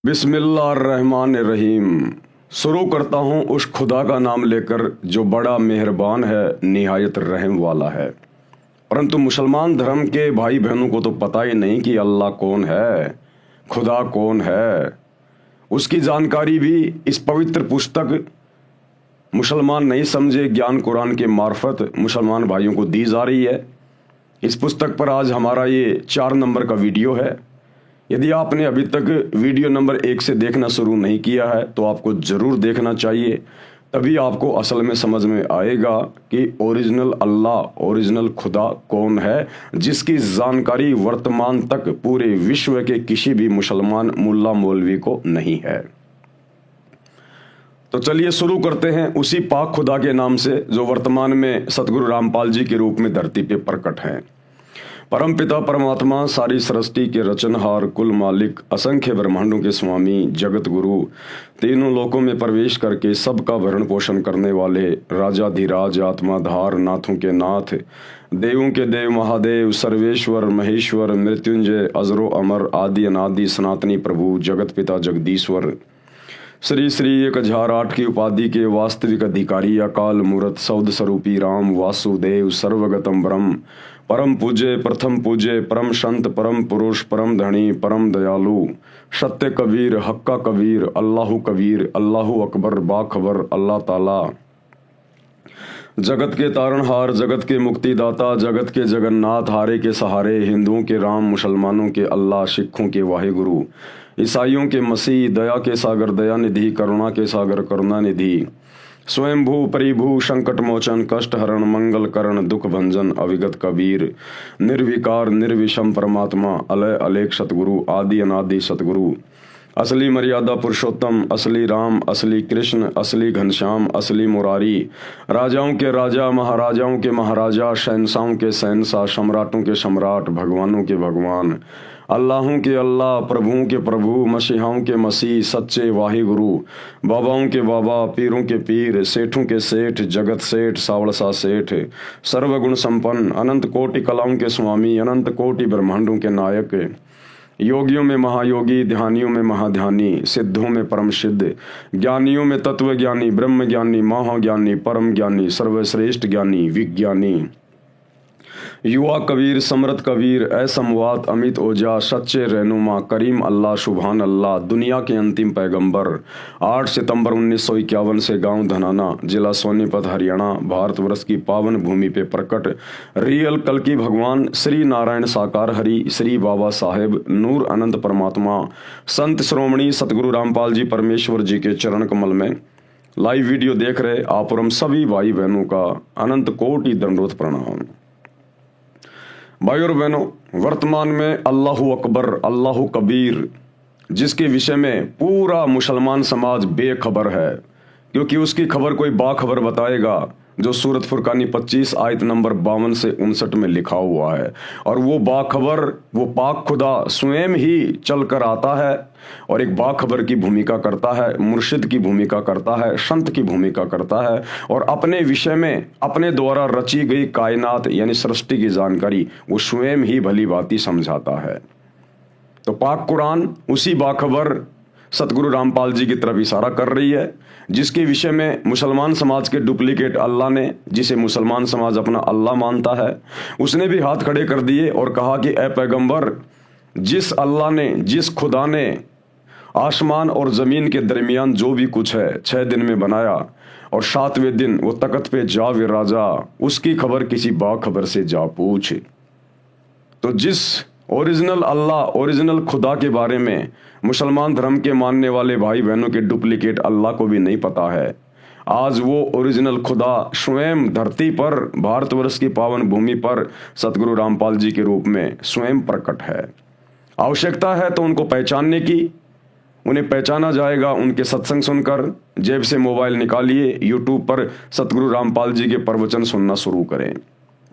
बिस्मिल्लाहिर्रहमानिर्रहीम। शुरू करता हूँ उस खुदा का नाम लेकर जो बड़ा मेहरबान है, निहायत रहम वाला है। परंतु मुसलमान धर्म के भाई बहनों को तो पता ही नहीं कि अल्लाह कौन है, खुदा कौन है। उसकी जानकारी भी इस पवित्र पुस्तक मुसलमान नहीं समझे ज्ञान कुरान के मार्फत मुसलमान भाइयों को दी जा रही है। इस पुस्तक पर आज हमारा ये 4 नंबर का वीडियो है। यदि आपने अभी तक वीडियो नंबर 1 से देखना शुरू नहीं किया है तो आपको ज़रूर देखना चाहिए, तभी आपको असल में समझ में आएगा कि ओरिजिनल अल्लाह, ओरिजिनल खुदा कौन है, जिसकी जानकारी वर्तमान तक पूरे विश्व के किसी भी मुसलमान मुल्ला मौलवी को नहीं है। तो चलिए शुरू करते हैं उसी पाक खुदा के नाम से जो वर्तमान में सतगुरु रामपाल जी के रूप में धरती पे प्रकट हैं। परमपिता परमात्मा, सारी सृष्टि के रचनहार, कुल मालिक, असंख्य ब्रह्मांडों के स्वामी, जगत गुरु, तीनों लोकों में प्रवेश करके सबका भरण पोषण करने वाले, राजाधिराज, आत्माधार, नाथों के नाथ, देवों के देव, महादेव, सर्वेश्वर, महेश्वर, मृत्युंजय, अजरो अमर, आदि अनादि, सनातनी प्रभु, जगत पिता जगदीश्वर, श्री श्री 1008 की उपाधि के वास्तविक अधिकारी, अकाल मूर्त, सौद स्वरूपी राम, वासुदेव, सर्वगतम ब्रह्म, परम पूज्य, प्रथम पूज्य, परम संत, परम पुरुष, परम धनी, परम दयालु, सत्य कबीर, हक्का कबीर, अल्लाहु कबीर, अल्लाहु अकबर, बाखबर, अल्लाह ताला, जगत के तारणहार, जगत के मुक्तिदाता, जगत के जगन्नाथ, हारे के सहारे, हिंदुओं के राम, मुसलमानों के अल्लाह, सिखों के वाहिगुरु, ईसाइयों के मसीह, दया के सागर दया निधि, करुणा के सागर करुणा निधि, स्वयंभू परिभू, संकट मोचन, कष्ट हरण, मंगल करण, दुख भंजन, अविगत कबीर, निर्विकार निर्विषम परमात्मा, अलय अलेख सतगुरु, आदि अनादि सतगुरु, असली मर्यादा पुरुषोत्तम, असली राम, असली कृष्ण, असली घनश्याम, असली मुरारी, राजाओं के राजा, महाराजाओं के महाराजा, शहंशाहों के शहंशाह, सम्राटों के सम्राट, भगवानों के भगवान, अल्लाहों के अल्लाह, प्रभुओं के प्रभु, मसीहाओं के मसीह, सच्चे वाहिगुरु, बाबाओं के बाबा, पीरों के पीर, सेठों के सेठ, जगत सेठ, सावड़सा सेठ, सर्वगुण संपन्न, अनंत कोटि कलाओं के स्वामी, अनंत कोटि ब्रह्मांडों के नायक, योगियों में महायोगी, ध्यानियों में महाध्यानी, सिद्धों में परम सिद्ध, ज्ञानियों में तत्व ज्ञानी, ब्रह्म ज्ञानी, महाज्ञानी, परम ज्ञानी, सर्वश्रेष्ठ ज्ञानी, विज्ञानी, युवा कबीर, समृत कबीर, असमवात, अमित ओजा, सच्चे रहनुमा, करीम अल्लाह, सुभान अल्लाह, दुनिया के अंतिम पैगंबर, 8 सितंबर 1951 से गांव धनाना, जिला सोनीपत, हरियाणा, भारतवर्ष की पावन भूमि पे प्रकट रियल कल की भगवान श्री नारायण साकार हरि, श्री बाबा साहेब नूर अनंत परमात्मा, संत श्रोमणी सतगुरु रामपाल जी परमेश्वर जी के चरण कमल में लाइव वीडियो देख रहे आप और हम सभी भाई बहनों का अनंत कोटि दंडोत प्रणाम। भाई और बहनों, वर्तमान में अल्लाहु अकबर, अल्लाहु कबीर, जिसके विषय में पूरा मुसलमान समाज बेखबर है, क्योंकि उसकी खबर कोई बाखबर बताएगा जो सूरत फुरकानी 25 आयत नंबर 52 से 59 में लिखा हुआ है। और वो बाखबर, वो पाक खुदा स्वयं ही चल कर आता है और एक बाखबर की भूमिका करता है, मुर्शिद की भूमिका करता है, संत की भूमिका करता है और अपने विषय में अपने द्वारा रची गई कायनात यानी सृष्टि की जानकारी वो स्वयं ही भली भांति समझाता है। तो पाक कुरान उसी बाखबर सतगुरु रामपाल जी की तरफ इशारा कर रही है, जिसके विषय में मुसलमान समाज के डुप्लीकेट अल्लाह ने, जिसे मुसलमान समाज अपना अल्लाह मानता है, उसने भी हाथ खड़े कर दिए और कहा कि ए पैगंबर, जिस अल्लाह ने, जिस खुदा ने आसमान और जमीन के दरमियान जो भी कुछ है 6 दिन में बनाया और 7वें दिन वो तख्त पे जा विराजा, उसकी खबर किसी बाखबर से जा पूछ। तो जिस ओरिजिनल अल्लाह, ओरिजिनल खुदा के बारे में मुसलमान धर्म के मानने वाले भाई बहनों के डुप्लीकेट अल्लाह को भी नहीं पता है, आज वो ओरिजिनल खुदा स्वयं धरती पर, भारतवर्ष की पावन भूमि पर सतगुरु रामपाल जी के रूप में स्वयं प्रकट है। आवश्यकता है तो उनको पहचानने की। उन्हें पहचाना जाएगा उनके सत्संग सुनकर। जेब से मोबाइल निकालिए, यूट्यूब पर सतगुरु रामपाल जी के प्रवचन सुनना शुरू करें,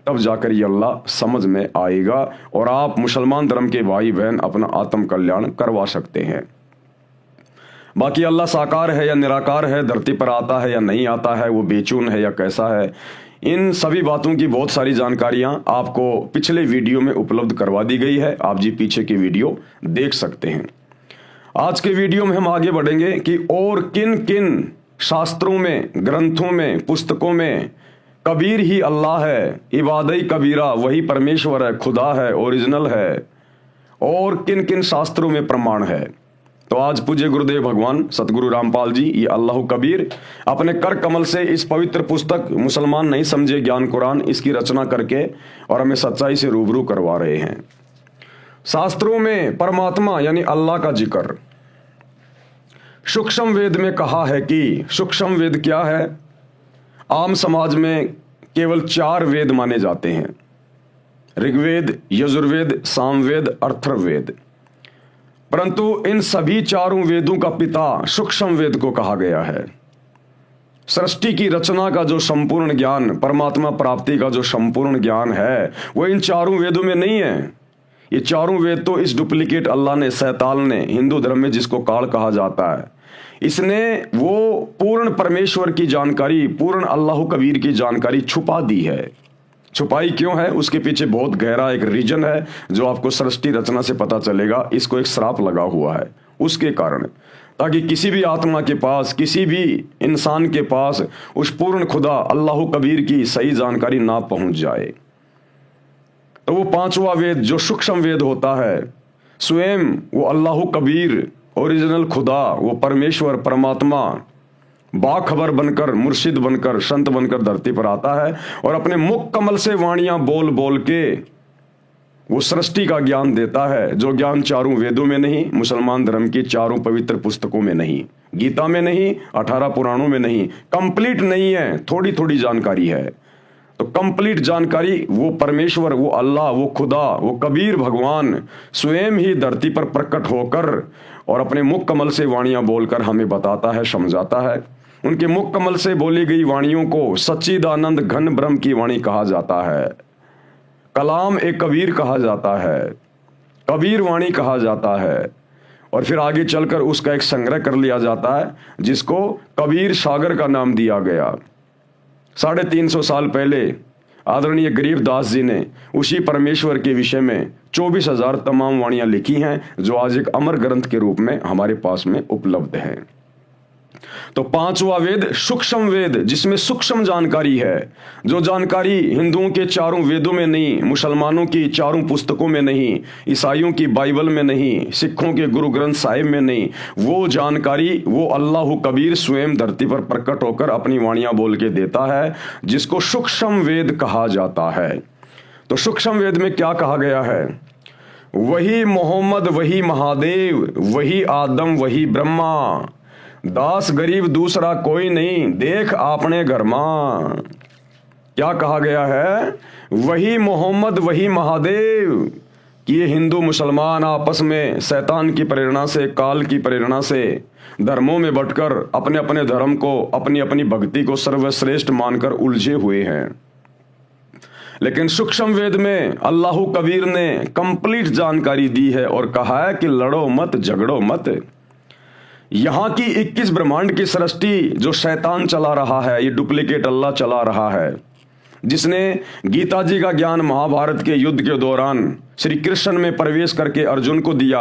तब जाकर ये अल्लाह समझ में आएगा और आप मुसलमान धर्म के भाई बहन अपना आत्म कल्याण करवा सकते हैं। बाकी अल्लाह साकार है या निराकार है, धरती पर आता है या नहीं आता है, वो बेचून है या कैसा है, इन सभी बातों की बहुत सारी जानकारियां आपको पिछले वीडियो में उपलब्ध करवा दी गई है। आप जी पीछे की वीडियो देख सकते हैं। आज के वीडियो में हम आगे बढ़ेंगे कि और किन किन शास्त्रों में, ग्रंथों में, पुस्तकों में कबीर ही अल्लाह है, इबादई कबीरा वही परमेश्वर है, खुदा है, ओरिजिनल है, और किन किन शास्त्रों में प्रमाण है। तो आज पूज्य गुरुदेव भगवान सतगुरु रामपाल जी ये अल्लाह कबीर अपने कर कमल से इस पवित्र पुस्तक मुसलमान नहीं समझे ज्ञान कुरान इसकी रचना करके और हमें सच्चाई से रूबरू करवा रहे हैं। शास्त्रों में परमात्मा यानी अल्लाह का जिक्र सूक्ष्म वेद में कहा है कि सूक्ष्म वेद क्या है? आम समाज में केवल 4 वेद माने जाते हैं, ऋग्वेद, यजुर्वेद, सामवेद, अथर्ववेद। परंतु इन सभी 4 वेदों का पिता सूक्ष्म वेद को कहा गया है। सृष्टि की रचना का जो संपूर्ण ज्ञान, परमात्मा प्राप्ति का जो संपूर्ण ज्ञान है वो इन 4 वेदों में नहीं है। ये 4 वेद तो इस डुप्लीकेट अल्लाह ने, शैतान ने, हिंदू धर्म में जिसको काल कहा जाता है, इसने वो पूर्ण परमेश्वर की जानकारी, पूर्ण अल्लाह कबीर की जानकारी छुपा दी है। छुपाई क्यों है? उसके पीछे बहुत गहरा एक रीजन है जो आपको सृष्टि रचना से पता चलेगा। इसको एक श्राप लगा हुआ है उसके कारण, ताकि किसी भी आत्मा के पास, किसी भी इंसान के पास उस पूर्ण खुदा अल्लाह कबीर की सही जानकारी ना पहुंच जाए। तो वो 5वां वेद जो सूक्ष्म वेद होता है, स्वयं वो अल्लाह कबीर, ओरिजिनल खुदा, वो परमेश्वर, परमात्मा बाखबर बनकर, मुर्शिद बनकर, संत बनकर धरती पर आता है और अपने मुख कमल से वाणियां बोल बोल के वो सृष्टि का ज्ञान देता है, जो ज्ञान 4 वेदों में नहीं, मुसलमान धर्म की 4 पवित्र पुस्तकों में नहीं, गीता में नहीं, 18 पुराणों में नहीं, कंप्लीट नहीं है, थोड़ी थोड़ी जानकारी है। तो कंप्लीट जानकारी वो परमेश्वर, वो अल्लाह, वो खुदा, वो कबीर भगवान स्वयं ही धरती पर प्रकट होकर और अपने मुख कमल से वाणियां बोलकर हमें बताता है, समझाता है। उनके मुख कमल से बोली गई वाणियों को सच्चिदानंद घन ब्रह्म की वाणी कहा जाता है, कलाम ए कबीर कहा जाता है, कबीर वाणी कहा जाता है। और फिर आगे चलकर उसका एक संग्रह कर लिया जाता है जिसको कबीर सागर का नाम दिया गया। 350 साल पहले आदरणीय गरीबदास जी ने उसी परमेश्वर के विषय में 24,000 तमाम वाणियां लिखी हैं, जो आज एक अमर ग्रंथ के रूप में हमारे पास में उपलब्ध है। तो 5वां वेद सूक्ष्म वेद, जिसमें सूक्ष्म जानकारी है, जो जानकारी हिंदुओं के 4 वेदों में नहीं, मुसलमानों की 4 पुस्तकों में नहीं, ईसाइयों की बाइबल में नहीं, सिखों के गुरु ग्रंथ साहिब में नहीं, वो जानकारी वो अल्लाह कबीर स्वयं धरती पर प्रकट होकर अपनी वाणियां बोल के देता है, जिसको सूक्ष्म वेद कहा जाता है। तो सूक्ष्म वेद में क्या कहा गया है? वही मोहम्मद, वही महादेव, वही आदम, वही ब्रह्मा, दास गरीब दूसरा कोई नहीं, देख आपने घर मां। क्या कहा गया है? वही मोहम्मद, वही महादेव। कि ये हिंदू मुसलमान आपस में शैतान की प्रेरणा से, काल की प्रेरणा से धर्मों में बंटकर अपने अपने धर्म को, अपनी अपनी भक्ति को सर्वश्रेष्ठ मानकर उलझे हुए हैं। लेकिन सूक्ष्म वेद में अल्लाह कबीर ने कंप्लीट जानकारी दी है और कहा है कि लड़ो मत, झगड़ो मत। यहां की 21 ब्रह्मांड की सृष्टि जो शैतान चला रहा है, ये डुप्लीकेट अल्लाह चला रहा है, जिसने गीता जी का ज्ञान महाभारत के युद्ध के दौरान श्री कृष्ण में प्रवेश करके अर्जुन को दिया,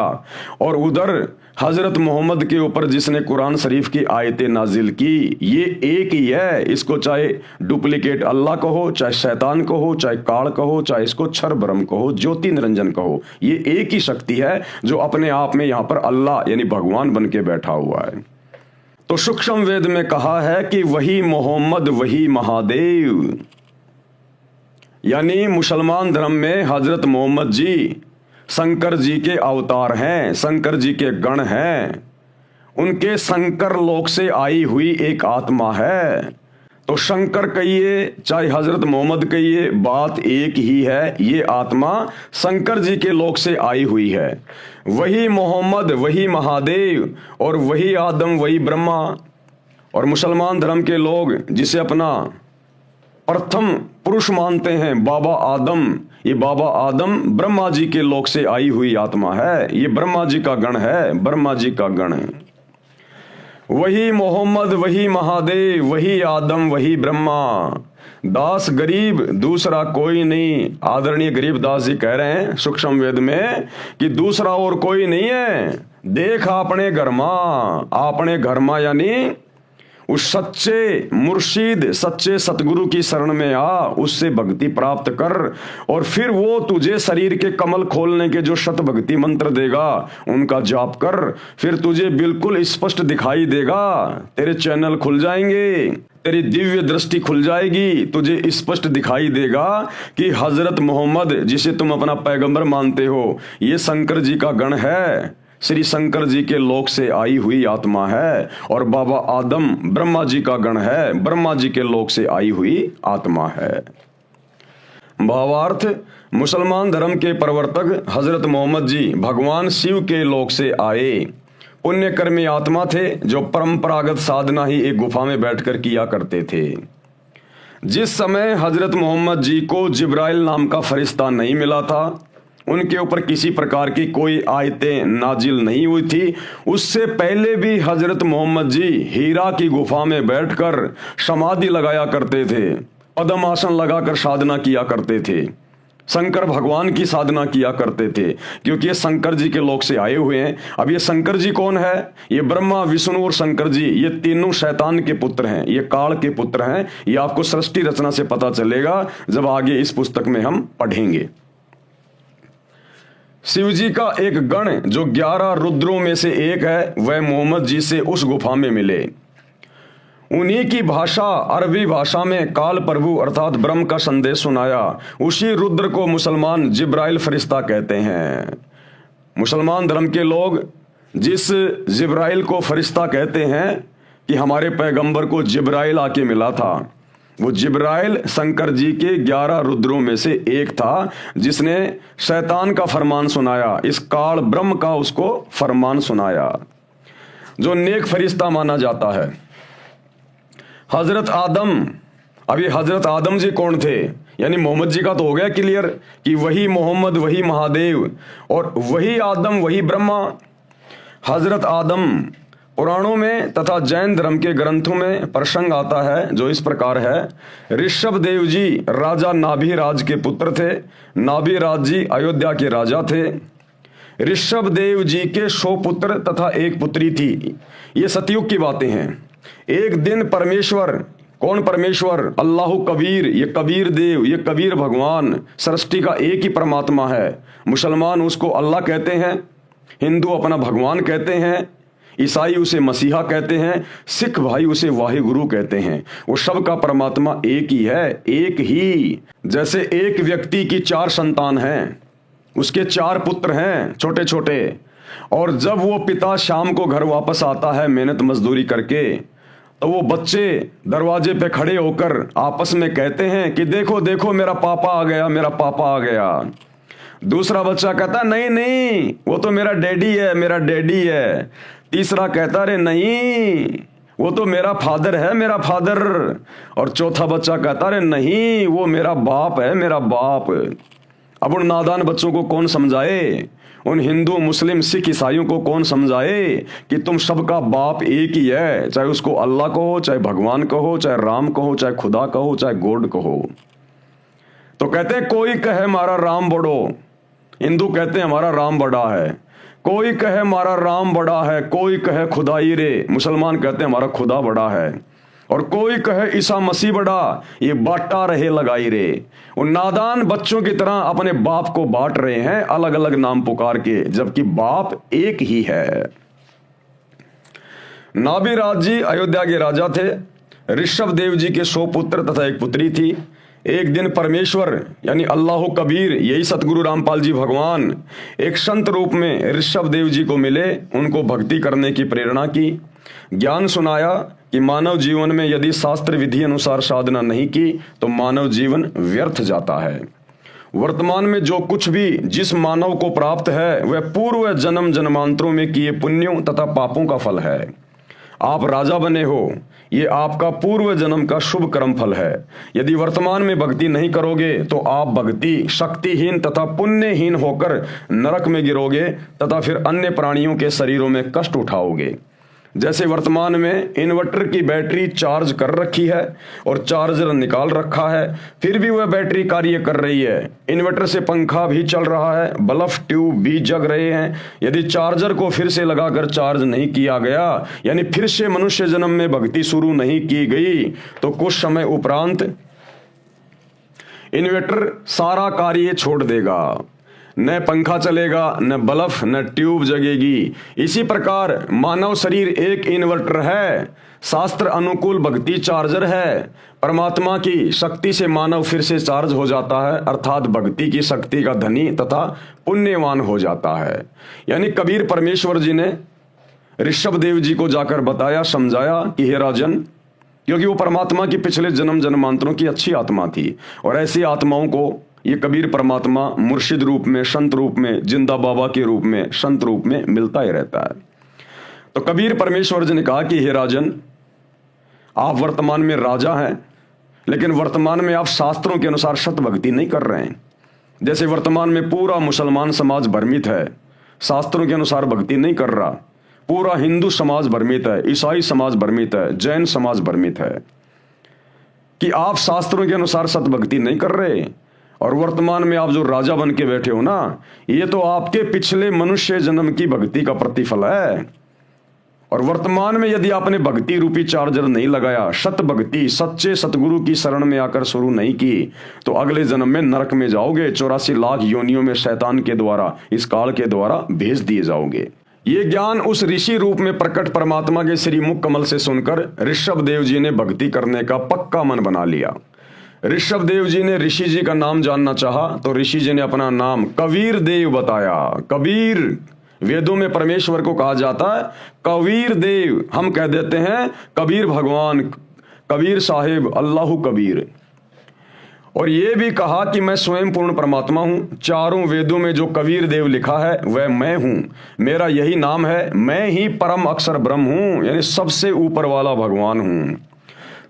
और उधर हजरत मोहम्मद के ऊपर जिसने कुरान शरीफ की आयतें नाजिल की, ये एक ही है। इसको चाहे डुप्लीकेट अल्लाह कहो, चाहे शैतान कहो, चाहे काल कहो, चाहे इसको क्षर ब्रह्म कहो, ज्योति निरंजन कहो, ये एक ही शक्ति है जो अपने आप में यहां पर अल्लाह यानी भगवान बन के बैठा हुआ है। तो सूक्ष्म वेद में कहा है कि वही मोहम्मद, वही महादेव, यानी मुसलमान धर्म में हजरत मोहम्मद जी शंकर जी के अवतार हैं, शंकर जी के गण हैं, उनके शंकर लोक से आई हुई एक आत्मा है। तो शंकर कहिए चाहे हजरत मोहम्मद कहिए, बात एक ही है, ये आत्मा शंकर जी के लोक से आई हुई है। वही मोहम्मद, वही महादेव, और वही आदम, वही ब्रह्मा। और मुसलमान धर्म के लोग जिसे अपना प्रथम पुरुष मानते हैं, बाबा आदम, ये बाबा आदम ब्रह्मा जी के लोक से आई हुई आत्मा है, ये ब्रह्मा जी का गण है, ब्रह्मा जी का गण है। वही मोहम्मद, वही महादेव, वही आदम, वही ब्रह्मा। दास गरीब दूसरा कोई नहीं। आदरणीय गरीबदास जी कह रहे हैं सूक्ष्म वेद में कि दूसरा और कोई नहीं है। देख अपने घर में यानी उस सच्चे मुर्शिद सच्चे सतगुरु की शरण में आ, उससे भक्ति प्राप्त कर और फिर वो तुझे शरीर के कमल खोलने के जो शत भक्ति मंत्र देगा उनका जाप कर, फिर तुझे बिल्कुल स्पष्ट दिखाई देगा। तेरे चैनल खुल जाएंगे, तेरी दिव्य दृष्टि खुल जाएगी, तुझे स्पष्ट दिखाई देगा कि हजरत मोहम्मद जिसे तुम अपना पैगंबर मानते हो ये शंकर जी का गण है, श्री शंकर जी के लोक से आई हुई आत्मा है, और बाबा आदम ब्रह्मा जी का गण है, ब्रह्मा जी के लोक से आई हुई आत्मा है। भावार्थ, मुसलमान धर्म के प्रवर्तक हजरत मोहम्मद जी भगवान शिव के लोक से आए पुण्यकर्मी आत्मा थे जो परंपरागत साधना ही एक गुफा में बैठकर किया करते थे। जिस समय हजरत मोहम्मद जी को जिब्राइल नाम का फरिश्ता नहीं मिला था, उनके ऊपर किसी प्रकार की कोई आयतें नाजिल नहीं हुई थी, उससे पहले भी हजरत मोहम्मद जी हीरा की गुफा में बैठकर समाधि लगाया करते थे, पद्म आसन लगाकर साधना किया करते थे, शंकर भगवान की साधना किया करते थे, क्योंकि ये शंकर जी के लोक से आए हुए हैं। अब ये शंकर जी कौन है? ये ब्रह्मा विष्णु और शंकर जी ये तीनों शैतान के पुत्र हैं, ये काल के पुत्र हैं। ये आपको सृष्टि रचना से पता चलेगा जब आगे इस पुस्तक में हम पढ़ेंगे। शिव जी का एक गण जो 11 रुद्रों में से एक है वह मोहम्मद जी से उस गुफा में मिले। उन्हीं की भाषा अरबी भाषा में काल प्रभु अर्थात ब्रह्म का संदेश सुनाया। उसी रुद्र को मुसलमान जिब्राइल फरिश्ता कहते हैं। मुसलमान धर्म के लोग जिस जिब्राइल को फरिश्ता कहते हैं कि हमारे पैगंबर को जिब्राइल आके मिला था, वो जिब्राइल शंकर जी के 11 रुद्रों में से एक था जिसने शैतान का फरमान सुनाया, इस काल ब्रह्म का उसको फरमान सुनाया, जो नेक फरिश्ता माना जाता है। हजरत आदम, अभी हजरत आदम जी कौन थे? यानी मोहम्मद जी का तो हो गया क्लियर कि वही मोहम्मद वही महादेव और वही आदम वही ब्रह्मा। हजरत आदम पुराणों में तथा जैन धर्म के ग्रंथों में प्रसंग आता है जो इस प्रकार है। ऋषभ देव जी राजा नाभिराज के पुत्र थे। नाभिराज जी अयोध्या के राजा थे। ऋषभ देव जी के 100 पुत्र तथा एक पुत्री थी। ये सतयुग की बातें हैं। एक दिन परमेश्वर, कौन परमेश्वर? अल्लाह कबीर, ये कबीर देव, ये कबीर भगवान सृष्टि का एक ही परमात्मा है। मुसलमान उसको अल्लाह कहते हैं, हिंदू अपना भगवान कहते हैं, ईसाई उसे मसीहा कहते हैं, सिख भाई उसे वाहिगुरु कहते हैं। वो सब का परमात्मा एक ही है, एक ही। जैसे एक व्यक्ति की 4 संतान हैं, उसके 4 पुत्र हैं छोटे छोटे, और जब वो पिता शाम को घर वापस आता है मेहनत मजदूरी करके, तो वो बच्चे दरवाजे पे खड़े होकर आपस में कहते हैं कि देखो देखो मेरा पापा आ गया, मेरा पापा आ गया। दूसरा बच्चा कहता नहीं नहीं वो तो मेरा डैडी है, मेरा डैडी है। तीसरा कहता रे नहीं वो तो मेरा फादर है, मेरा फादर। और चौथा बच्चा कहता रे नहीं वो मेरा बाप है, मेरा बाप। अब उन नादान बच्चों को कौन समझाए? उन हिंदू मुस्लिम सिख ईसाइयों को कौन समझाए कि तुम सबका बाप एक ही है, चाहे उसको अल्लाह कहो, चाहे भगवान कहो, चाहे राम कहो, चाहे खुदा कहो, चाहे गॉड कहो। तो कहते हैं कोई कहे हमारा राम बड़ो, हिंदू कहते हैं हमारा राम बड़ा है। कोई कहे हमारा राम बड़ा है, कोई कहे खुदाई रे, मुसलमान कहते हैं हमारा खुदा बड़ा है। और कोई कहे ईसा मसीह बड़ा, ये बांटा रहे लगाई रे। उन नादान बच्चों की तरह अपने बाप को बांट रहे हैं अलग अलग नाम पुकार के, जबकि बाप एक ही है। नाभिराज जी अयोध्या के राजा थे। ऋषभ देव जी के 100 पुत्र तथा एक पुत्री थी। एक दिन परमेश्वर यानी अल्लाह कबीर, यही सतगुरु रामपाल जी भगवान, एक संत रूप में ऋषभ देव जी को मिले, उनको भक्ति करने की प्रेरणा की, ज्ञान सुनाया कि मानव जीवन में यदि शास्त्र विधि अनुसार साधना नहीं की तो मानव जीवन व्यर्थ जाता है। वर्तमान में जो कुछ भी जिस मानव को प्राप्त है वह पूर्व जन्म जन्मांतरों में किए पुण्यों तथा पापों का फल है। आप राजा बने हो, ये आपका पूर्व जन्म का शुभ कर्म फल है। यदि वर्तमान में भक्ति नहीं करोगे तो आप भक्ति शक्तिहीन तथा पुण्यहीन होकर नरक में गिरोगे तथा फिर अन्य प्राणियों के शरीरों में कष्ट उठाओगे। जैसे वर्तमान में इन्वर्टर की बैटरी चार्ज कर रखी है और चार्जर निकाल रखा है, फिर भी वह बैटरी कार्य कर रही है। इन्वर्टर से पंखा भी चल रहा है, बल्ब ट्यूब भी जग रहे हैं। यदि चार्जर को फिर से लगाकर चार्ज नहीं किया गया, यानी फिर से मनुष्य जन्म में भक्ति शुरू नहीं की गई, तो कुछ समय उपरांत इन्वर्टर सारा कार्य छोड़ देगा। न पंखा चलेगा, न बल्ब, न ट्यूब जगेगी। इसी प्रकार मानव शरीर एक इन्वर्टर है, शास्त्र अनुकूल भक्ति चार्जर है। परमात्मा की शक्ति से मानव फिर से चार्ज हो जाता है, अर्थात भक्ति की शक्ति का धनी तथा पुण्यवान हो जाता है। यानी कबीर परमेश्वर जी ने ऋषभ देव जी को जाकर बताया, समझाया कि हे राजन, क्योंकि वो परमात्मा की पिछले जन्म जन्मांतरों की अच्छी आत्मा थी, और ऐसी आत्माओं को ये कबीर परमात्मा मुर्शिद रूप में, संत रूप में, जिंदा बाबा के रूप में, संत रूप में मिलता ही रहता है। तो कबीर परमेश्वर जी ने कहा कि हे राजन, आप वर्तमान में राजा हैं, लेकिन वर्तमान में आप शास्त्रों के अनुसार सत भक्ति नहीं कर रहे हैं। जैसे वर्तमान में पूरा मुसलमान समाज भ्रमित है, शास्त्रों के अनुसार भक्ति नहीं कर रहा। पूरा हिंदू समाज भ्रमित है, ईसाई समाज भ्रमित है, जैन समाज भ्रमित है कि आप शास्त्रों के अनुसार सत भक्ति नहीं कर रहे। और वर्तमान में आप जो राजा बन के बैठे हो ना, ये तो आपके पिछले मनुष्य जन्म की भक्ति का प्रतिफल है। और वर्तमान में यदि आपने भक्ति रूपी चार्जर नहीं लगाया, सत भक्ति सच्चे सतगुरु की शरण में आकर शुरू नहीं की, तो अगले जन्म में नरक में जाओगे। 84 लाख योनियों में शैतान के द्वारा, इस काल के द्वारा भेज दिए जाओगे। ये ज्ञान उस ऋषि रूप में प्रकट परमात्मा के श्री मुख कमल से सुनकर ऋषभ देव जी ने भक्ति करने का पक्का मन बना लिया। ऋषभ देव जी ने ऋषि जी का नाम जानना चाहा, तो ऋषि जी ने अपना नाम कबीर देव बताया। कबीर, वेदों में परमेश्वर को कहा जाता है कबीर देव, हम कह देते हैं कबीर भगवान, कबीर साहिब, अल्लाह कबीर। और ये भी कहा कि मैं स्वयं पूर्ण परमात्मा हूं। चारों वेदों में जो कबीर देव लिखा है वह मैं हूं, मेरा यही नाम है, मैं ही परम अक्षर ब्रह्म हूं, यानी सबसे ऊपर वाला भगवान हूं।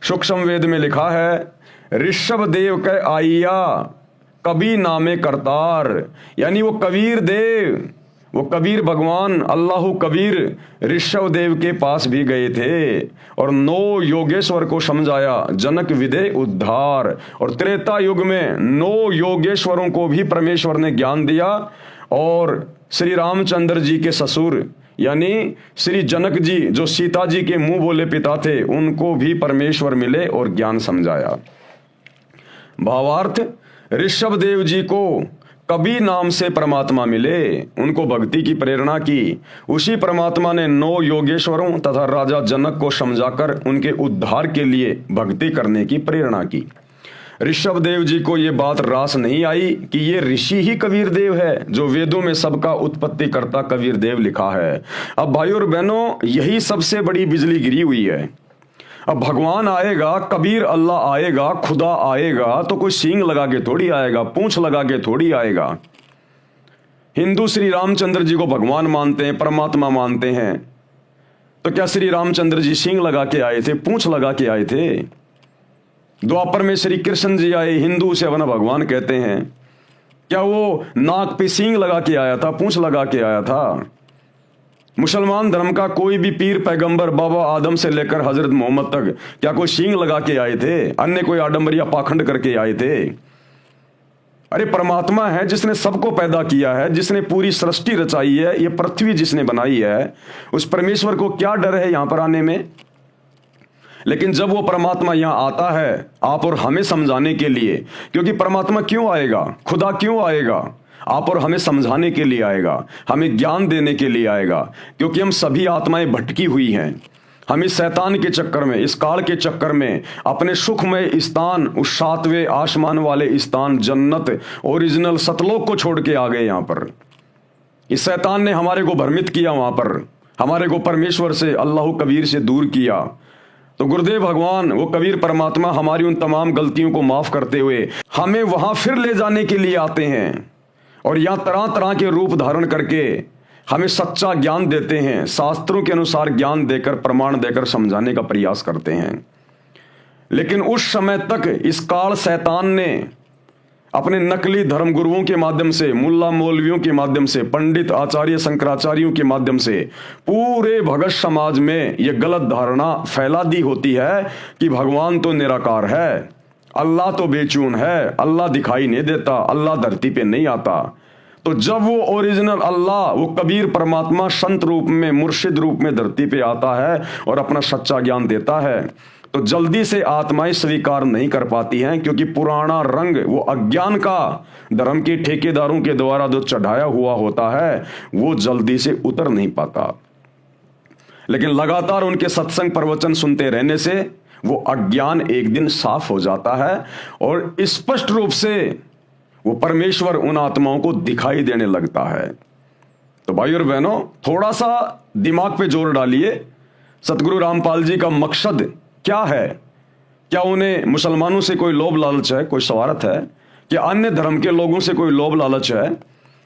सूक्ष्म वेद में लिखा है ऋषभ देव के आइया कबीर नामे करतार, यानी वो कबीर देव, वो कबीर भगवान अल्लाह कबीर ऋषभ देव के पास भी गए थे और 9 योगेश्वर को समझाया, जनक विदे उद्धार। और त्रेता युग में 9 योगेश्वरों को भी परमेश्वर ने ज्ञान दिया, और श्री रामचंद्र जी के ससुर यानी श्री जनक जी, जो सीता जी के मुंह बोले पिता थे, उनको भी परमेश्वर मिले और ज्ञान समझाया। भावार्थ, ऋषभ देव जी को कबीर नाम से परमात्मा मिले, उनको भक्ति की प्रेरणा की। उसी परमात्मा ने 9 योगेश्वरों तथा राजा जनक को समझाकर उनके उद्धार के लिए भक्ति करने की प्रेरणा की। ऋषभ देव जी को ये बात रास नहीं आई कि ये ऋषि ही कबीर देव है, जो वेदों में सबका उत्पत्ति करता कबीर देव लिखा है। अब भाइयों और बहनों, यही सबसे बड़ी बिजली गिरी हुई है। अब भगवान आएगा, कबीर अल्लाह आएगा, खुदा आएगा, तो कोई सींग लगा के थोड़ी आएगा, पूंछ लगा के थोड़ी आएगा। हिंदू श्री रामचंद्र जी को भगवान मानते हैं, परमात्मा मानते हैं, तो क्या श्री रामचंद्र जी सींग लगा के आए थे, पूंछ लगा के आए थे? द्वापर में श्री कृष्ण जी आए, हिंदू उसे अपना भगवान कहते हैं, क्या वो नाक पे सींग लगा के आया था, पूंछ लगा के आया था? मुसलमान धर्म का कोई भी पीर पैगंबर, बाबा आदम से लेकर हजरत मोहम्मद तक, क्या कोई सींग लगा के आए थे? अन्य कोई आडंबर या पाखंड करके आए थे? अरे परमात्मा है जिसने सबको पैदा किया है, जिसने पूरी सृष्टि रचाई है, ये पृथ्वी जिसने बनाई है, उस परमेश्वर को क्या डर है यहां पर आने में? लेकिन जब वो परमात्मा यहां आता है आप और हमें समझाने के लिए, क्योंकि परमात्मा क्यों आएगा, खुदा क्यों आएगा? आप और हमें समझाने के लिए आएगा, हमें ज्ञान देने के लिए आएगा, क्योंकि हम सभी आत्माएं भटकी हुई हैं। हम इस शैतान के चक्कर में, इस काल के चक्कर में अपने सुखमय स्थान, उस 7वें आसमान वाले स्थान जन्नत, ओरिजिनल सतलोक को छोड़ के आ गए। यहां पर इस शैतान ने हमारे को भ्रमित किया, वहां पर हमारे को परमेश्वर से, अल्लाह कबीर से दूर किया। तो गुरुदेव भगवान, वो कबीर परमात्मा हमारी उन तमाम गलतियों को माफ करते हुए हमें वहां फिर ले जाने के लिए आते हैं, और यहां तरह तरह के रूप धारण करके हमें सच्चा ज्ञान देते हैं, शास्त्रों के अनुसार ज्ञान देकर, प्रमाण देकर समझाने का प्रयास करते हैं। लेकिन उस समय तक इस काल शैतान ने अपने नकली धर्म गुरुओं के माध्यम से, मुल्ला मौलवियों के माध्यम से, पंडित आचार्य शंकराचार्यों के माध्यम से पूरे भगत समाज में यह गलत धारणा फैला दी होती है कि भगवान तो निराकार है, अल्लाह तो बेचून है, अल्लाह दिखाई नहीं देता, अल्लाह धरती पे नहीं आता। तो जब वो ओरिजिनल अल्लाह, वो कबीर परमात्मा संत रूप में, मुर्शिद रूप में धरती पे आता है और अपना सच्चा ज्ञान देता है, तो जल्दी से आत्माएं स्वीकार नहीं कर पाती हैं, क्योंकि पुराना रंग, वो अज्ञान का, धर्म के ठेकेदारों के द्वारा जो चढ़ाया हुआ होता है, वो जल्दी से उतर नहीं पाता। लेकिन लगातार उनके सत्संग प्रवचन सुनते रहने से वो अज्ञान एक दिन साफ हो जाता है और स्पष्ट रूप से वो परमेश्वर उन आत्माओं को दिखाई देने लगता है। तो भाई और बहनों, थोड़ा सा दिमाग पे जोर डालिए। सतगुरु रामपाल जी का मकसद क्या है? क्या उन्हें मुसलमानों से कोई लोभ लालच है, कोई स्वार्थ है? क्या अन्य धर्म के लोगों से कोई लोभ लालच है?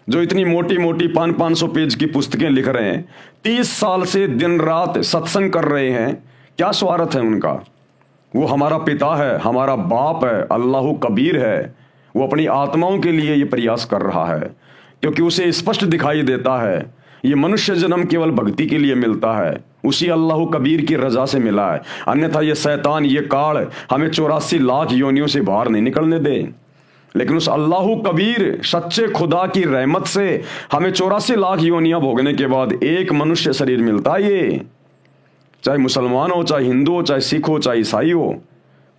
जो इतनी मोटी मोटी 500-500 पेज की पुस्तकें लिख रहे हैं, 30 साल से दिन रात सत्संग कर रहे हैं, क्या स्वार्थ है उनका? वो हमारा पिता है, हमारा बाप है, अल्लाह कबीर है। वो अपनी आत्माओं के लिए ये प्रयास कर रहा है, क्योंकि उसे स्पष्ट दिखाई देता है ये मनुष्य जन्म केवल भक्ति के लिए मिलता है, उसी अल्लाह कबीर की रजा से मिला है। अन्यथा ये शैतान, ये काल हमें 84 लाख योनियों से बाहर नहीं निकलने दे। लेकिन उस अल्लाह कबीर सच्चे खुदा की रहमत से हमें 84 लाख योनियां भोगने के बाद एक मनुष्य शरीर मिलता है। ये चाहे मुसलमान हो, चाहे हिंदू हो, चाहे सिख हो, चाहे ईसाई हो,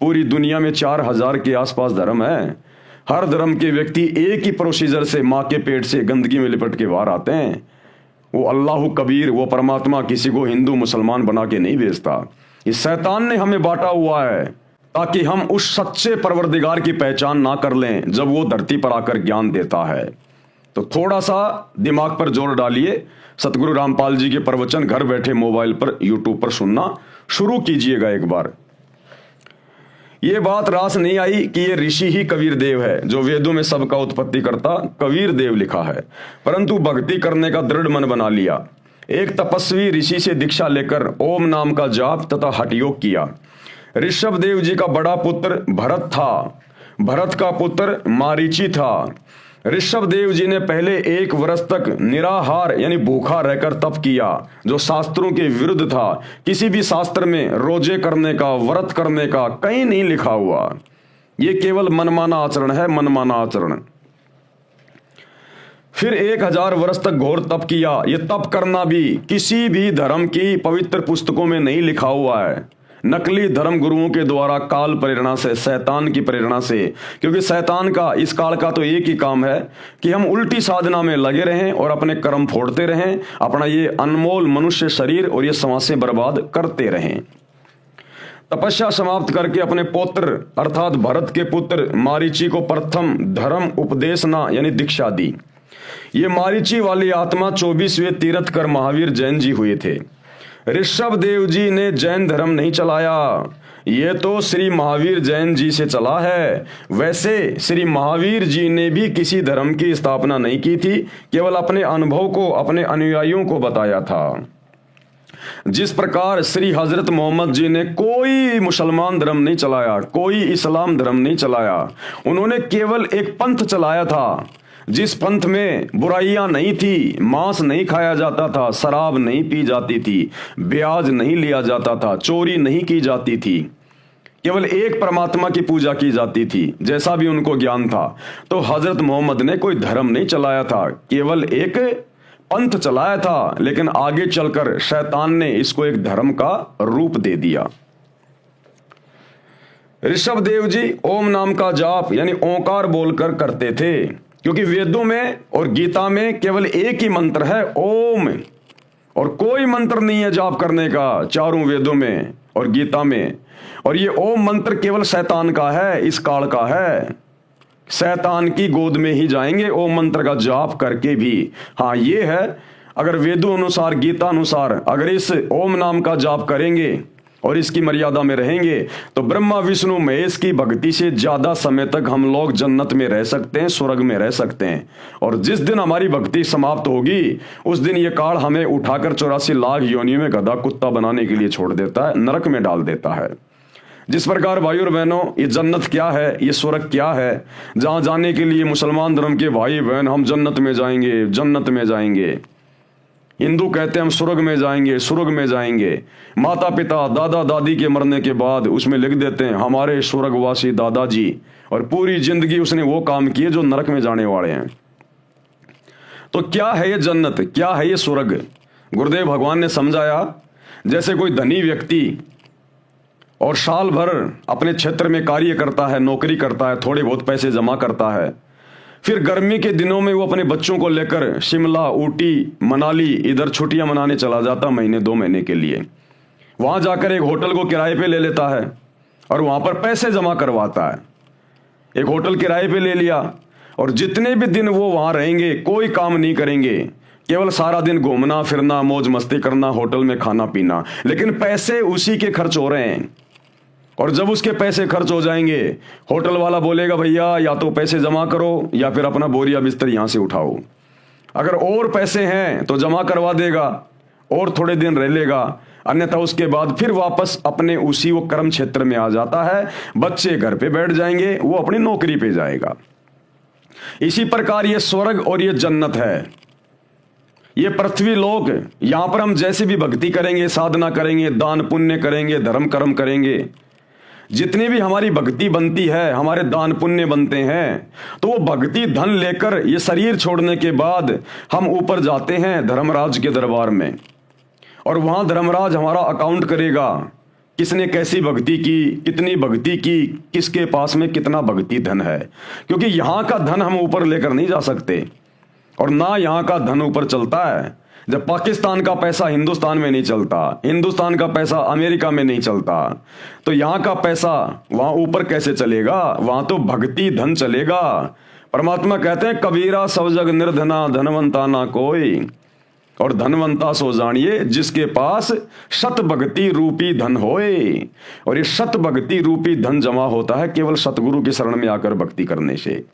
पूरी दुनिया में 4000 के आसपास धर्म है। हर धर्म के व्यक्ति एक ही प्रोसीजर से माँ के पेट से गंदगी में लिपट के बाहर आते हैं। वो अल्लाह कबीर, वो परमात्मा किसी को हिंदू मुसलमान बना के नहीं भेजता। इस शैतान ने हमें बांटा हुआ है ताकि हम उस सच्चे परवरदिगार की पहचान ना कर लें जब वो धरती पर आकर ज्ञान देता है। तो थोड़ा सा दिमाग पर जोर डालिए। सतगुरु रामपाल जी के प्रवचन घर बैठे मोबाइल पर, यूट्यूब पर सुनना शुरू कीजिएगा एक बार। ये बात रास नहीं आई कि ये ऋषि ही कबीर देव है, जो वेदों में सबका उत्पत्ति करता कबीर देव लिखा है, परंतु भक्ति करने का दृढ़ मन बना लिया। एक तपस्वी ऋषि से दीक्षा लेकर ओम नाम का जाप तथा हठ योग किया। ऋषभ देव जी का बड़ा पुत्र भरत था, भरत का पुत्र मारीची था। ऋषभ देव जी ने पहले 1 वर्ष तक निराहार यानी भूखा रहकर तप किया, जो शास्त्रों के विरुद्ध था। किसी भी शास्त्र में रोजे करने का, व्रत करने का कहीं नहीं लिखा हुआ। ये केवल मनमाना आचरण है, मनमाना आचरण। फिर 1000 वर्ष तक घोर तप किया। ये तप करना भी किसी भी धर्म की पवित्र पुस्तकों में नहीं लिखा हुआ है, नकली धर्म गुरुओं के द्वारा काल प्रेरणा से, शैतान की प्रेरणा से। क्योंकि शैतान का, इस काल का तो एक ही काम है कि हम उल्टी साधना में लगे रहें और अपने कर्म फोड़ते रहें, अपना ये अनमोल मनुष्य शरीर और ये समासें बर्बाद करते रहें। तपस्या समाप्त करके अपने पुत्र अर्थात भरत के पुत्र मारीची को प्रथम धर्म उपदेशना यानी दीक्षा दी। ये मारीची वाली आत्मा 24वें तीर्थ कर महावीर जैन जी हुए थे। ऋषभ देव जी ने जैन धर्म नहीं चलाया, ये तो श्री महावीर जैन जी से चला है। वैसे श्री महावीर जी ने भी किसी धर्म की स्थापना नहीं की थी, केवल अपने अनुभव को अपने अनुयायियों को बताया था। जिस प्रकार श्री हजरत मोहम्मद जी ने कोई मुसलमान धर्म नहीं चलाया, कोई इस्लाम धर्म नहीं चलाया, उन्होंने केवल एक पंथ चलाया था जिस पंथ में बुराइयां नहीं थी, मांस नहीं खाया जाता था, शराब नहीं पी जाती थी, ब्याज नहीं लिया जाता था, चोरी नहीं की जाती थी, केवल एक परमात्मा की पूजा की जाती थी, जैसा भी उनको ज्ञान था। तो हजरत मोहम्मद ने कोई धर्म नहीं चलाया था, केवल एक पंथ चलाया था। लेकिन आगे चलकर शैतान ने इसको एक धर्म का रूप दे दिया। ऋषभ देव जी ओम नाम का जाप यानी ओंकार बोलकर करते थे, क्योंकि वेदों में और गीता में केवल एक ही मंत्र है, ओम, और कोई मंत्र नहीं है जाप करने का चारों वेदों में और गीता में। और ये ओम मंत्र केवल शैतान का है, इस काल का है। शैतान की गोद में ही जाएंगे ओम मंत्र का जाप करके भी। हाँ, ये है, अगर वेदों अनुसार, गीता अनुसार अगर इस ओम नाम का जाप करेंगे और इसकी मर्यादा में रहेंगे तो ब्रह्मा विष्णु महेश की भक्ति से ज्यादा समय तक हम लोग जन्नत में रह सकते हैं, स्वर्ग में रह सकते हैं। और जिस दिन हमारी भक्ति समाप्त होगी उस दिन ये काल हमें उठाकर 84 लाख योनियों में गधा कुत्ता बनाने के लिए छोड़ देता है, नरक में डाल देता है। जिस प्रकार भाई और बहनों ये जन्नत क्या है, ये स्वर्ग क्या है, जहां जाने के लिए मुसलमान धर्म के भाई बहन हम जन्नत में जाएंगे, जन्नत में जाएंगे। हिंदू कहते हैं हम स्वर्ग में जाएंगे, स्वर्ग में जाएंगे। माता पिता दादा दादी के मरने के बाद उसमें लिख देते हैं हमारे स्वर्गवासी दादाजी, और पूरी जिंदगी उसने वो काम किए जो नरक में जाने वाले हैं। तो क्या है ये जन्नत, क्या है ये स्वर्ग? गुरुदेव भगवान ने समझाया, जैसे कोई धनी व्यक्ति और साल भर अपने क्षेत्र में कार्य करता है, नौकरी करता है, थोड़े बहुत पैसे जमा करता है, फिर गर्मी के दिनों में वो अपने बच्चों को लेकर शिमला, ऊटी, मनाली इधर छुट्टियां मनाने चला जाता महीने 2 महीने के लिए। वहां जाकर एक होटल को किराए पे ले लेता है और वहां पर पैसे जमा करवाता है। एक होटल किराए पे ले लिया और जितने भी दिन वो वहां रहेंगे कोई काम नहीं करेंगे, केवल सारा दिन घूमना फिरना, मौज मस्ती करना, होटल में खाना पीना, लेकिन पैसे उसी के खर्च हो रहे हैं। और जब उसके पैसे खर्च हो जाएंगे, होटल वाला बोलेगा भैया या तो पैसे जमा करो या फिर अपना बोरिया बिस्तर यहां से उठाओ। अगर और पैसे हैं तो जमा करवा देगा और थोड़े दिन रह लेगा, अन्यथा उसके बाद फिर वापस अपने उसी वो कर्म क्षेत्र में आ जाता है। बच्चे घर पे बैठ जाएंगे, वो अपनी नौकरी पे जाएगा। इसी प्रकार ये स्वर्ग और ये जन्नत है, ये पृथ्वी लोक। यहां पर हम जैसे भी भक्ति करेंगे, साधना करेंगे, दान पुण्य करेंगे, धर्म कर्म करेंगे, जितनी भी हमारी भक्ति बनती है, हमारे दान पुण्य बनते हैं, तो वो भक्ति धन लेकर ये शरीर छोड़ने के बाद हम ऊपर जाते हैं धर्मराज के दरबार में, और वहां धर्मराज हमारा अकाउंट करेगा, किसने कैसी भक्ति की, कितनी भक्ति की, किसके पास में कितना भक्ति धन है। क्योंकि यहां का धन हम ऊपर लेकर नहीं जा सकते, और ना यहां का धन ऊपर चलता है। जब पाकिस्तान का पैसा हिंदुस्तान में नहीं चलता, हिंदुस्तान का पैसा अमेरिका में नहीं चलता, तो यहां का पैसा वहां ऊपर कैसे चलेगा? वहां तो भक्ति धन चलेगा। परमात्मा कहते हैं कबीरा सब जग निर्धना, धनवंता ना कोई, और धनवंता सो जानिए जिसके पास शत भक्ति रूपी धन होए। और ये शत भक्ति रूपी धन जमा होता है केवल सतगुरु की शरण में आकर भक्ति करने से।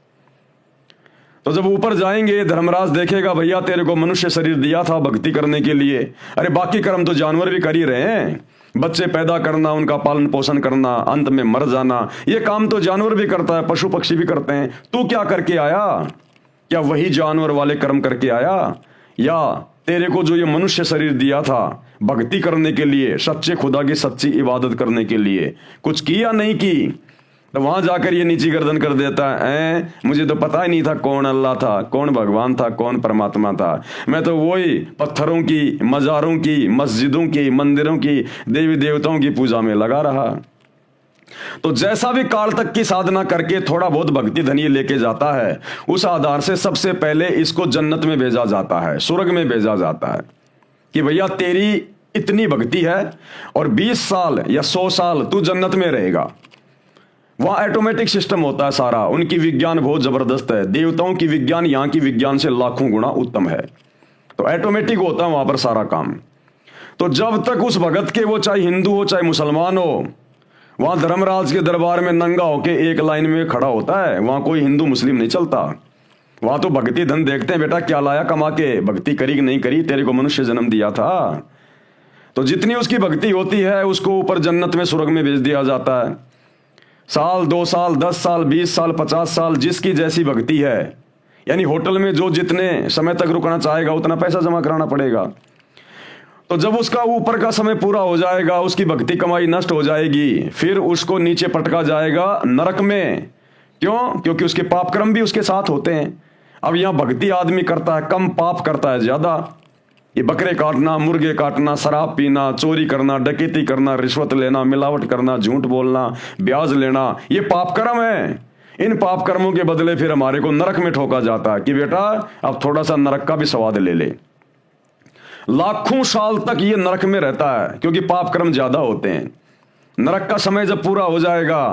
तो जब ऊपर जाएंगे धर्मराज देखेगा भैया तेरे को मनुष्य शरीर दिया था भक्ति करने के लिए, अरे बाकी कर्म तो जानवर भी कर ही रहे हैं, बच्चे पैदा करना, उनका पालन पोषण करना, अंत में मर जाना, ये काम तो जानवर भी करता है, पशु पक्षी भी करते हैं। तू क्या करके आया? क्या वही जानवर वाले कर्म करके आया, या तेरे को जो ये मनुष्य शरीर दिया था भक्ति करने के लिए, सच्चे खुदा की सच्ची इबादत करने के लिए, कुछ किया नहीं की? तो वहां जाकर ये नीची गर्दन कर देता है, मुझे तो पता ही नहीं था कौन अल्लाह था, कौन भगवान था, कौन परमात्मा था। मैं तो वही पत्थरों की, मज़ारों की, मस्जिदों की, मंदिरों की, देवी देवताओं की पूजा में लगा रहा। तो जैसा भी काल तक की साधना करके थोड़ा बहुत भक्ति धन ये लेके जाता है, उस आधार से सबसे पहले इसको जन्नत में भेजा जाता है, स्वर्ग में भेजा जाता है कि भैया तेरी इतनी भक्ति है और 20 साल या 100 साल तू जन्नत में रहेगा। वहां ऑटोमेटिक सिस्टम होता है सारा, उनकी विज्ञान बहुत जबरदस्त है, देवताओं की विज्ञान यहां की विज्ञान से लाखों गुना उत्तम है। तो ऑटोमेटिक होता है वहां पर सारा काम। तो जब तक उस भगत के, वो चाहे हिंदू हो चाहे मुसलमान हो, वहां धर्मराज के दरबार में नंगा होके एक लाइन में खड़ा होता है, वहां कोई हिंदू मुस्लिम नहीं चलता। वहां तो भक्ति धन देखते हैं, बेटा क्या लाया कमा के, भक्ति करी कि नहीं करी, तेरे को मनुष्य जन्म दिया था। तो जितनी उसकी भक्ति होती है उसको ऊपर जन्नत में, स्वर्ग में भेज दिया जाता है। साल 2 साल 10 साल 20 साल 50 साल जिसकी जैसी भक्ति है, यानी होटल में जो जितने समय तक रुकना चाहेगा उतना पैसा जमा कराना पड़ेगा। तो जब उसका ऊपर का समय पूरा हो जाएगा, उसकी भक्ति कमाई नष्ट हो जाएगी, फिर उसको नीचे पटका जाएगा नरक में। क्यों? क्योंकि उसके पाप कर्म भी उसके साथ होते हैं। अब यहां भक्ति आदमी करता है कम, पाप करता है ज्यादा। ये बकरे काटना, मुर्गे काटना, शराब पीना, चोरी करना, डकैती करना, रिश्वत लेना, मिलावट करना, झूठ बोलना, ब्याज लेना, ये पाप कर्म है। इन पाप कर्मों के बदले फिर हमारे को नरक में ठोका जाता है कि बेटा अब थोड़ा सा नरक का भी स्वाद ले ले। लाखों साल तक ये नरक में रहता है क्योंकि पाप कर्म ज्यादा होते हैं। नरक का समय जब पूरा हो जाएगा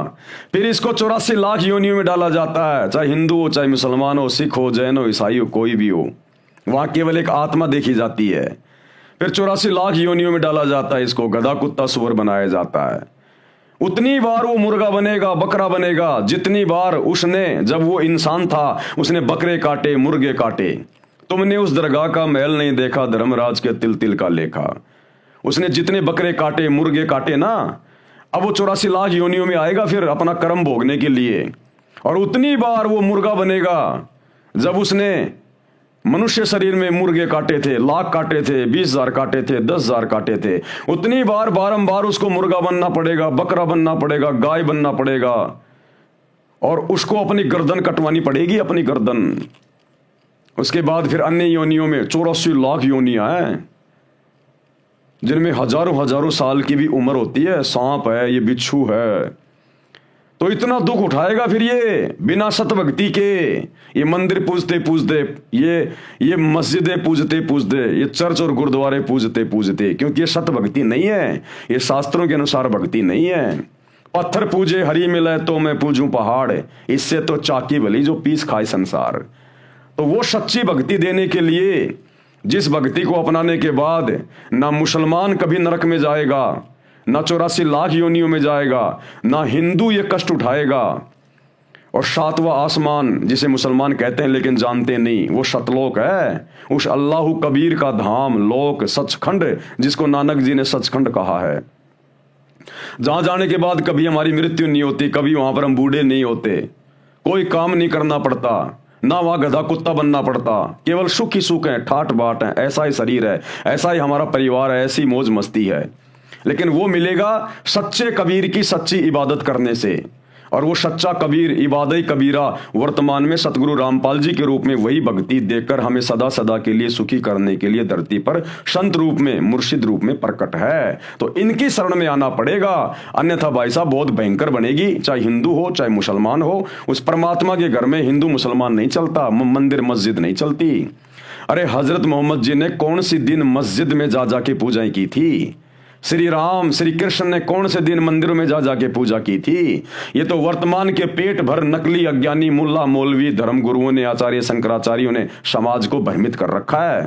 फिर इसको 84 लाख योनियों में डाला जाता है, चाहे हिंदू हो, चाहे मुसलमान हो, सिख हो, जैन हो, ईसाई हो, कोई भी हो। वहां केवल एक आत्मा देखी जाती है। फिर 84 लाख योनियों में डाला जाता है, इसको गधा कुत्ता सुअर बनाया जाता है। उतनी बार वो मुर्गा बनेगा, बकरा बनेगा, जितनी बार उसने, जब वो इंसान था उसने बकरे काटे, मुर्गे काटे। तुमने उस दरगाह का महल नहीं देखा, धर्मराज के तिल तिल का लेखा। उसने जितने बकरे काटे, मुर्गे काटे ना, अब वो 84 लाख योनियों में आएगा फिर अपना कर्म भोगने के लिए, और उतनी बार वो मुर्गा बनेगा जब उसने मनुष्य शरीर में मुर्गे काटे थे, लाख काटे थे, 20,000 काटे थे, 10,000 काटे थे, उतनी बार बारंबार उसको मुर्गा बनना पड़ेगा, बकरा बनना पड़ेगा, गाय बनना पड़ेगा, और उसको अपनी गर्दन कटवानी पड़ेगी, अपनी गर्दन। उसके बाद फिर अन्य योनियों में 84 लाख योनियां हैं जिनमें हजारों हजारों साल की भी उम्र होती है। सांप है, ये बिच्छू है, तो इतना दुख उठाएगा फिर ये बिना सत भक्ति के। ये मंदिर पूजते पूजते, ये मस्जिदें पूजते पूजते, ये चर्च और गुरुद्वारे पूजते पूजते, क्योंकि ये सत भक्ति नहीं है, ये शास्त्रों के अनुसार भक्ति नहीं है। पत्थर पूजे हरी मिले तो मैं पूजूं पहाड़, इससे तो चाकी भली जो पीस खाए संसार। तो वो सच्ची भक्ति देने के लिए, जिस भक्ति को अपनाने के बाद ना मुसलमान कभी नरक में जाएगा, ना 84 लाख योनियों में जाएगा, ना हिंदू ये कष्ट उठाएगा, और 7वां आसमान जिसे मुसलमान कहते हैं लेकिन जानते नहीं, वो सतलोक है, उस अल्लाह कबीर का धाम, लोक, सचखंड, जिसको नानक जी ने सचखंड कहा है, जहां जाने के बाद कभी हमारी मृत्यु नहीं होती, कभी वहां पर हम बूढ़े नहीं होते, कोई काम नहीं करना पड़ता, ना वहां गधा कुत्ता बनना पड़ता, केवल सुख ही सुख है, ठाट बाट है, ऐसा ही शरीर है, ऐसा ही हमारा परिवार है, ऐसी मौज मस्ती है। लेकिन वो मिलेगा सच्चे कबीर की सच्ची इबादत करने से, और वो सच्चा कबीर, इबादत कबीरा, वर्तमान में सतगुरु रामपाल जी के रूप में वही भक्ति देकर हमें सदा सदा के लिए सुखी करने के लिए धरती पर संत रूप में, मुर्शिद रूप में प्रकट है। तो इनकी शरण में आना पड़ेगा, अन्यथा भाई साहब बहुत भयंकर बनेगी। चाहे हिंदू हो चाहे मुसलमान हो, उस परमात्मा के घर में हिंदू मुसलमान नहीं चलता, मंदिर मस्जिद नहीं चलती। अरे हजरत मोहम्मद जी ने कौन सी दिन मस्जिद में जा जाके पूजाएं की थी? श्री राम श्री कृष्ण ने कौन से दिन मंदिरों में जा जाके पूजा की थी? ये तो वर्तमान के पेट भर नकली अज्ञानी मुल्ला मौलवी धर्म गुरुओं ने, आचार्य शंकराचार्यों ने समाज को भ्रमित कर रखा है।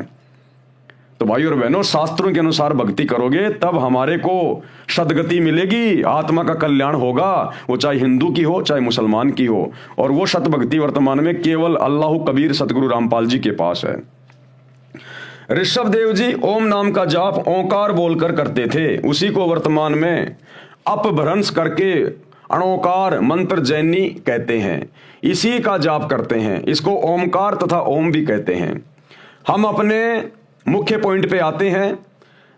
तो भाई और बहनों, शास्त्रों के अनुसार भक्ति करोगे तब हमारे को सदगति मिलेगी, आत्मा का कल्याण होगा, वो चाहे हिंदू की हो चाहे मुसलमान की हो। और वो सतभक्ति वर्तमान में केवल अल्लाह कबीर सतगुरु रामपाल जी के पास है। ऋषभ देव जी ओम नाम का जाप ओंकार बोलकर करते थे, उसी को वर्तमान में अपभ्रंश करके अणोकार मंत्र जैनी कहते हैं, इसी का जाप करते हैं। इसको ओमकार तथा ओम भी कहते हैं। हम अपने मुख्य पॉइंट पे आते हैं।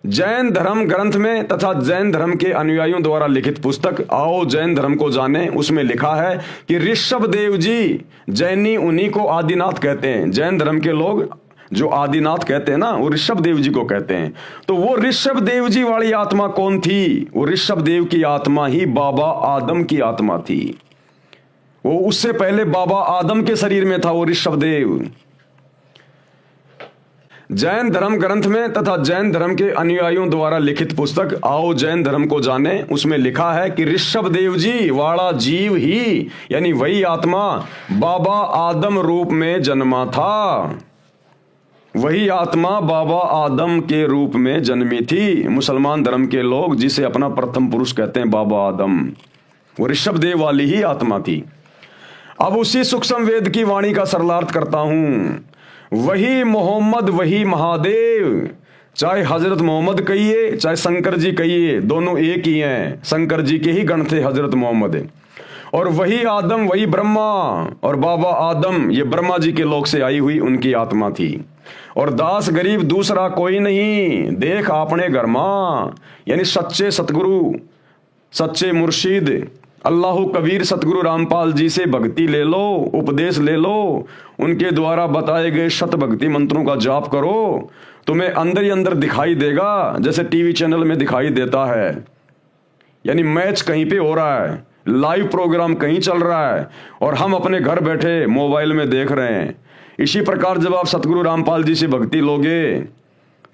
जैन धर्म ग्रंथ में तथा जैन धर्म के अनुयायियों द्वारा लिखित पुस्तक आओ जैन धर्म को जाने, उसमें लिखा है कि ऋषभ देव जी, जैनी उन्हीं को आदिनाथ कहते हैं। जैन धर्म के लोग जो आदिनाथ कहते हैं ना, वो ऋषभ देव जी को कहते हैं। तो वो ऋषभ देव जी वाली आत्मा कौन थी? वो ऋषभ देव की आत्मा ही बाबा आदम की आत्मा थी। वो उससे पहले बाबा आदम के शरीर में था वो ऋषभ देव। जैन धर्म ग्रंथ में तथा जैन धर्म के अनुयायियों द्वारा लिखित पुस्तक आओ जैन धर्म को जाने, उसमें लिखा है कि ऋषभ देव जी वाला जीव ही, यानी वही आत्मा बाबा आदम रूप में जन्मा था। वही आत्मा बाबा आदम के रूप में जन्मी थी। मुसलमान धर्म के लोग जिसे अपना प्रथम पुरुष कहते हैं बाबा आदम, वो ऋषभ देव वाली ही आत्मा थी। अब उसी सूक्ष्म वेद की वाणी का सरलार्थ करता हूं। वही मोहम्मद, वही महादेव, चाहे हजरत मोहम्मद कहिए चाहे शंकर जी कहिए, दोनों एक ही हैं। शंकर जी के ही गण थे हजरत मोहम्मद। और वही आदम, वही ब्रह्मा, और बाबा आदम ये ब्रह्मा जी के लोक से आई हुई उनकी आत्मा थी। और दास गरीब दूसरा कोई नहीं, देख आपने घर मां, यानी सच्चे सतगुरु, सच्चे मुर्शिद अल्लाह कबीर सतगुरु रामपाल जी से भक्ति ले लो, उपदेश ले लो, उनके द्वारा बताए गए शत भक्ति मंत्रों का जाप करो, तुम्हें अंदर ही अंदर दिखाई देगा जैसे टीवी चैनल में दिखाई देता है। यानी मैच कहीं पे हो रहा है, लाइव प्रोग्राम कहीं चल रहा है, और हम अपने घर बैठे मोबाइल में देख रहे हैं। इसी प्रकार जब आप सतगुरु रामपाल जी से भक्ति लोगे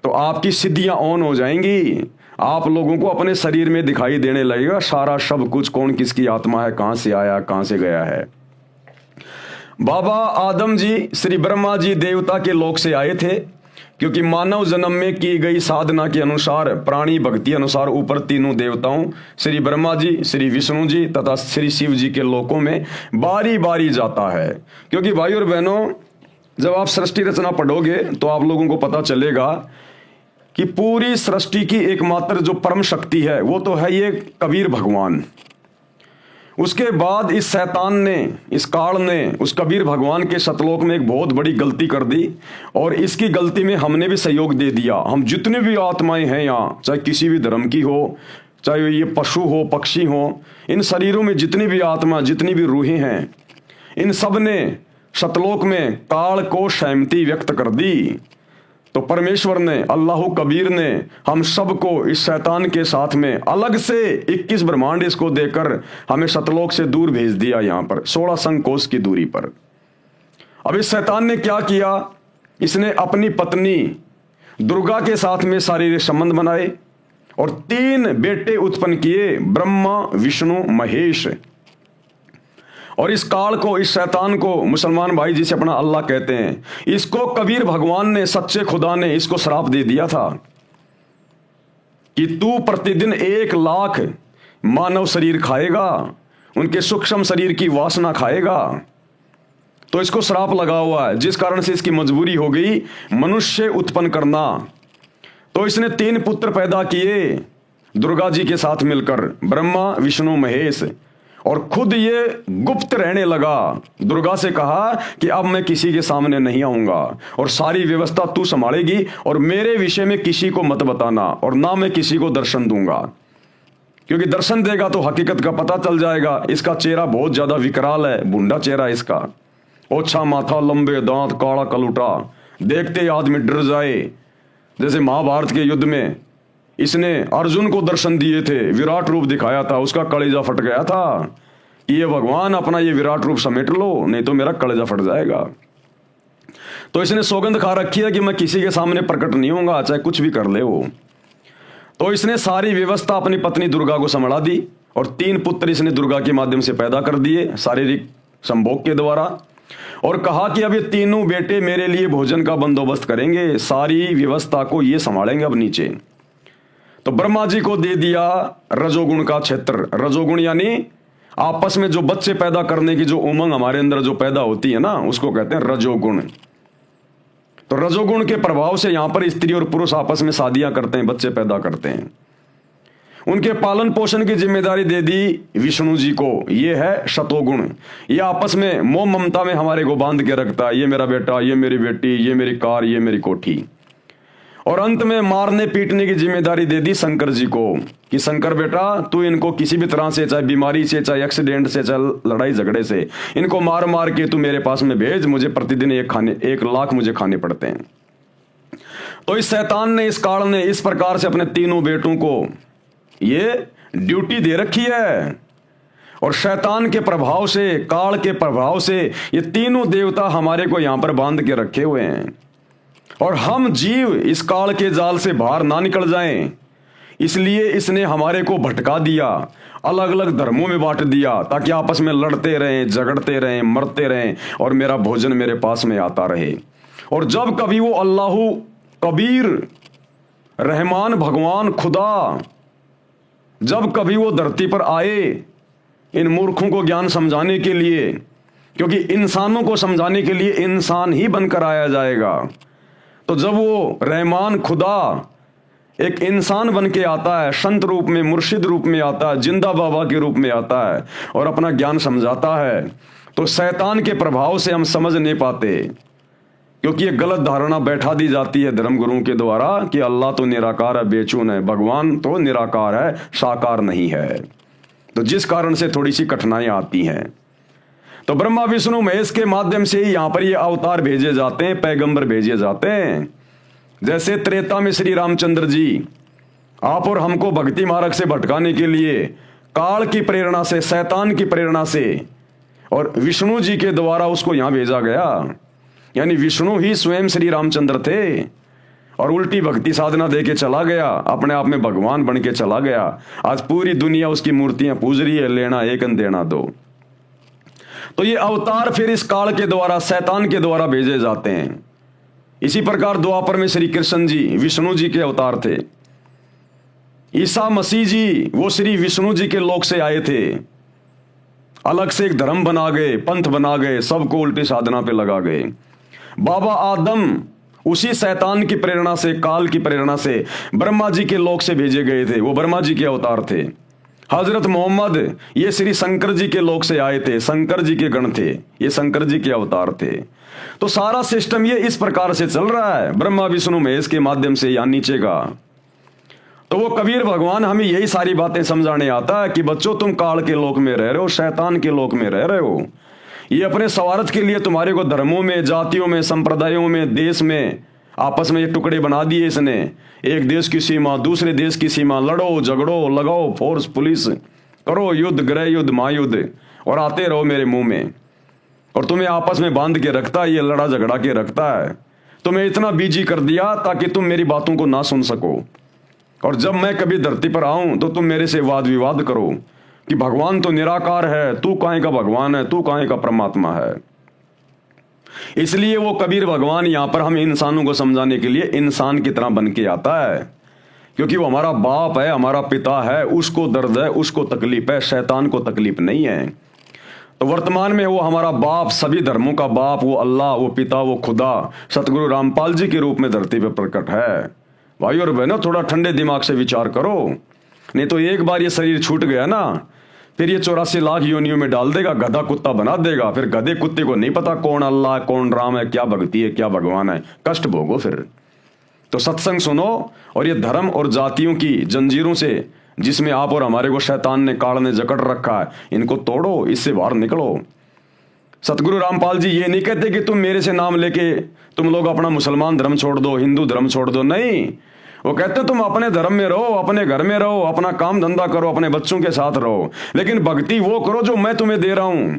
तो आपकी सिद्धियां ऑन हो जाएंगी। आप लोगों को अपने शरीर में दिखाई देने लगेगा सारा सब कुछ, कौन किसकी आत्मा है, कहां से आया कहां से गया है। बाबा आदम जी श्री ब्रह्मा जी देवता के लोक से आए थे, क्योंकि मानव जन्म में की गई साधना के अनुसार, प्राणी भक्ति अनुसार ऊपर तीनों देवताओं श्री ब्रह्मा जी, श्री विष्णु जी तथा श्री शिव जी के लोकों में बारी बारी जाता है। क्योंकि भाई और बहनों, जब आप सृष्टि रचना पढ़ोगे तो आप लोगों को पता चलेगा कि पूरी सृष्टि की एकमात्र जो परम शक्ति है वो तो है ये कबीर भगवान। उसके बाद इस शैतान ने, इस काल ने उस कबीर भगवान के सतलोक में एक बहुत बड़ी गलती कर दी और इसकी गलती में हमने भी सहयोग दे दिया। हम जितने भी आत्माएं हैं यहाँ, चाहे किसी भी धर्म की हो, चाहे ये पशु हो, पक्षी हो, इन शरीरों में जितनी भी आत्मा, जितनी भी रूहें हैं, इन सब ने सतलोक में काल को सहमति व्यक्त कर दी। तो परमेश्वर ने, अल्लाह कबीर ने हम सबको इस शैतान के साथ में अलग से 21 ब्रह्मांड इसको देकर हमें सतलोक से दूर भेज दिया, यहाँ पर 16 संकोश की दूरी पर। अब इस शैतान ने क्या किया, इसने अपनी पत्नी दुर्गा के साथ में शारीरिक संबंध बनाए और 3 बेटे उत्पन्न किए, ब्रह्मा, विष्णु, महेश। और इस काल को, इस शैतान को मुसलमान भाई जिसे अपना अल्लाह कहते हैं, इसको कबीर भगवान ने, सच्चे खुदा ने इसको श्राप दे दिया था कि तू प्रतिदिन 1 लाख मानव शरीर खाएगा, उनके सूक्ष्म शरीर की वासना खाएगा। तो इसको श्राप लगा हुआ है, जिस कारण से इसकी मजबूरी हो गई मनुष्य उत्पन्न करना। तो इसने 3 पुत्र पैदा किए दुर्गा जी के साथ मिलकर, ब्रह्मा, विष्णु, महेश। और खुद ये गुप्त रहने लगा। दुर्गा से कहा कि अब मैं किसी के सामने नहीं आऊंगा और सारी व्यवस्था तू संभालेगी और मेरे विषय में किसी को मत बताना और ना मैं किसी को दर्शन दूंगा, क्योंकि दर्शन देगा तो हकीकत का पता चल जाएगा। इसका चेहरा बहुत ज्यादा विकराल है, भूंडा चेहरा इसका, ओछा माथा, लंबे दांत, काला कलूटा, देखते आदमी डर जाए। जैसे महाभारत के युद्ध में इसने अर्जुन को दर्शन दिए थे, विराट रूप दिखाया था, उसका कलेजा फट गया था कि ये भगवान अपना ये विराट रूप समेट लो, नहीं तो मेरा कलेजा फट जाएगा। तो इसने सौगंध खा रखी है कि मैं किसी के सामने प्रकट नहीं होऊंगा, चाहे कुछ भी कर ले वो। तो इसने सारी व्यवस्था अपनी पत्नी दुर्गा को संभाला दी और 3 पुत्र इसने दुर्गा के माध्यम से पैदा कर दिए शारीरिक संभोग के द्वारा, और कहा कि अब ये 3 बेटे मेरे लिए भोजन का बंदोबस्त करेंगे, सारी व्यवस्था को ये संभालेंगे अब नीचे। तो ब्रह्मा जी को दे दिया रजोगुण का क्षेत्र। रजोगुण यानी आपस में जो बच्चे पैदा करने की जो उमंग हमारे अंदर जो पैदा होती है ना, उसको कहते हैं रजोगुण। तो रजोगुण के प्रभाव से यहां पर स्त्री और पुरुष आपस में शादियां करते हैं, बच्चे पैदा करते हैं। उनके पालन पोषण की जिम्मेदारी दे दी विष्णु जी को, ये है शतोगुण। ये आपस में मोह ममता में हमारे को बांध के रखता है, ये मेरा बेटा, ये मेरी बेटी, ये मेरी कार, ये मेरी कोठी। और अंत में मारने पीटने की जिम्मेदारी दे दी शंकर जी को कि शंकर बेटा तू इनको किसी भी तरह से, चाहे बीमारी से, चाहे एक्सीडेंट से, चाहे लड़ाई झगड़े से, इनको मार मार के तू मेरे पास में भेज, मुझे प्रतिदिन 1 लाख मुझे खाने पड़ते हैं। तो इस शैतान ने, इस काल ने इस प्रकार से अपने 3 बेटों को ये ड्यूटी दे रखी है। और शैतान के प्रभाव से, काल के प्रभाव से ये 3 देवता हमारे को यहां पर बांध के रखे हुए हैं और हम जीव इस काल के जाल से बाहर ना निकल जाएं, इसलिए इसने हमारे को भटका दिया, अलग अलग धर्मों में बांट दिया ताकि आपस में लड़ते रहें, झगड़ते रहें, मरते रहें और मेरा भोजन मेरे पास में आता रहे। और जब कभी वो अल्लाह कबीर रहमान भगवान खुदा जब कभी वो धरती पर आए इन मूर्खों को ज्ञान समझाने के लिए, क्योंकि इंसानों को समझाने के लिए इंसान ही बनकर आया जाएगा, तो जब वो रहमान खुदा एक इंसान बन के आता है, संत रूप में, मुर्शिद रूप में आता है, जिंदा बाबा के रूप में आता है और अपना ज्ञान समझाता है, तो शैतान के प्रभाव से हम समझ नहीं पाते, क्योंकि ये गलत धारणा बैठा दी जाती है धर्म गुरुओं के द्वारा कि अल्लाह तो निराकार है, बेचून है, भगवान तो निराकार है, साकार नहीं है। तो जिस कारण से थोड़ी सी कठिनाइयां आती हैं। तो ब्रह्मा विष्णु महेश के माध्यम से ही यहां पर ये अवतार भेजे जाते हैं, पैगंबर भेजे जाते हैं। जैसे त्रेता में श्री रामचंद्र जी आप और हमको भक्ति मार्ग से भटकाने के लिए काल की प्रेरणा से, शैतान की प्रेरणा से और विष्णु जी के द्वारा उसको यहां भेजा गया। यानी विष्णु ही स्वयं श्री रामचंद्र थे और उल्टी भक्ति साधना दे के चला गया, अपने आप में भगवान बन के चला गया। आज पूरी दुनिया उसकी मूर्तियां पूज रही है, लेना एक देना दो। तो ये अवतार फिर इस काल के द्वारा, शैतान के द्वारा भेजे जाते हैं। इसी प्रकार द्वापर में श्री कृष्ण जी विष्णु जी के अवतार थे। ईसा मसीह जी वो श्री विष्णु जी के लोक से आए थे, अलग से एक धर्म बना गए, पंथ बना गए, सबको उल्टी साधना पे लगा गए। बाबा आदम उसी शैतान की प्रेरणा से, काल की प्रेरणा से ब्रह्मा जी के लोक से भेजे गए थे। वो ब्रह्मा जी के अवतार थे। हजरत मोहम्मद ये श्री शंकर जी के लोक से आए थे, शंकर जी के गण थे, ये शंकर जी के अवतार थे। तो सारा सिस्टम ये इस प्रकार से चल रहा है, ब्रह्मा विष्णु महेश के माध्यम से या नीचे का। तो वो कबीर भगवान हमें यही सारी बातें समझाने आता है कि बच्चों तुम काल के लोक में रह रहे हो, शैतान के लोक में रह रहे हो। ये अपने स्वार्थ के लिए तुम्हारे को धर्मों में, जातियों में, संप्रदायों में, देश में आपस में ये टुकड़े बना दिए इसने। एक देश की सीमा, दूसरे देश की सीमा, लड़ो झगड़ो, लगाओ फोर्स पुलिस, करो युद्ध, गृह युद्ध, महायुद्ध, और आते रहो मेरे मुंह में। और तुम्हें आपस में बांध के रखता है, ये लड़ा झगड़ा के रखता है। तुम्हें इतना बिजी कर दिया ताकि तुम मेरी बातों को ना सुन सको। और जब मैं कभी धरती पर आऊं तो तुम मेरे से वाद विवाद करो कि भगवान तो निराकार है, तू काहे का भगवान है, तू काहे का परमात्मा है। इसलिए वो कबीर भगवान यहां पर हम इंसानों को समझाने के लिए इंसान की तरह बन के आता है, क्योंकि वो हमारा बाप है, हमारा पिता है, उसको दर्द है, उसको तकलीफ है, शैतान को तकलीफ नहीं है। तो वर्तमान में वो हमारा बाप, सभी धर्मों का बाप, वो अल्लाह, वो पिता, वो खुदा सतगुरु रामपाल जी के रूप में धरती पर प्रकट है। भाई और बहनों, थोड़ा ठंडे दिमाग से विचार करो, नहीं तो एक बार ये शरीर छूट गया ना, फिर ये 84 लाख योनियों में डाल देगा, गधा कुत्ता बना देगा। फिर गधे कुत्ते को नहीं पता कौन अल्लाह, कौन राम है, क्या भक्ति है, क्या भगवान है, कष्ट भोगो फिर। तो सत्संग सुनो और ये धर्म और जातियों की जंजीरों से जिसमें आप और हमारे को शैतान ने, काल ने जकड़ रखा है, इनको तोड़ो, इससे बाहर निकलो। सतगुरु रामपाल जी ये नहीं कहते कि तुम मेरे से नाम लेके तुम लोग अपना मुसलमान धर्म छोड़ दो, हिंदू धर्म छोड़ दो, नहीं। वो कहते तुम अपने धर्म में रहो, अपने घर में रहो, अपना काम धंधा करो, अपने बच्चों के साथ रहो, लेकिन भक्ति वो करो जो मैं तुम्हें दे रहा हूं,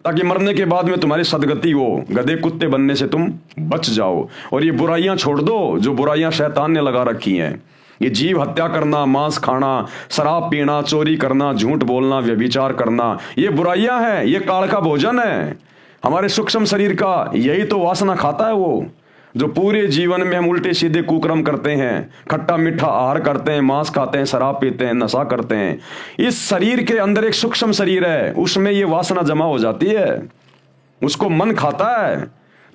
ताकि मरने के बाद में तुम्हारी सदगति हो, गधे कुत्ते बनने से तुम बच जाओ। और ये बुराइयां छोड़ दो जो बुराइयां शैतान ने लगा रखी हैं। ये जीव हत्या करना, मांस खाना, शराब पीना, चोरी करना, झूठ बोलना, व्यभिचार करना, ये बुराइयां हैं, ये काल का भोजन है। हमारे सूक्ष्म शरीर का यही तो वासना खाता है वो, जो पूरे जीवन में हम उल्टे सीधे कुकर्म करते हैं, खट्टा मीठा आहार करते हैं, मांस खाते हैं, शराब पीते हैं, नशा करते हैं। इस शरीर के अंदर एक सूक्ष्म शरीर है, उसमें ये वासना जमा हो जाती है, उसको मन खाता है।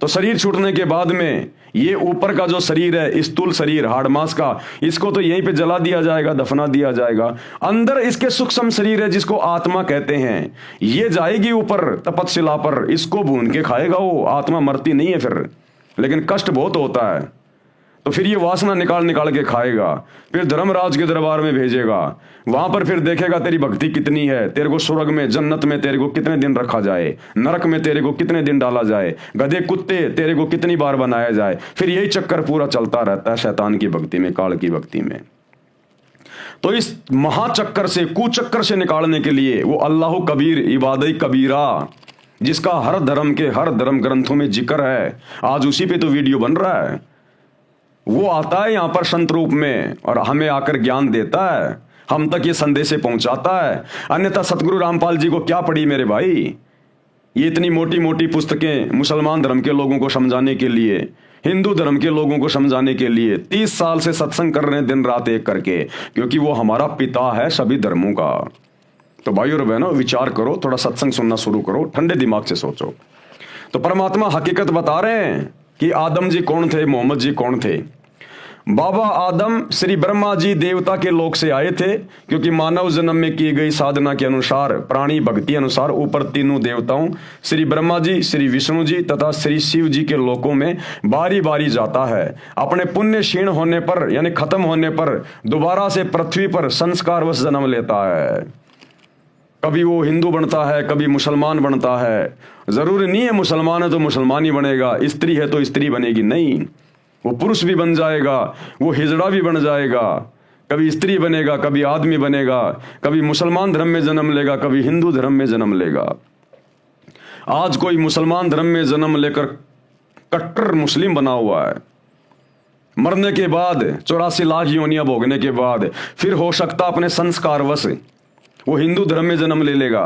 तो शरीर छूटने के बाद में ये ऊपर का जो शरीर है, स्थूल शरीर, हाड़ मांस का, इसको तो यहीं पे जला दिया जाएगा, दफना दिया जाएगा। अंदर इसके सूक्ष्म शरीर है जिसको आत्मा कहते हैं, ये जाएगी ऊपर तपस्या पर, इसको भून के खाएगा वो। आत्मा मरती नहीं है फिर, लेकिन कष्ट बहुत होता है। तो फिर ये वासना निकाल निकाल के खाएगा, फिर धर्मराज के दरबार में भेजेगा, वहां पर फिर देखेगा तेरी भक्ति कितनी है, तेरे को स्वर्ग में, जन्नत में तेरे को कितने दिन रखा जाए, नरक में तेरे को कितने दिन डाला जाए, गधे कुत्ते तेरे को कितनी बार बनाया जाए। फिर यही चक्कर पूरा चलता रहता है शैतान की भक्ति में, काल की भक्ति में। तो इस महाचक्कर से, कुचक्कर से निकालने के लिए वो अल्लाह कबीर, इबादत कबीरा, जिसका हर धर्म ग्रंथों में जिक्र है, आज उसी पे तो वीडियो बन रहा है, वो आता है यहाँ पर संत रूप में और हमें आकर ज्ञान देता है, हम तक ये संदेश पहुंचाता है। अन्यथा सतगुरु रामपाल जी को क्या पड़ी मेरे भाई, ये इतनी मोटी मोटी पुस्तकें मुसलमान धर्म के लोगों को समझाने के लिए, हिंदू धर्म के लोगों को समझाने के लिए 30 साल से सत्संग कर रहे हैं दिन रात एक करके, क्योंकि वो हमारा पिता है सभी धर्मों का। तो भाई और बहनों, विचार करो, थोड़ा सत्संग सुनना शुरू करो, ठंडे दिमाग से सोचो। तो परमात्मा हकीकत बता रहे हैं कि आदम जी कौन थे, मोहम्मद जी कौन थे। बाबा आदम श्री ब्रह्मा जी देवता के लोक से आए थे, क्योंकि मानव जन्म में की गई साधना के अनुसार, प्राणी भक्ति अनुसार ऊपर तीनों देवताओं श्री ब्रह्मा जी, श्री विष्णु जी तथा श्री शिव जी के लोकों में बारी बारी जाता है। अपने पुण्य क्षीण होने पर, यानी खत्म होने पर, दोबारा से पृथ्वी पर संस्कारवश जन्म लेता है। कभी वो हिंदू बनता है, कभी मुसलमान बनता है। जरूरी नहीं है मुसलमान है तो मुसलमान ही बनेगा, स्त्री है तो स्त्री बनेगी, नहीं, वो पुरुष भी बन जाएगा, वो हिजड़ा भी बन जाएगा, कभी स्त्री बनेगा, कभी आदमी बनेगा, कभी मुसलमान धर्म में जन्म लेगा, कभी हिंदू धर्म में जन्म लेगा। आज कोई मुसलमान धर्म में जन्म लेकर कट्टर मुस्लिम बना हुआ है, मरने के बाद 84 लाख योनियां भोगने के बाद फिर हो सकता अपने संस्कारवश वो हिंदू धर्म में जन्म ले लेगा।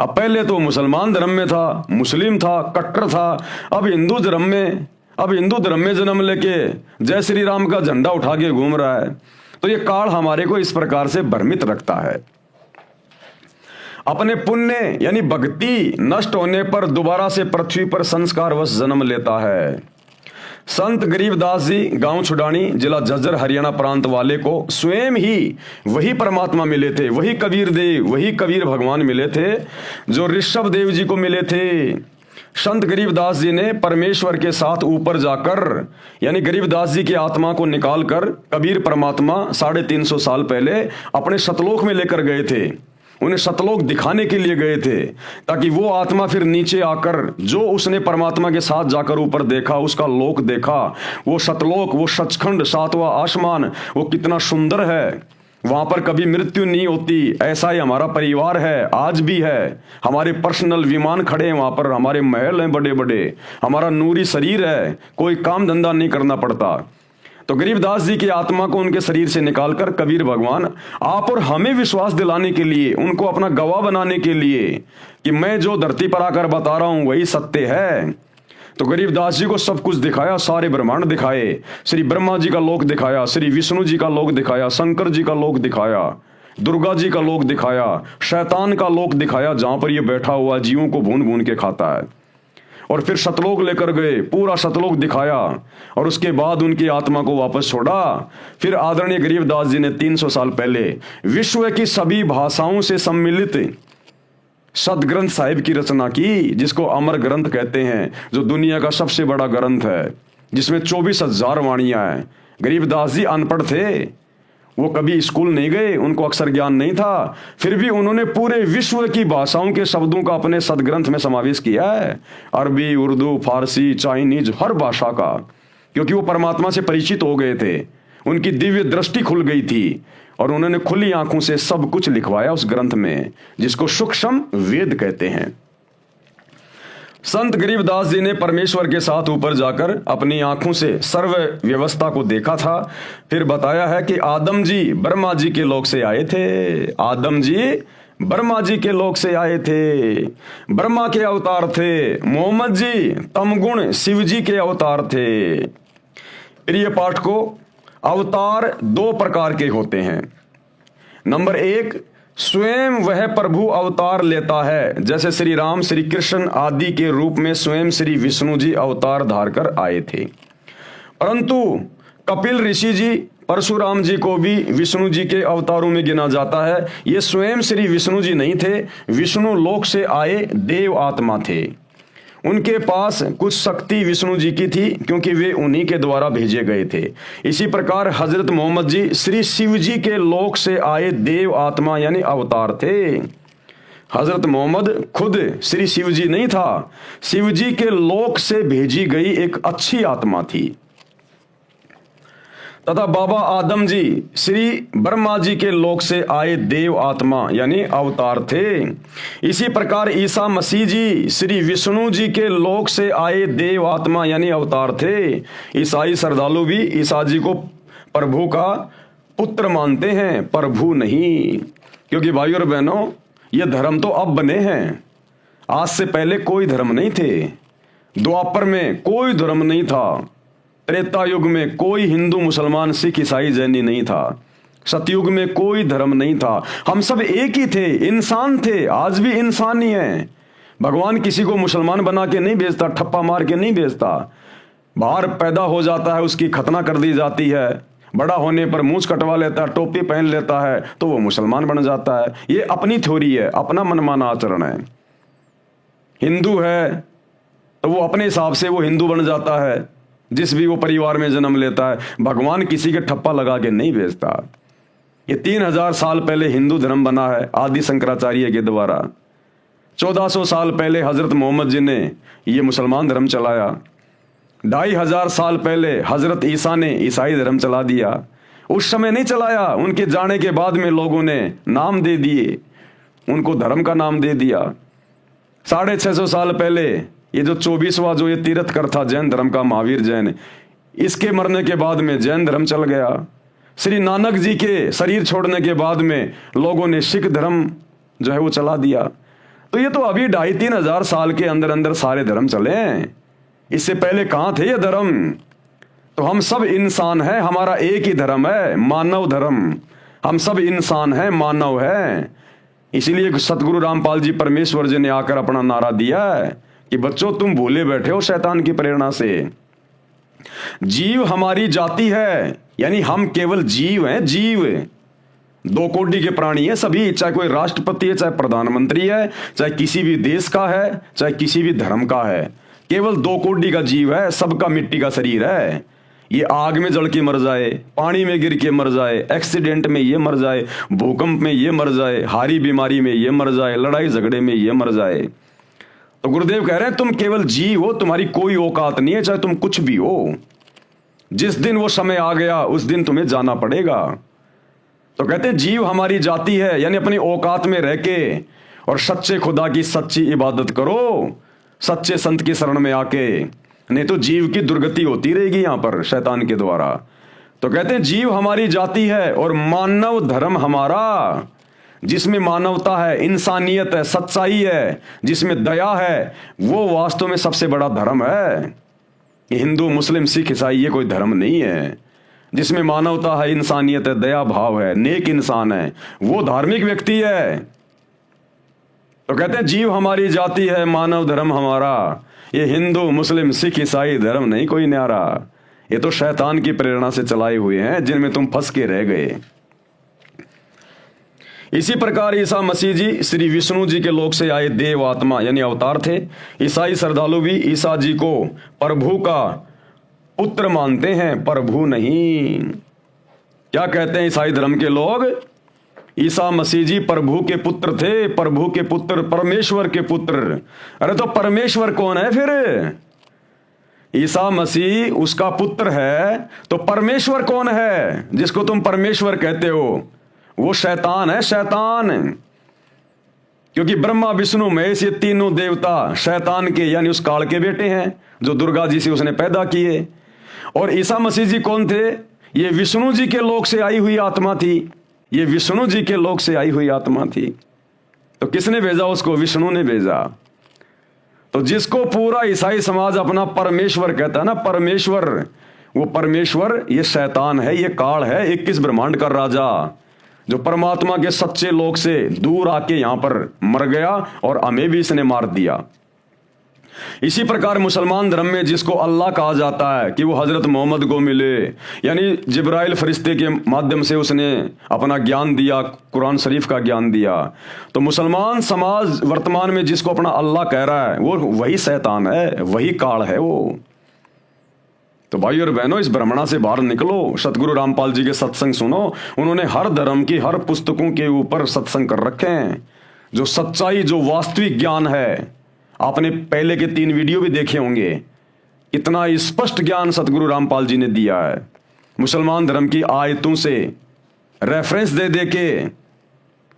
अब पहले तो मुसलमान धर्म में था, मुस्लिम था, कट्टर था, अब हिंदू धर्म में जन्म लेके जय श्री राम का झंडा उठा के घूम रहा है। तो ये काल हमारे को इस प्रकार से भ्रमित रखता है। अपने पुण्य यानी भक्ति नष्ट होने पर दोबारा से पृथ्वी पर संस्कारवश जन्म लेता है। संत गरीबदास जी गांव छुडानी जिला झज्जर हरियाणा प्रांत वाले को स्वयं ही वही परमात्मा मिले थे, वही कबीर देव, वही कबीर भगवान मिले थे जो ऋषभ देव जी को मिले थे। संत गरीबदास जी ने परमेश्वर के साथ ऊपर जाकर, यानी गरीबदास जी की आत्मा को निकालकर कबीर परमात्मा 350 साल पहले अपने सतलोक में लेकर गए थे। उन्हें सतलोक दिखाने के लिए गए थे ताकि वो आत्मा फिर नीचे आकर जो उसने परमात्मा के साथ जाकर ऊपर देखा, उसका लोक देखा, वो सतलोक, वो सचखंड, सातवां आसमान, वो कितना सुंदर है। वहां पर कभी मृत्यु नहीं होती। ऐसा ही हमारा परिवार है, आज भी है। हमारे पर्सनल विमान खड़े हैं वहां पर, हमारे महल हैं बड़े बड़े, हमारा नूरी शरीर है, कोई काम धंधा नहीं करना पड़ता। तो गरीबदास जी की आत्मा को उनके शरीर से निकालकर कबीर भगवान आप और हमें विश्वास दिलाने के लिए, उनको अपना गवाह बनाने के लिए कि मैं जो धरती पर आकर बता रहा हूं वही सत्य है, तो गरीबदास जी को सब कुछ दिखाया, सारे ब्रह्मांड दिखाए। श्री ब्रह्मा जी का लोक दिखाया, श्री विष्णु जी का लोक दिखाया, शंकर जी का लोक दिखाया, दुर्गा जी का लोक दिखाया, शैतान का लोक दिखाया जहां पर ये बैठा हुआ जीवों को भून भून के खाता है। और फिर सतलोक लेकर गए, पूरा सतलोक दिखाया और उसके बाद उनकी आत्मा को वापस छोड़ा। फिर आदरणीय गरीबदास जी ने 300 साल पहले विश्व की सभी भाषाओं से सम्मिलित सदग्रंथ साहिब की रचना की, जिसको अमर ग्रंथ कहते हैं, जो दुनिया का सबसे बड़ा ग्रंथ है, जिसमें 24,000 वाणियां हैं। गरीबदास जी अनपढ़ थे, वो कभी स्कूल नहीं गए, उनको अक्षर ज्ञान नहीं था, फिर भी उन्होंने पूरे विश्व की भाषाओं के शब्दों का अपने सदग्रंथ में समावेश किया है। अरबी, उर्दू, फारसी, चाइनीज, हर भाषा का, क्योंकि वो परमात्मा से परिचित हो गए थे, उनकी दिव्य दृष्टि खुल गई थी और उन्होंने खुली आंखों से सब कुछ लिखवाया उस ग्रंथ में, जिसको सूक्ष्म वेद कहते हैं। संत गरीबदास जी ने परमेश्वर के साथ ऊपर जाकर अपनी आंखों से सर्व व्यवस्था को देखा था। फिर बताया है कि आदम जी ब्रह्मा जी के लोक से आए थे, आदम जी ब्रह्मा जी के लोक से आए थे, ब्रह्मा के अवतार थे। मोहम्मद जी तमगुण शिव जी के अवतार थे। प्रिय पाठ को अवतार 2 प्रकार के होते हैं। नंबर 1, स्वयं वह प्रभु अवतार लेता है, जैसे श्री राम, श्री कृष्ण आदि के रूप में स्वयं श्री विष्णु जी अवतार धारकर आए थे। परंतु कपिल ऋषि जी, परशुराम जी को भी विष्णु जी के अवतारों में गिना जाता है। ये स्वयं श्री विष्णु जी नहीं थे, विष्णु लोक से आए देव आत्मा थे। उनके पास कुछ शक्ति विष्णु जी की थी, क्योंकि वे उन्हीं के द्वारा भेजे गए थे। इसी प्रकार हजरत मोहम्मद जी श्री शिव जी के लोक से आए देव आत्मा यानी अवतार थे। हजरत मोहम्मद खुद श्री शिव जी नहीं था, शिव जी के लोक से भेजी गई एक अच्छी आत्मा थी। तथा बाबा आदम जी श्री ब्रह्मा जी के लोक से आए देव आत्मा यानी अवतार थे। इसी प्रकार ईसा मसीह जी श्री विष्णु जी के लोक से आए देव आत्मा यानी अवतार थे। ईसाई श्रद्धालु भी ईसा जी को प्रभु का पुत्र मानते हैं, प्रभु नहीं। क्योंकि भाइयों और बहनों, ये धर्म तो अब बने हैं, आज से पहले कोई धर्म नहीं थे। द्वापर में कोई धर्म नहीं था, त्रेता युग में कोई हिंदू, मुसलमान, सिख, ईसाई, जैनी नहीं था, सतयुग में कोई धर्म नहीं था। हम सब एक ही थे, इंसान थे, आज भी इंसान ही हैं। भगवान किसी को मुसलमान बना के नहीं भेजता, ठप्पा मार के नहीं भेजता। बाहर पैदा हो जाता है, उसकी खतना कर दी जाती है, बड़ा होने पर मूंछ कटवा लेता है, टोपी पहन लेता है, तो वो मुसलमान बन जाता है। ये अपनी थ्योरी है, अपना मनमाना आचरण है। हिंदू है तो वो अपने हिसाब से वो हिंदू बन जाता है, जिस भी वो परिवार में जन्म लेता है। भगवान किसी के ठप्पा लगा के नहीं भेजता। ये 3000 साल पहले हिंदू धर्म बना है आदि शंकराचार्य के द्वारा। 1400 साल पहले हजरत मोहम्मद जी ने ये मुसलमान धर्म चलाया। 2500 साल पहले हजरत ईसा ने ईसाई धर्म चला दिया। उस समय नहीं चलाया, उनके जाने के बाद में लोगों ने नाम दे दिए, उनको धर्म का नाम दे दिया। 650 साल पहले ये जो 24वां जो ये तीर्थकर था जैन धर्म का, महावीर जैन, इसके मरने के बाद में जैन धर्म चल गया। श्री नानक जी के शरीर छोड़ने के बाद में लोगों ने सिख धर्म जो है वो चला दिया। तो ये तो अभी 2500-3000 साल के अंदर अंदर सारे धर्म चले हैं। इससे पहले कहाँ थे ये धर्म? तो हम सब इंसान हैं, हमारा एक ही धर्म है, मानव धर्म। हम सब इंसान हैं, मानव हैं। इसीलिए सतगुरु रामपाल जी परमेश्वर जी ने आकर अपना नारा दिया है कि बच्चों तुम भूले बैठे हो शैतान की प्रेरणा से। जीव हमारी जाति है, यानी हम केवल जीव हैं, जीव। दो कोटि के प्राणी हैं सभी, चाहे कोई राष्ट्रपति है, चाहे प्रधानमंत्री है, चाहे किसी भी देश का है, चाहे किसी भी धर्म का है, केवल दो कोटि का जीव है। सबका मिट्टी का शरीर है। ये आग में जल के मर जाए, पानी में गिर के मर जाए, एक्सीडेंट में ये मर जाए, भूकंप में ये मर जाए, हारी बीमारी में ये मर जाए, लड़ाई झगड़े में ये मर जाए। तो गुरुदेव कह रहे हैं तुम केवल जीव हो, तुम्हारी कोई औकात नहीं है, चाहे तुम कुछ भी हो। जिस दिन वो समय आ गया उस दिन तुम्हें जाना पड़ेगा। तो कहते हैं जीव हमारी जाति है, यानी अपनी औकात में रह के और सच्चे खुदा की सच्ची इबादत करो, सच्चे संत की शरण में आके, नहीं तो जीव की दुर्गति होती रहेगी यहां पर शैतान के द्वारा। तो कहते हैं जीव हमारी जाति है और मानव धर्म हमारा, जिसमें मानवता है, इंसानियत है, सच्चाई है, जिसमें दया है, वो वास्तव में सबसे बड़ा धर्म है। ये हिंदू मुस्लिम सिख ईसाई ये कोई धर्म नहीं है। जिसमें मानवता है, इंसानियत है, दया भाव है, नेक इंसान है, वो धार्मिक व्यक्ति है। तो कहते हैं जीव हमारी जाति है, मानव धर्म हमारा। ये हिंदू मुस्लिम सिख ईसाई धर्म नहीं कोई न्यारा, ये तो शैतान की प्रेरणा से चलाए हुए हैं, जिनमें तुम फंस के रह गए। इसी प्रकार ईसा मसीह जी श्री विष्णु जी के लोक से आए देव आत्मा यानी अवतार थे। ईसाई श्रद्धालु भी ईसा जी को प्रभु का पुत्र मानते हैं, प्रभु नहीं। क्या कहते हैं ईसाई धर्म के लोग? ईसा मसीह जी प्रभु के पुत्र थे, प्रभु के पुत्र, परमेश्वर के पुत्र। अरे तो परमेश्वर कौन है फिर? ईसा मसीह उसका पुत्र है, तो परमेश्वर कौन है जिसको तुम परमेश्वर कहते हो? वो शैतान है, शैतान। क्योंकि ब्रह्मा विष्णु महेश ये तीनों देवता शैतान के यानी उस काल के बेटे हैं, जो दुर्गा जी से उसने पैदा किए। और ईसा मसीह जी कौन थे? ये विष्णु जी के लोक से आई हुई आत्मा थी, ये विष्णु जी के लोक से आई हुई आत्मा थी। तो किसने भेजा उसको? विष्णु ने भेजा। तो जिसको पूरा ईसाई समाज अपना परमेश्वर कहता है ना, परमेश्वर, वो परमेश्वर ये शैतान है, ये काल है, 21 ब्रह्मांड का राजा, जो परमात्मा के सच्चे लोक से दूर आके यहां पर मर गया और हमें भी इसने मार दिया। इसी प्रकार मुसलमान धर्म में जिसको अल्लाह कहा जाता है कि वो हजरत मोहम्मद को मिले, यानी जिब्राइल फरिश्ते के माध्यम से उसने अपना ज्ञान दिया, कुरान शरीफ का ज्ञान दिया। तो मुसलमान समाज वर्तमान में जिसको अपना अल्लाह कह रहा है वो वही शैतान है, वही काल है वो। तो भाई और बहनों, इस भ्रमणा से बाहर निकलो, सतगुरु रामपाल जी के सत्संग सुनो। उन्होंने हर धर्म की हर पुस्तकों के ऊपर सत्संग कर रखे हैं। जो सच्चाई, जो वास्तविक ज्ञान है, आपने पहले के 3 वीडियो भी देखे होंगे, इतना स्पष्ट ज्ञान सतगुरु रामपाल जी ने दिया है। मुसलमान धर्म की आयतों से रेफरेंस दे दे के,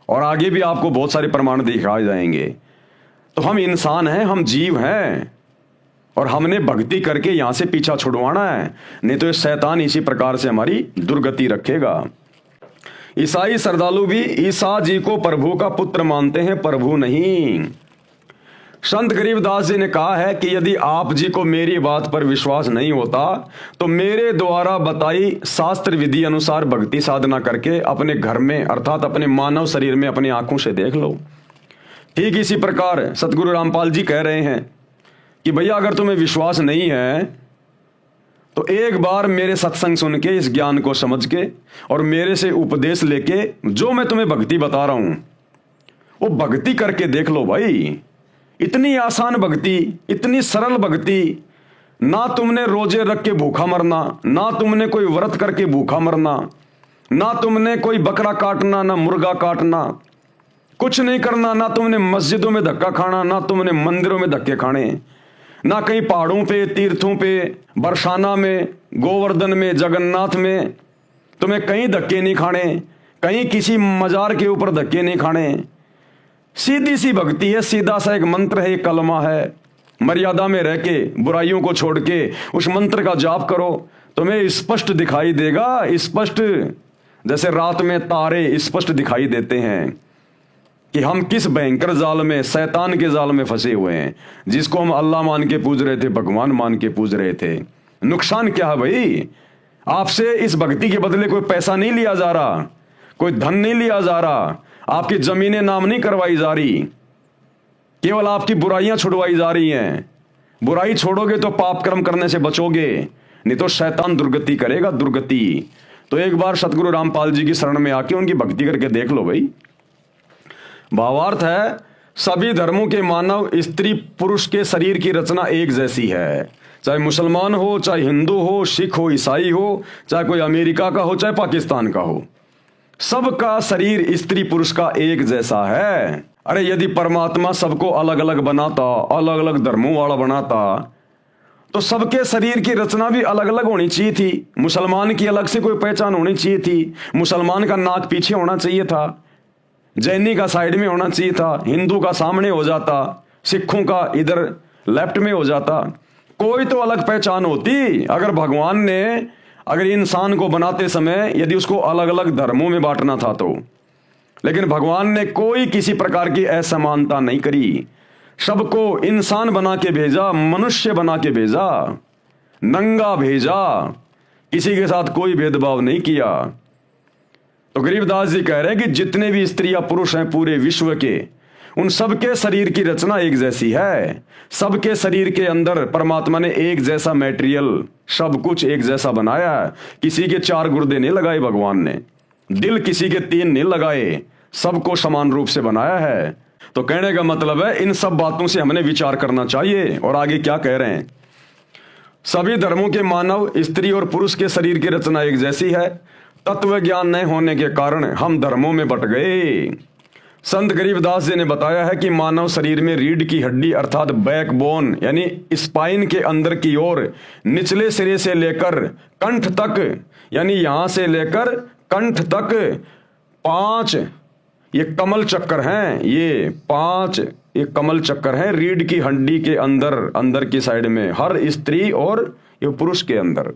और आगे भी आपको बहुत सारे प्रमाण दिखाए जाएंगे। तो हम इंसान हैं, हम जीव हैं, और हमने भक्ति करके यहां से पीछा छुड़वाना है, नहीं तो ये शैतान इसी प्रकार से हमारी दुर्गति रखेगा। ईसाई श्रद्धालु भी ईसा जी को प्रभु का पुत्र मानते हैं, प्रभु नहीं। संत गरीबदास जी ने कहा है कि यदि आप जी को मेरी बात पर विश्वास नहीं होता तो मेरे द्वारा बताई शास्त्र विधि अनुसार भक्ति साधना करके अपने घर में अर्थात अपने मानव शरीर में अपनी आंखों से देख लो। ठीक इसी प्रकार सतगुरु रामपाल जी कह रहे हैं कि भैया अगर तुम्हें विश्वास नहीं है तो एक बार मेरे सत्संग सुन के इस ज्ञान को समझ के और मेरे से उपदेश लेके जो मैं तुम्हें भक्ति बता रहा हूं वो भक्ति करके देख लो भाई। इतनी आसान भक्ति, इतनी सरल भक्ति, ना तुमने रोजे रख के भूखा मरना, ना तुमने कोई व्रत करके भूखा मरना, ना तुमने कोई बकरा काटना, ना मुर्गा काटना, कुछ नहीं करना, ना तुमने मस्जिदों में धक्का खाना, ना तुमने मंदिरों में धक्के खाने, ना कहीं पहाड़ों पे, तीर्थों पे, बरसाना में, गोवर्धन में, जगन्नाथ में तुम्हें कहीं धक्के नहीं खाने, कहीं किसी मजार के ऊपर धक्के नहीं खाने। सीधी सी भक्ति है, सीधा सा एक मंत्र है, एक कलमा है। मर्यादा में रह के, बुराइयों को छोड़ के उस मंत्र का जाप करो, तुम्हें स्पष्ट दिखाई देगा, स्पष्ट, जैसे रात में तारे स्पष्ट दिखाई देते हैं कि हम किस भयंकर जाल में, शैतान के जाल में फंसे हुए हैं। जिसको हम अल्लाह मान के पूज रहे थे, भगवान मान के पूज रहे थे। नुकसान क्या है भाई? आपसे इस भक्ति के बदले कोई पैसा नहीं लिया जा रहा, कोई धन नहीं लिया जा रहा, आपकी जमीनें नाम नहीं करवाई जा रही, केवल आपकी बुराइयां छुड़वाई जा रही हैं। बुराई छोड़ोगे तो पाप कर्म करने से बचोगे, नहीं तो शैतान दुर्गति करेगा, दुर्गति। तो एक बार सतगुरु रामपाल जी की शरण में आके उनकी भक्ति करके देख लो भाई। भावार्थ है, सभी धर्मों के मानव स्त्री पुरुष के शरीर की रचना एक जैसी है। चाहे मुसलमान हो, चाहे हिंदू हो, सिख हो, ईसाई हो, चाहे कोई अमेरिका का हो, चाहे पाकिस्तान का हो, सबका शरीर स्त्री पुरुष का एक जैसा है। अरे यदि परमात्मा सबको अलग अलग बनाता, अलग अलग धर्मों वाला बनाता, तो सबके शरीर की रचना भी अलग अलग होनी चाहिए थी। मुसलमान की अलग से कोई पहचान होनी चाहिए थी। मुसलमान का नाक पीछे होना चाहिए था, जैनी का साइड में होना चाहिए था, हिंदू का सामने हो जाता, सिखों का इधर लेफ्ट में हो जाता। कोई तो अलग पहचान होती। अगर भगवान ने अगर इंसान को बनाते समय यदि उसको अलग अलग धर्मों में बांटना था तो, लेकिन भगवान ने कोई किसी प्रकार की असमानता नहीं करी। सबको इंसान बना के भेजा, मनुष्य बना के भेजा, नंगा भेजा, किसी के साथ कोई भेदभाव नहीं किया। तो गरीबदास जी कह रहे हैं कि जितने भी स्त्री या पुरुष हैं पूरे विश्व के, उन सबके शरीर की रचना एक जैसी है। सबके शरीर के अंदर परमात्मा ने एक जैसा मटेरियल, सब कुछ एक जैसा बनाया है। किसी के 4 गुर्दे नहीं लगाए भगवान ने, दिल किसी के 3 नहीं लगाए, सबको समान रूप से बनाया है। तो कहने का मतलब है इन सब बातों से हमने विचार करना चाहिए। और आगे क्या कह रहे हैं, सभी धर्मों के मानव स्त्री और पुरुष के शरीर की रचना एक जैसी है। तत्व ज्ञान नहीं होने के कारण हम धर्मों में बट गए। संत गरीबदास जी ने बताया है कि मानव शरीर में रीढ़ की हड्डी अर्थात बैकबोन यानी स्पाइन के अंदर की ओर निचले सिरे से लेकर कंठ तक, यानी यहां से लेकर कंठ तक 5 ये कमल चक्कर हैं। ये 5 ये कमल चक्कर हैं रीढ़ की हड्डी के अंदर की साइड में, हर स्त्री और ये पुरुष के अंदर।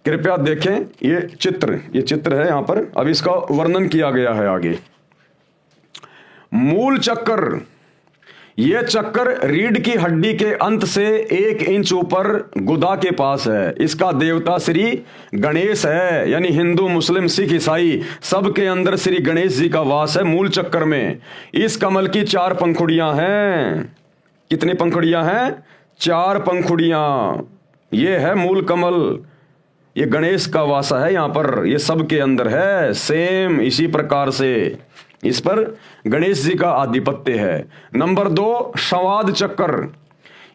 कृपया देखें ये चित्र है यहां पर। अब इसका वर्णन किया गया है आगे। मूल चक्कर, ये चक्कर रीढ़ की हड्डी के अंत से 1 इंच ऊपर गुदा के पास है। इसका देवता श्री गणेश है, यानी हिंदू मुस्लिम सिख ईसाई सबके अंदर श्री गणेश जी का वास है मूल चक्कर में। इस कमल की 4 पंखुड़ियां हैं। कितनी पंखुड़ियां हैं? 4 पंखुड़ियां। ये है मूल कमल, ये गणेश का वासा है यहां पर, ये सबके अंदर है। सेम इसी प्रकार से इस पर गणेश जी का आधिपत्य है। नंबर 2 संवाद चक्कर,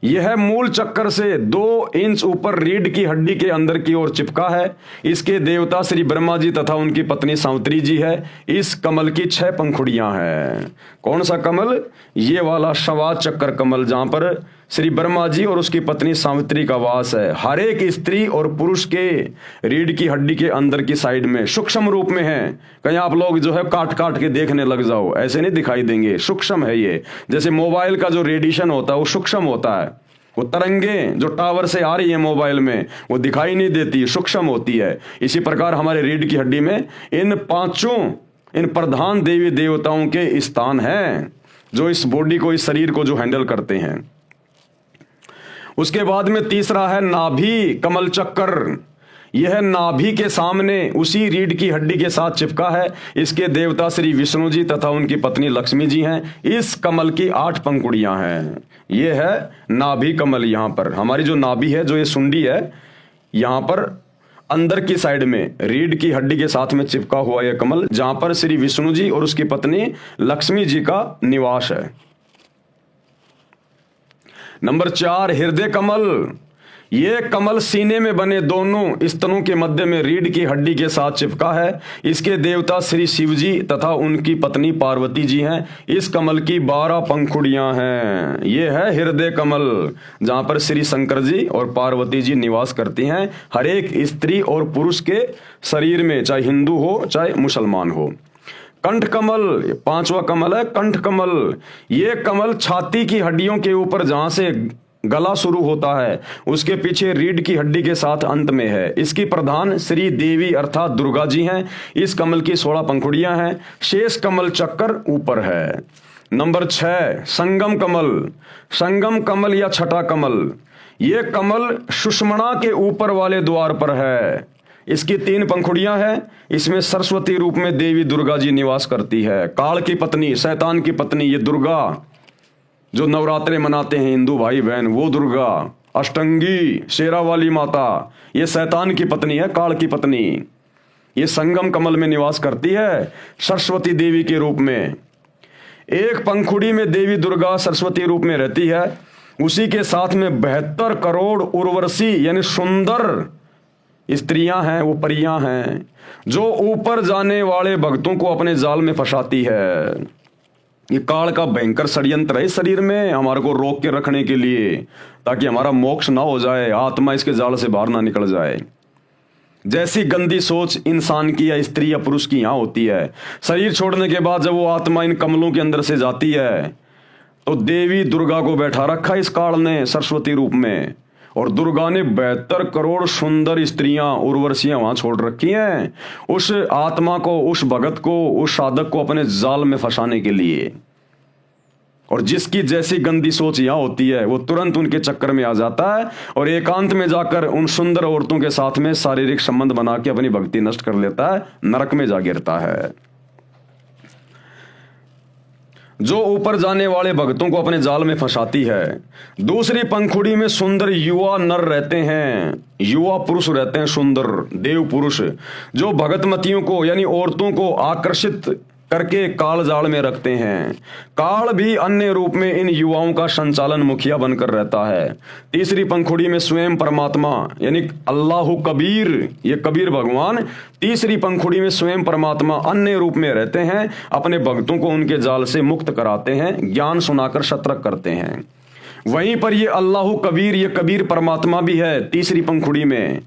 यह मूल चक्कर से 2 इंच ऊपर रीढ़ की हड्डी के अंदर की ओर चिपका है। इसके देवता श्री ब्रह्मा जी तथा उनकी पत्नी सावित्री जी है। इस कमल की 6 पंखुड़ियां हैं। कौन सा कमल? ये वाला संवाद चक्कर कमल, जहां पर श्री ब्रह्मा जी और उसकी पत्नी सावित्री का वास है। हर एक स्त्री और पुरुष के रीढ़ की हड्डी के अंदर की साइड में सूक्ष्म रूप में है। कहीं आप लोग जो है काट काट के देखने लग जाओ, ऐसे नहीं दिखाई देंगे। सूक्ष्म है ये, जैसे मोबाइल का जो रेडिएशन होता है वो सूक्ष्म होता है। वो तरंगे जो टावर से आ रही है मोबाइल में वो दिखाई नहीं देती, सूक्ष्म होती है। इसी प्रकार हमारे रीढ़ की हड्डी में इन 5 इन प्रधान देवी देवताओं के स्थान हैं, जो इस बॉडी को, इस शरीर को जो हैंडल करते हैं। उसके बाद में तीसरा है नाभि कमल चक्कर। यह नाभि के सामने उसी रीढ़ की हड्डी के साथ चिपका है। इसके देवता श्री विष्णु जी तथा उनकी पत्नी लक्ष्मी जी हैं। इस कमल की 8 पंखुड़ियां हैं। यह है नाभि कमल। यहां पर हमारी जो नाभि है, जो ये सुंडी है, यहां पर अंदर की साइड में रीढ़ की हड्डी के साथ में चिपका हुआ यह कमल, जहां पर श्री विष्णु जी और उसकी पत्नी लक्ष्मी जी का निवास है। नंबर 4 हृदय कमल। ये कमल सीने में बने दोनों स्तनों के मध्य में रीढ़ की हड्डी के साथ चिपका है। इसके देवता श्री शिव जी तथा उनकी पत्नी पार्वती जी हैं। इस कमल की 12 पंखुड़ियां हैं। ये है हृदय कमल, जहां पर श्री शंकर जी और पार्वती जी निवास करती हैं हर एक स्त्री और पुरुष के शरीर में, चाहे हिंदू हो चाहे मुसलमान हो। कंठ कमल 5वां कमल है कंठ कमल। ये कमल छाती की हड्डियों के ऊपर, जहां से गला शुरू होता है, उसके पीछे रीढ़ की हड्डी के साथ अंत में है। इसकी प्रधान श्री देवी अर्थात दुर्गा जी हैं। इस कमल की 16 पंखुड़ियां हैं। शेष कमल चक्कर ऊपर है। नंबर 6 संगम कमल। संगम कमल या छठा कमल, ये कमल सुषुम्ना के ऊपर वाले द्वार पर है। इसकी 3 पंखुड़ियां हैं। इसमें सरस्वती रूप में देवी दुर्गा जी निवास करती है। काल की पत्नी, शैतान की पत्नी, ये दुर्गा जो नवरात्रे मनाते हैं हिंदू भाई बहन, वो दुर्गा अष्टंगी शेरावाली माता, ये शैतान की पत्नी है, काल की पत्नी। ये संगम कमल में निवास करती है सरस्वती देवी के रूप में। एक पंखुड़ी में देवी दुर्गा सरस्वती रूप में रहती है, उसी के साथ में 72 करोड़ उर्वशी यानी सुंदर स्त्रियां हैं, वो परियां हैं, जो ऊपर जाने वाले भक्तों को अपने जाल में फंसाती है। ये काल का भयंकर षड्यंत्र है इस शरीर में, हमारे को रोक के रखने के लिए, ताकि हमारा मोक्ष ना हो जाए, आत्मा इसके जाल से बाहर ना निकल जाए। जैसी गंदी सोच इंसान की या स्त्री या पुरुष की यहां होती है, शरीर छोड़ने के बाद जब वो आत्मा इन कमलों के अंदर से जाती है, तो देवी दुर्गा को बैठा रखा इस काल ने सरस्वती रूप में, और दुर्गा ने 72 करोड़ सुंदर स्त्रियां उर्वशियां वहां छोड़ रखी हैं उस आत्मा को, उस भगत को, उस साधक को अपने जाल में फंसाने के लिए। और जिसकी जैसी गंदी सोच यहां होती है, वो तुरंत उनके चक्कर में आ जाता है और एकांत में जाकर उन सुंदर औरतों के साथ में शारीरिक संबंध बना के अपनी भक्ति नष्ट कर लेता है, नरक में जा गिरता है। जो ऊपर जाने वाले भक्तों को अपने जाल में फंसाती है। दूसरी पंखुड़ी में सुंदर युवा नर रहते हैं, युवा पुरुष रहते हैं, सुंदर देव पुरुष, जो भगतमतियों को यानी औरतों को आकर्षित करके काल जाल में रखते हैं। काल भी अन्य रूप में इन युवाओं का संचालन मुखिया बनकर रहता है। तीसरी पंखुड़ी में स्वयं परमात्मा यानी अल्लाह कबीर, ये कबीर भगवान तीसरी पंखुड़ी में स्वयं परमात्मा अन्य रूप में रहते हैं, अपने भक्तों को उनके जाल से मुक्त कराते हैं, ज्ञान सुनाकर सतर्क करते हैं। वहीं पर ये अल्लाह कबीर, ये कबीर परमात्मा भी है तीसरी पंखुड़ी में।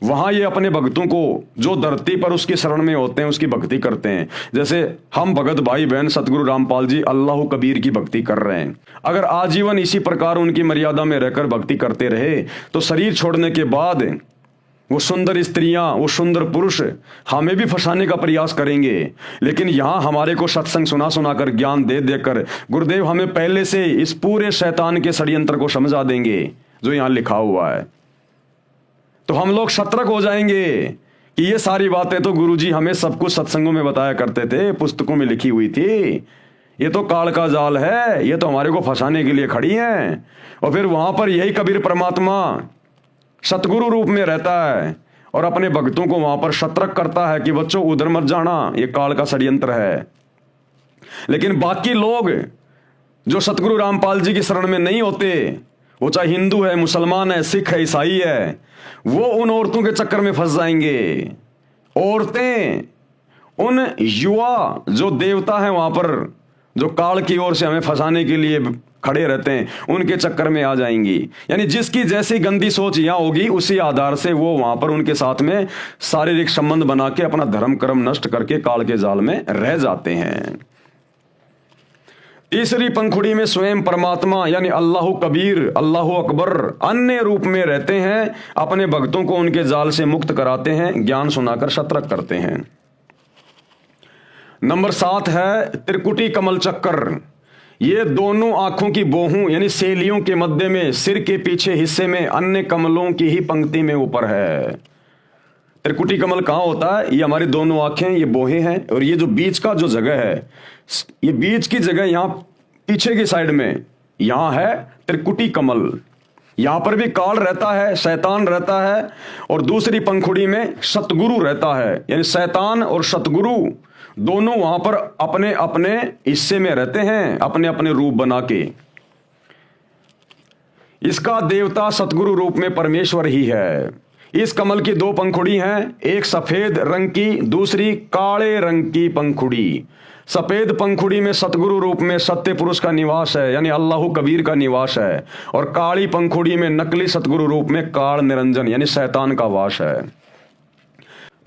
वहां ये अपने भक्तों को जो धरती पर उसकी शरण में होते हैं उसकी भक्ति करते हैं। जैसे हम भगत भाई बहन सतगुरु रामपाल जी अल्लाह कबीर की भक्ति कर रहे हैं, अगर आजीवन इसी प्रकार उनकी मर्यादा में रहकर भक्ति करते रहे तो शरीर छोड़ने के बाद वो सुंदर स्त्रियां, वो सुंदर पुरुष हमें भी फंसाने का प्रयास करेंगे। लेकिन यहां हमारे को सत्संग सुना सुनाकर ज्ञान दे देकर गुरुदेव हमें पहले से इस पूरे शैतान के षड्यंत्र को समझा देंगे जो यहां लिखा हुआ है। तो हम लोग सतर्क हो जाएंगे कि ये सारी बातें तो गुरुजी हमें सब कुछ सत्संगों में बताया करते थे, पुस्तकों में लिखी हुई थी, ये तो काल का जाल है, ये तो हमारे को फंसाने के लिए खड़ी हैं। और फिर वहां पर यही कबीर परमात्मा सतगुरु रूप में रहता है और अपने भक्तों को वहां पर सतर्क करता है कि बच्चों उधर मत जाना, ये काल का षड्यंत्र है। लेकिन बाकी लोग जो सतगुरु रामपाल जी की शरण में नहीं होते, वो चाहे हिंदू है, मुसलमान है, सिख है, ईसाई है, वो उन औरतों के चक्कर में फंस जाएंगे। औरतें उन युवा जो देवता हैं वहां पर, जो काल की ओर से हमें फंसाने के लिए खड़े रहते हैं, उनके चक्कर में आ जाएंगी। यानी जिसकी जैसी गंदी सोच यहां होगी उसी आधार से वो वहां पर उनके साथ में शारीरिक संबंध बना के अपना धर्म कर्म नष्ट करके काल के जाल में रह जाते हैं। तीसरी पंखुड़ी में स्वयं परमात्मा यानी अल्लाह कबीर, अल्लाह अकबर अन्य रूप में रहते हैं, अपने भक्तों को उनके जाल से मुक्त कराते हैं, ज्ञान सुनाकर सतर्क करते हैं। नंबर 7 है त्रिकुटी कमल चक्कर। ये दोनों आंखों की बोहों यानी सेलियों के मध्य में सिर के पीछे हिस्से में अन्य कमलों की ही पंक्ति में ऊपर है। त्रिकुटी कमल कहाँ होता है? ये हमारी दोनों आंखें, ये बोहें हैं, और ये जो बीच का जो जगह है, ये बीच की जगह यहां पीछे की साइड में यहां है त्रिकुटी कमल। यहां पर भी काल रहता है, शैतान रहता है, और दूसरी पंखुड़ी में सतगुरु रहता है। यानी शैतान और सतगुरु दोनों वहां पर अपने अपने हिस्से में रहते हैं, अपने अपने रूप बना के। इसका देवता सतगुरु रूप में परमेश्वर ही है। इस कमल की 2 पंखुड़ी हैं, एक सफेद रंग की, दूसरी काले रंग की पंखुड़ी। सफेद पंखुड़ी में सतगुरु रूप में सत्य पुरुष का निवास है, यानी अल्लाह कबीर का निवास है, और काली पंखुड़ी में नकली सतगुरु रूप में काल निरंजन यानी शैतान का वास है।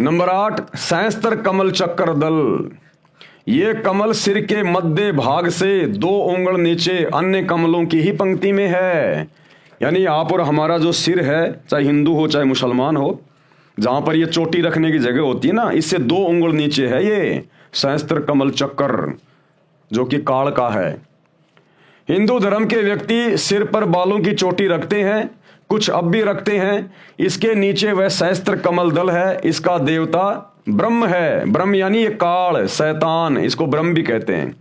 नंबर 8 सहस्त्र कमल चक्कर दल। ये कमल सिर के मध्य भाग से 2 उंगल नीचे अन्य कमलों की ही पंक्ति में है। यानी आप और हमारा जो सिर है, चाहे हिंदू हो चाहे मुसलमान हो, जहां पर ये चोटी रखने की जगह होती है ना, इससे 2 उंगल नीचे है ये सहस्त्र कमल चक्कर, जो कि काल का है। हिंदू धर्म के व्यक्ति सिर पर बालों की चोटी रखते हैं, कुछ अब भी रखते हैं। इसके नीचे वह सहस्त्र कमल दल है। इसका देवता ब्रह्म है। ब्रह्म यानी ये काल, शैतान, इसको ब्रह्म भी कहते हैं।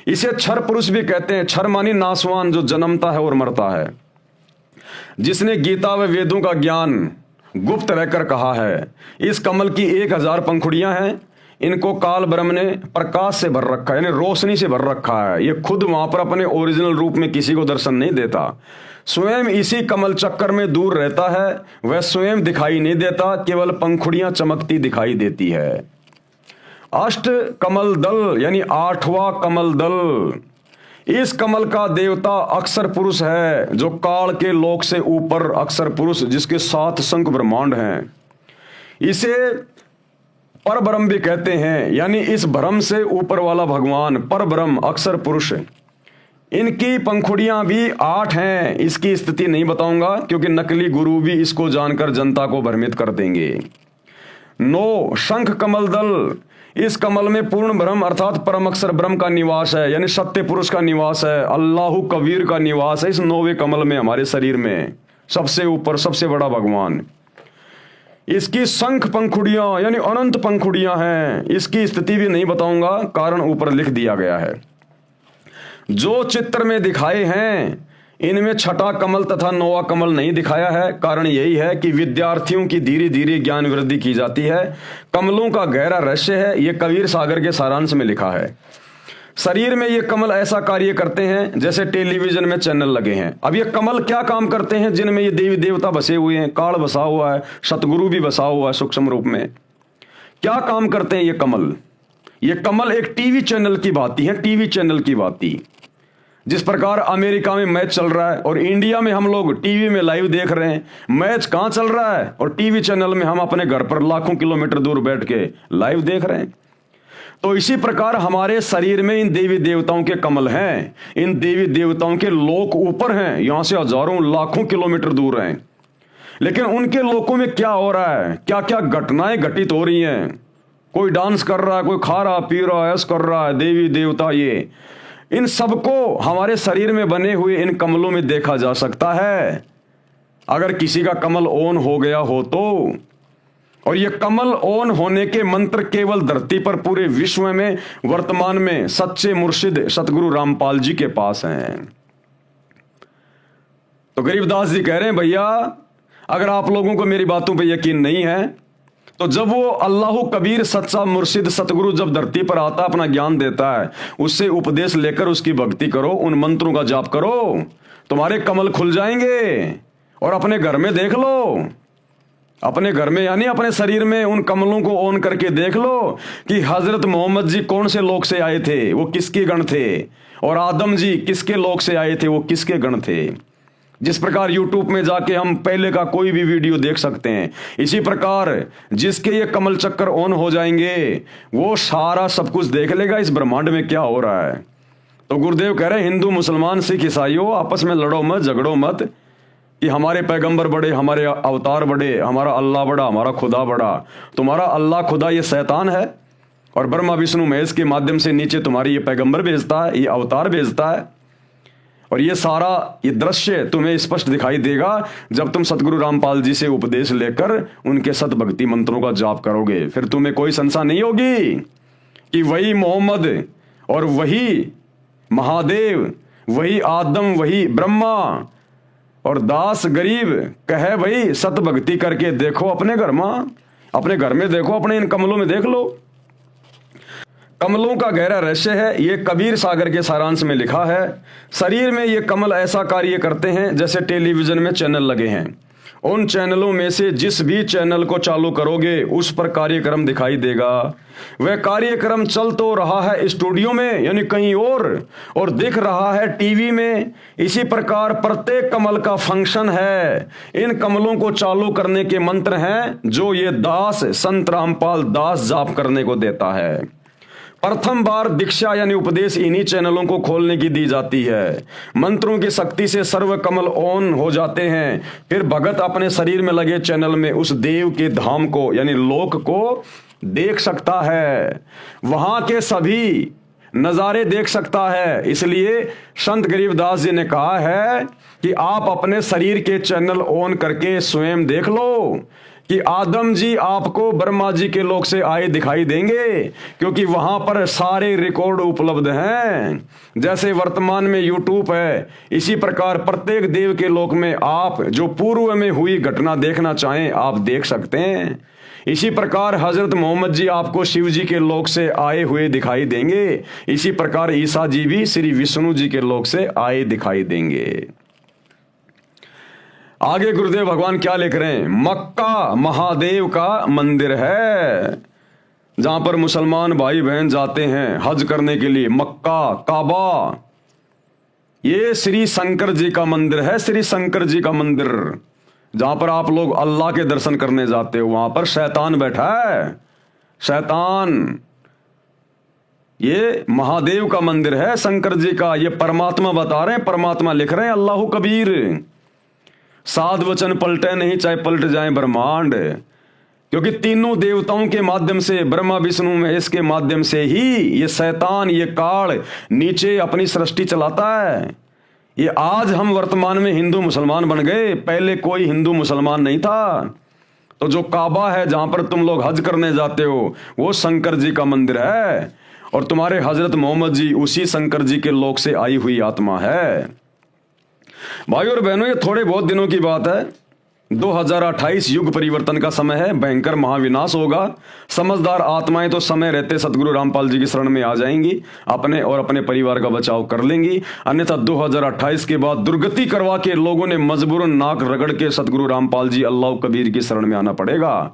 इसे क्षर पुरुष भी कहते हैं। क्षर मानी नासवान, जो जन्मता है और मरता है। जिसने गीता व वेदों का ज्ञान गुप्त रहकर कहा है। इस कमल की 1000 पंखुड़ियां हैं। इनको काल ब्रह्म ने प्रकाश से भर रखा है, यानी रोशनी से भर रखा है। ये खुद वहां पर अपने ओरिजिनल रूप में किसी को दर्शन नहीं देता, स्वयं इसी कमल चक्कर में दूर रहता है। वह स्वयं दिखाई नहीं देता, केवल पंखुड़ियां चमकती दिखाई देती है। अष्ट कमल दल यानी 8वां कमल दल, इस कमल का देवता अक्षर पुरुष है, जो काल के लोक से ऊपर अक्षर पुरुष, जिसके 7 शंख ब्रह्मांड हैं। इसे पर ब्रह्म भी कहते हैं, यानी इस ब्रह्म से ऊपर वाला भगवान पर ब्रह्म अक्षर पुरुष। इनकी पंखुड़ियां भी 8 हैं। इसकी स्थिति नहीं बताऊंगा, क्योंकि नकली गुरु भी इसको जानकर जनता को भ्रमित कर देंगे। 9 शंख कमल दल, इस कमल में पूर्ण ब्रह्म अर्थात परम अक्षर ब्रह्म का निवास है, यानी सत्य पुरुष का निवास है, अल्लाहु कबीर का निवास है इस 9वें कमल में। हमारे शरीर में सबसे ऊपर सबसे बड़ा भगवान। इसकी शंख पंखुड़ियां यानी अनंत पंखुड़ियां हैं। इसकी स्थिति भी नहीं बताऊंगा, कारण ऊपर लिख दिया गया है। जो चित्र में दिखाए हैं इनमें 6ठा कमल तथा 9वां कमल नहीं दिखाया है। कारण यही है कि विद्यार्थियों की धीरे धीरे ज्ञान वृद्धि की जाती है। कमलों का गहरा रहस्य है, यह कबीर सागर के सारांश में लिखा है। शरीर में ये कमल ऐसा कार्य करते हैं जैसे टेलीविजन में चैनल लगे हैं। अब ये कमल क्या काम करते हैं, जिनमें ये देवी देवता बसे हुए हैं, काल बसा हुआ है, सतगुरु भी बसा हुआ है सूक्ष्म रूप में। क्या काम करते हैं ये कमल? ये कमल एक टीवी चैनल की भांति है, टीवी चैनल की भांति। जिस प्रकार अमेरिका में मैच चल रहा है और इंडिया में हम लोग टीवी में लाइव देख रहे हैं, मैच कहां चल रहा है और टीवी चैनल में हम अपने घर पर लाखों किलोमीटर दूर बैठ के लाइव देख रहे हैं। तो इसी प्रकार हमारे शरीर में इन देवी देवताओं के कमल हैं। इन देवी देवताओं के लोक ऊपर हैं, यहां से हजारों लाखों किलोमीटर दूर हैं। लेकिन उनके लोकों में क्या हो रहा है, क्या क्या घटनाएं घटित हो रही हैं। कोई डांस कर रहा है, कोई खा रहा पी रहा है, ऐश कर रहा है, देवी देवता, ये इन सबको हमारे शरीर में बने हुए इन कमलों में देखा जा सकता है, अगर किसी का कमल ऑन हो गया हो तो। और ये कमल ऑन होने के मंत्र केवल धरती पर पूरे विश्व में वर्तमान में सच्चे मुर्शिद सतगुरु रामपाल जी के पास हैं। तो गरीबदास जी कह रहे हैं, भैया अगर आप लोगों को मेरी बातों पर यकीन नहीं है तो जब वो अल्लाहु कबीर सच्चा मुर्शिद सतगुरु जब धरती पर आता अपना ज्ञान देता है, उससे उपदेश लेकर उसकी भक्ति करो, उन मंत्रों का जाप करो, तुम्हारे कमल खुल जाएंगे। और अपने घर में देख लो, अपने घर में यानी अपने शरीर में उन कमलों को ऑन करके देख लो कि हजरत मोहम्मद जी कौन से लोक से आए थे, वो किसके गण थे, और आदम जी किसके लोक से आए थे, वो किसके गण थे। जिस प्रकार YouTube में जाके हम पहले का कोई भी वीडियो देख सकते हैं, इसी प्रकार जिसके ये कमल चक्कर ऑन हो जाएंगे वो सारा सब कुछ देख लेगा इस ब्रह्मांड में क्या हो रहा है। तो गुरुदेव कह रहे हैं, हिंदू मुसलमान सिख ईसाइयों आपस में लड़ो मत, झगड़ो मत कि हमारे पैगंबर बड़े, हमारे अवतार बड़े, हमारा अल्लाह बड़ा, हमारा खुदा बड़ा। तुम्हारा अल्लाह खुदा ये शैतान है और ब्रह्मा विष्णु महेश के माध्यम से नीचे तुम्हारी ये पैगंबर भेजता है, ये अवतार भेजता है। और ये सारा ये दृश्य तुम्हें स्पष्ट दिखाई देगा जब तुम सतगुरु रामपाल जी से उपदेश लेकर उनके सत भक्ति मंत्रों का जाप करोगे। फिर तुम्हें कोई संशय नहीं होगी कि वही मोहम्मद और वही महादेव, वही आदम, वही ब्रह्मा और दास गरीब कहे भाई सत भक्ति करके देखो अपने घर में, अपने घर में देखो, अपने इन कमलों में देख लो। कमलों का गहरा रहस्य है, ये कबीर सागर के सारांश में लिखा है। शरीर में ये कमल ऐसा कार्य करते हैं जैसे टेलीविजन में चैनल लगे हैं। उन चैनलों में से जिस भी चैनल को चालू करोगे उस पर कार्यक्रम दिखाई देगा। वह कार्यक्रम चल तो रहा है स्टूडियो में यानी कहीं और दिख रहा है टीवी में। इसी प्रकार प्रत्येक कमल का फंक्शन है। इन कमलों को चालू करने के मंत्र हैं जो ये दास संत रामपाल दास जाप करने को देता है। प्रथम बार दीक्षा यानी उपदेश इन्हीं चैनलों को खोलने की दी जाती है। मंत्रों की शक्ति से सर्व कमल ऑन हो जाते हैं। फिर भगत अपने शरीर में लगे चैनल में उस देव के धाम को यानी लोक को देख सकता है, वहां के सभी नजारे देख सकता है। इसलिए संत गरीबदास जी ने कहा है कि आप अपने शरीर के चैनल ऑन करके स्वयं देख लो कि आदम जी आपको ब्रह्मा जी के लोक से आए दिखाई देंगे, क्योंकि वहां पर सारे रिकॉर्ड उपलब्ध हैं। जैसे वर्तमान में यूट्यूब है, इसी प्रकार प्रत्येक देव के लोक में आप जो पूर्व में हुई घटना देखना चाहें आप देख सकते हैं। इसी प्रकार हजरत मोहम्मद जी आपको शिव जी के लोक से आए हुए दिखाई देंगे। इसी प्रकार ईसा जी भी श्री विष्णु जी के लोक से आए दिखाई देंगे। आगे गुरुदेव भगवान क्या लिख रहे हैं? मक्का महादेव का मंदिर है, जहां पर मुसलमान भाई बहन जाते हैं हज करने के लिए। मक्का काबा, ये श्री शंकर जी का मंदिर है। श्री शंकर जी का मंदिर, जहां पर आप लोग अल्लाह के दर्शन करने जाते हो, वहां पर शैतान बैठा है। शैतान, ये महादेव का मंदिर है, शंकर जी का। ये परमात्मा बता रहे हैं, परमात्मा लिख रहे हैं, अल्लाहु कबीर। साध वचन पलटे नहीं, चाहे पलट जाए ब्रह्मांड, क्योंकि तीनों देवताओं के माध्यम से, ब्रह्मा विष्णु महेश के माध्यम से ही ये शैतान, ये काल नीचे अपनी सृष्टि चलाता है। ये आज हम वर्तमान में हिंदू मुसलमान बन गए, पहले कोई हिंदू मुसलमान नहीं था। तो जो काबा है, जहां पर तुम लोग हज करने जाते हो, वो शंकर जी का मंदिर है, और तुम्हारे हजरत मोहम्मद जी उसी शंकर जी के लोक से आई हुई आत्मा है। भाई और बहनों, ये थोड़े बहुत दिनों की बात है। 2028 युग परिवर्तन का समय है, भयंकर महाविनाश होगा। समझदार आत्माएं तो समय रहते सतगुरु रामपाल जी की शरण में आ जाएंगी, अपने और अपने परिवार का बचाव कर लेंगी। अन्यथा 2028 के बाद दुर्गति करवा के लोगों ने मजबूरन नाक रगड़ के सतगुरु रामपाल जी अल्लाह कबीर की शरण में आना पड़ेगा,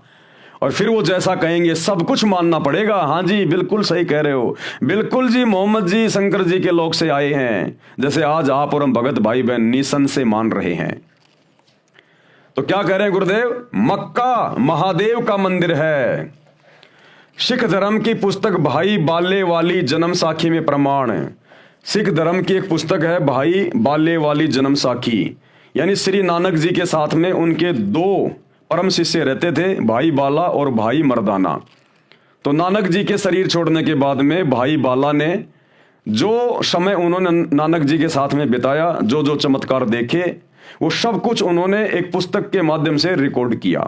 और फिर वो जैसा कहेंगे सब कुछ मानना पड़ेगा। हाँ जी, बिल्कुल सही कह रहे हो, बिल्कुल जी, मोहम्मद जी शंकर जी के लोक से आए हैं, जैसे आज आप और हम भगत भाई बहन निसन से मान रहे हैं। तो क्या कह रहे हैं गुरुदेव? मक्का महादेव का मंदिर है। सिख धर्म की पुस्तक भाई बाले वाली जन्म साखी में प्रमाण है। सिख धर्म की एक पुस्तक है भाई बाले वाली जन्म साखी, यानी श्री नानक जी के साथ में उनके दो परम शिष्य रहते थे, भाई बाला और भाई मर्दाना। तो नानक जी के शरीर छोड़ने के बाद में भाई बाला ने जो समय उन्होंने नानक जी के साथ में बिताया, जो जो चमत्कार देखे, वो सब कुछ उन्होंने एक पुस्तक के माध्यम से रिकॉर्ड किया,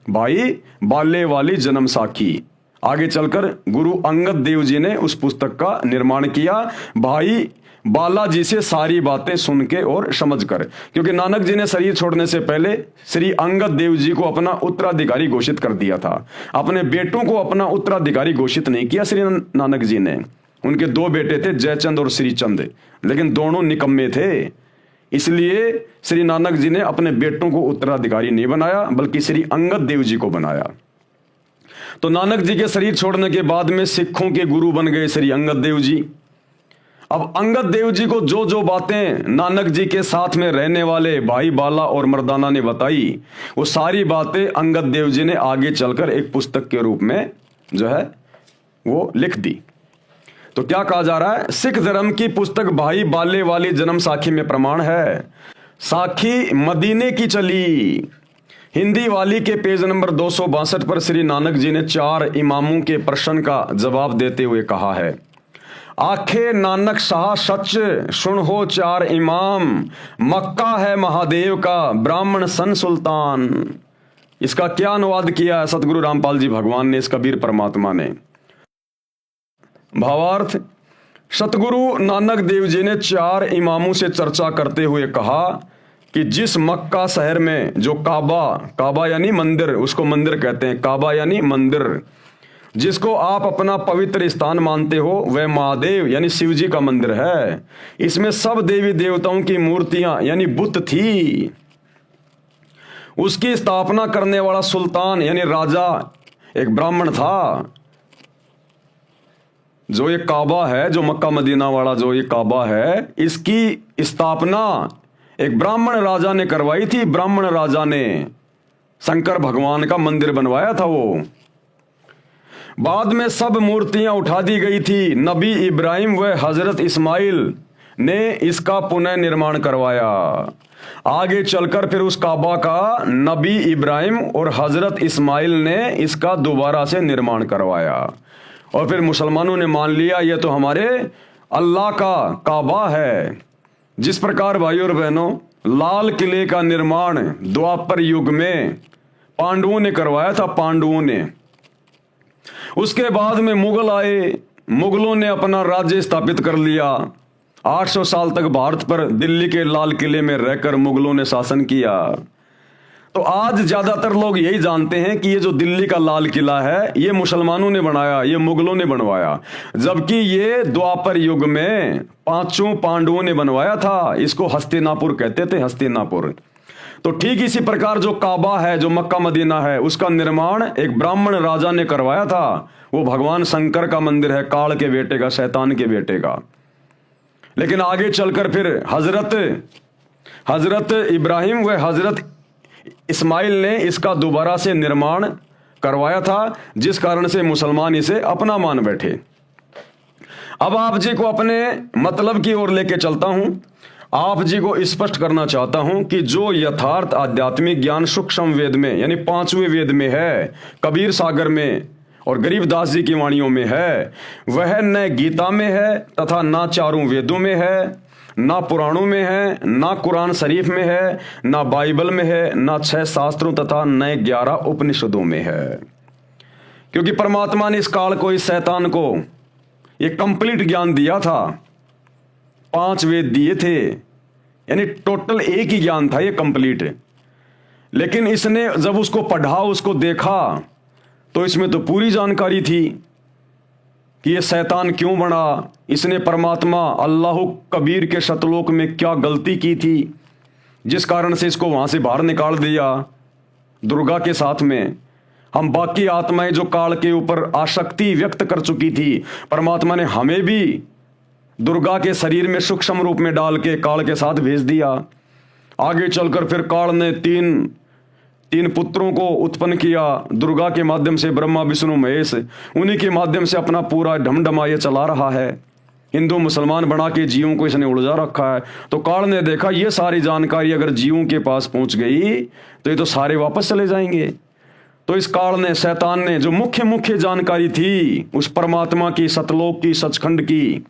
भाई बाले वाली जन्म साखी। आगे चलकर गुरु अंगद देव जी ने उस पुस्तक का निर्माण किया, भाई बाला जी से सारी बातें सुन के और समझ कर, क्योंकि नानक जी ने शरीर छोड़ने से पहले श्री अंगद देव जी को अपना उत्तराधिकारी घोषित कर दिया था। अपने बेटों को अपना उत्तराधिकारी घोषित नहीं किया श्री नानक जी ने। उनके दो बेटे थे, जयचंद और श्रीचंद, लेकिन दोनों निकम्मे थे, इसलिए श्री नानक जी ने अपने बेटों को उत्तराधिकारी नहीं बनाया, बल्कि श्री अंगद देव जी को बनाया। तो नानक जी के शरीर छोड़ने के बाद में सिखों के गुरु बन गए श्री अंगद देव जी। अब अंगद देव जी को जो जो बातें नानक जी के साथ में रहने वाले भाई बाला और मर्दाना ने बताई, वो सारी बातें अंगद देव जी ने आगे चलकर एक पुस्तक के रूप में जो है वो लिख दी। तो क्या कहा जा रहा है? सिख धर्म की पुस्तक भाई बाले वाली जन्म साखी में प्रमाण है, साखी मदीने की चली। हिंदी वाली के पेज नंबर 262 पर श्री नानक जी ने 4 इमामों के प्रश्न का जवाब देते हुए कहा है, आखे नानक शाह सच सुन हो 4 इमाम, मक्का है महादेव का ब्राह्मण सन सुल्तान। इसका क्या अनुवाद किया है सतगुरु रामपाल जी भगवान ने, इस कबीर परमात्मा ने। भावार्थ, सतगुरु नानक देव जी ने 4 इमामों से चर्चा करते हुए कहा कि जिस मक्का शहर में जो काबा यानी मंदिर, उसको मंदिर कहते हैं, काबा यानी मंदिर, जिसको आप अपना पवित्र स्थान मानते हो, वह महादेव यानी शिव जी का मंदिर है। इसमें सब देवी देवताओं की मूर्तियां यानी बुत थी। उसकी स्थापना करने वाला सुल्तान यानी राजा एक ब्राह्मण था। जो ये काबा है, जो मक्का मदीना वाला जो ये काबा है, इसकी स्थापना एक ब्राह्मण राजा ने करवाई थी। ब्राह्मण राजा ने शंकर भगवान का मंदिर बनवाया था। वो बाद में सब मूर्तियां उठा दी गई थी। नबी इब्राहिम व हजरत इस्माइल ने इसका पुनः निर्माण करवाया। आगे चलकर फिर उस काबा का नबी इब्राहिम और हजरत इस्माइल ने इसका दोबारा से निर्माण करवाया, और फिर मुसलमानों ने मान लिया यह तो हमारे अल्लाह का काबा है। जिस प्रकार भाइयों और बहनों लाल किले का निर्माण द्वापर युग में पांडवों ने करवाया था, पांडवों ने। उसके बाद में मुगल आए, मुगलों ने अपना राज्य स्थापित कर लिया। 800 साल तक भारत पर दिल्ली के लाल किले में रहकर मुगलों ने शासन किया। तो आज ज्यादातर लोग यही जानते हैं कि ये जो दिल्ली का लाल किला है ये मुसलमानों ने बनाया, ये मुगलों ने बनवाया, जबकि ये द्वापर युग में 5 पांडवों ने बनवाया था। इसको हस्तिनापुर कहते थे, हस्तिनापुर। तो ठीक इसी प्रकार जो काबा है, जो मक्का मदीना है, उसका निर्माण एक ब्राह्मण राजा ने करवाया था। वो भगवान शंकर का मंदिर है, काल के बेटे का, शैतान के बेटे का। लेकिन आगे चलकर फिर हजरत इब्राहिम व हजरत इस्माइल ने इसका दोबारा से निर्माण करवाया था, जिस कारण से मुसलमान इसे अपना मान बैठे। अब आप जी को अपने मतलब की ओर लेके चलता हूं। आप जी को स्पष्ट करना चाहता हूं कि जो यथार्थ आध्यात्मिक ज्ञान सूक्ष्म वेद में, यानी 5वें वेद में है, कबीर सागर में और गरीबदास जी की वाणियों में है, वह न गीता में है तथा ना 4 वेदों में है, ना पुराणों में है, ना कुरान शरीफ में है, ना बाइबल में है, ना 6 शास्त्रों तथा न 11 उपनिषदों में है। क्योंकि परमात्मा ने इस काल को, इस शैतान को ये कंप्लीट ज्ञान दिया था। 5 वेद दिए थे, यानी टोटल एक ही ज्ञान था ये कंप्लीट। लेकिन इसने जब उसको पढ़ा, उसको देखा, तो इसमें तो पूरी जानकारी थी कि ये शैतान क्यों बना, इसने परमात्मा अल्लाह कबीर के शतलोक में क्या गलती की थी, जिस कारण से इसको वहां से बाहर निकाल दिया दुर्गा के साथ में। हम बाकी आत्माएं जो काल के ऊपर आसक्ति व्यक्त कर चुकी थी, परमात्मा ने हमें भी दुर्गा के शरीर में सूक्ष्म रूप में डाल के काल के साथ भेज दिया। आगे चलकर फिर काल ने तीन पुत्रों को उत्पन्न किया दुर्गा के माध्यम से, ब्रह्मा विष्णु महेश। उन्हीं के माध्यम से अपना पूरा ढमढमा ये चला रहा है। हिंदू मुसलमान बना के जीवों को इसने उलझा रखा है। तो काल ने देखा ये सारी जानकारी अगर जीवों के पास पहुंच गई तो ये तो सारे वापस चले जाएंगे। तो इस काल ने, शैतान ने, जो मुख्य जानकारी थी उस परमात्मा की, सतलोक की, सचखंड की,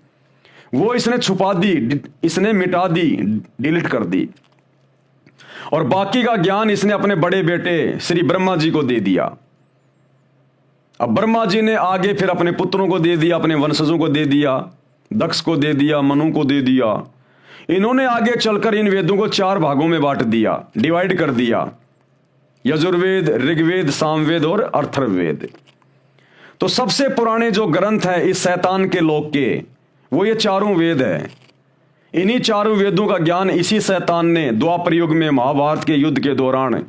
वो इसने छुपा दी, इसने मिटा दी, डिलीट कर दी। और बाकी का ज्ञान इसने अपने बड़े बेटे श्री ब्रह्मा जी को दे दिया। अब ब्रह्मा जी ने आगे फिर अपने पुत्रों को दे दिया, अपने वंशजों को दे दिया, दक्ष को दे दिया, मनु को दे दिया। इन्होंने आगे चलकर इन वेदों को 4 भागों में बांट दिया, डिवाइड कर दिया, यजुर्वेद, ऋग्वेद, सामवेद और अथर्ववेद। तो सबसे पुराने जो ग्रंथ हैं इस शैतान के लोक के, वो ये 4 वेद है। इन्हीं 4 वेदों का ज्ञान इसी शैतान ने द्वापर युग में महाभारत के युद्ध के दौरान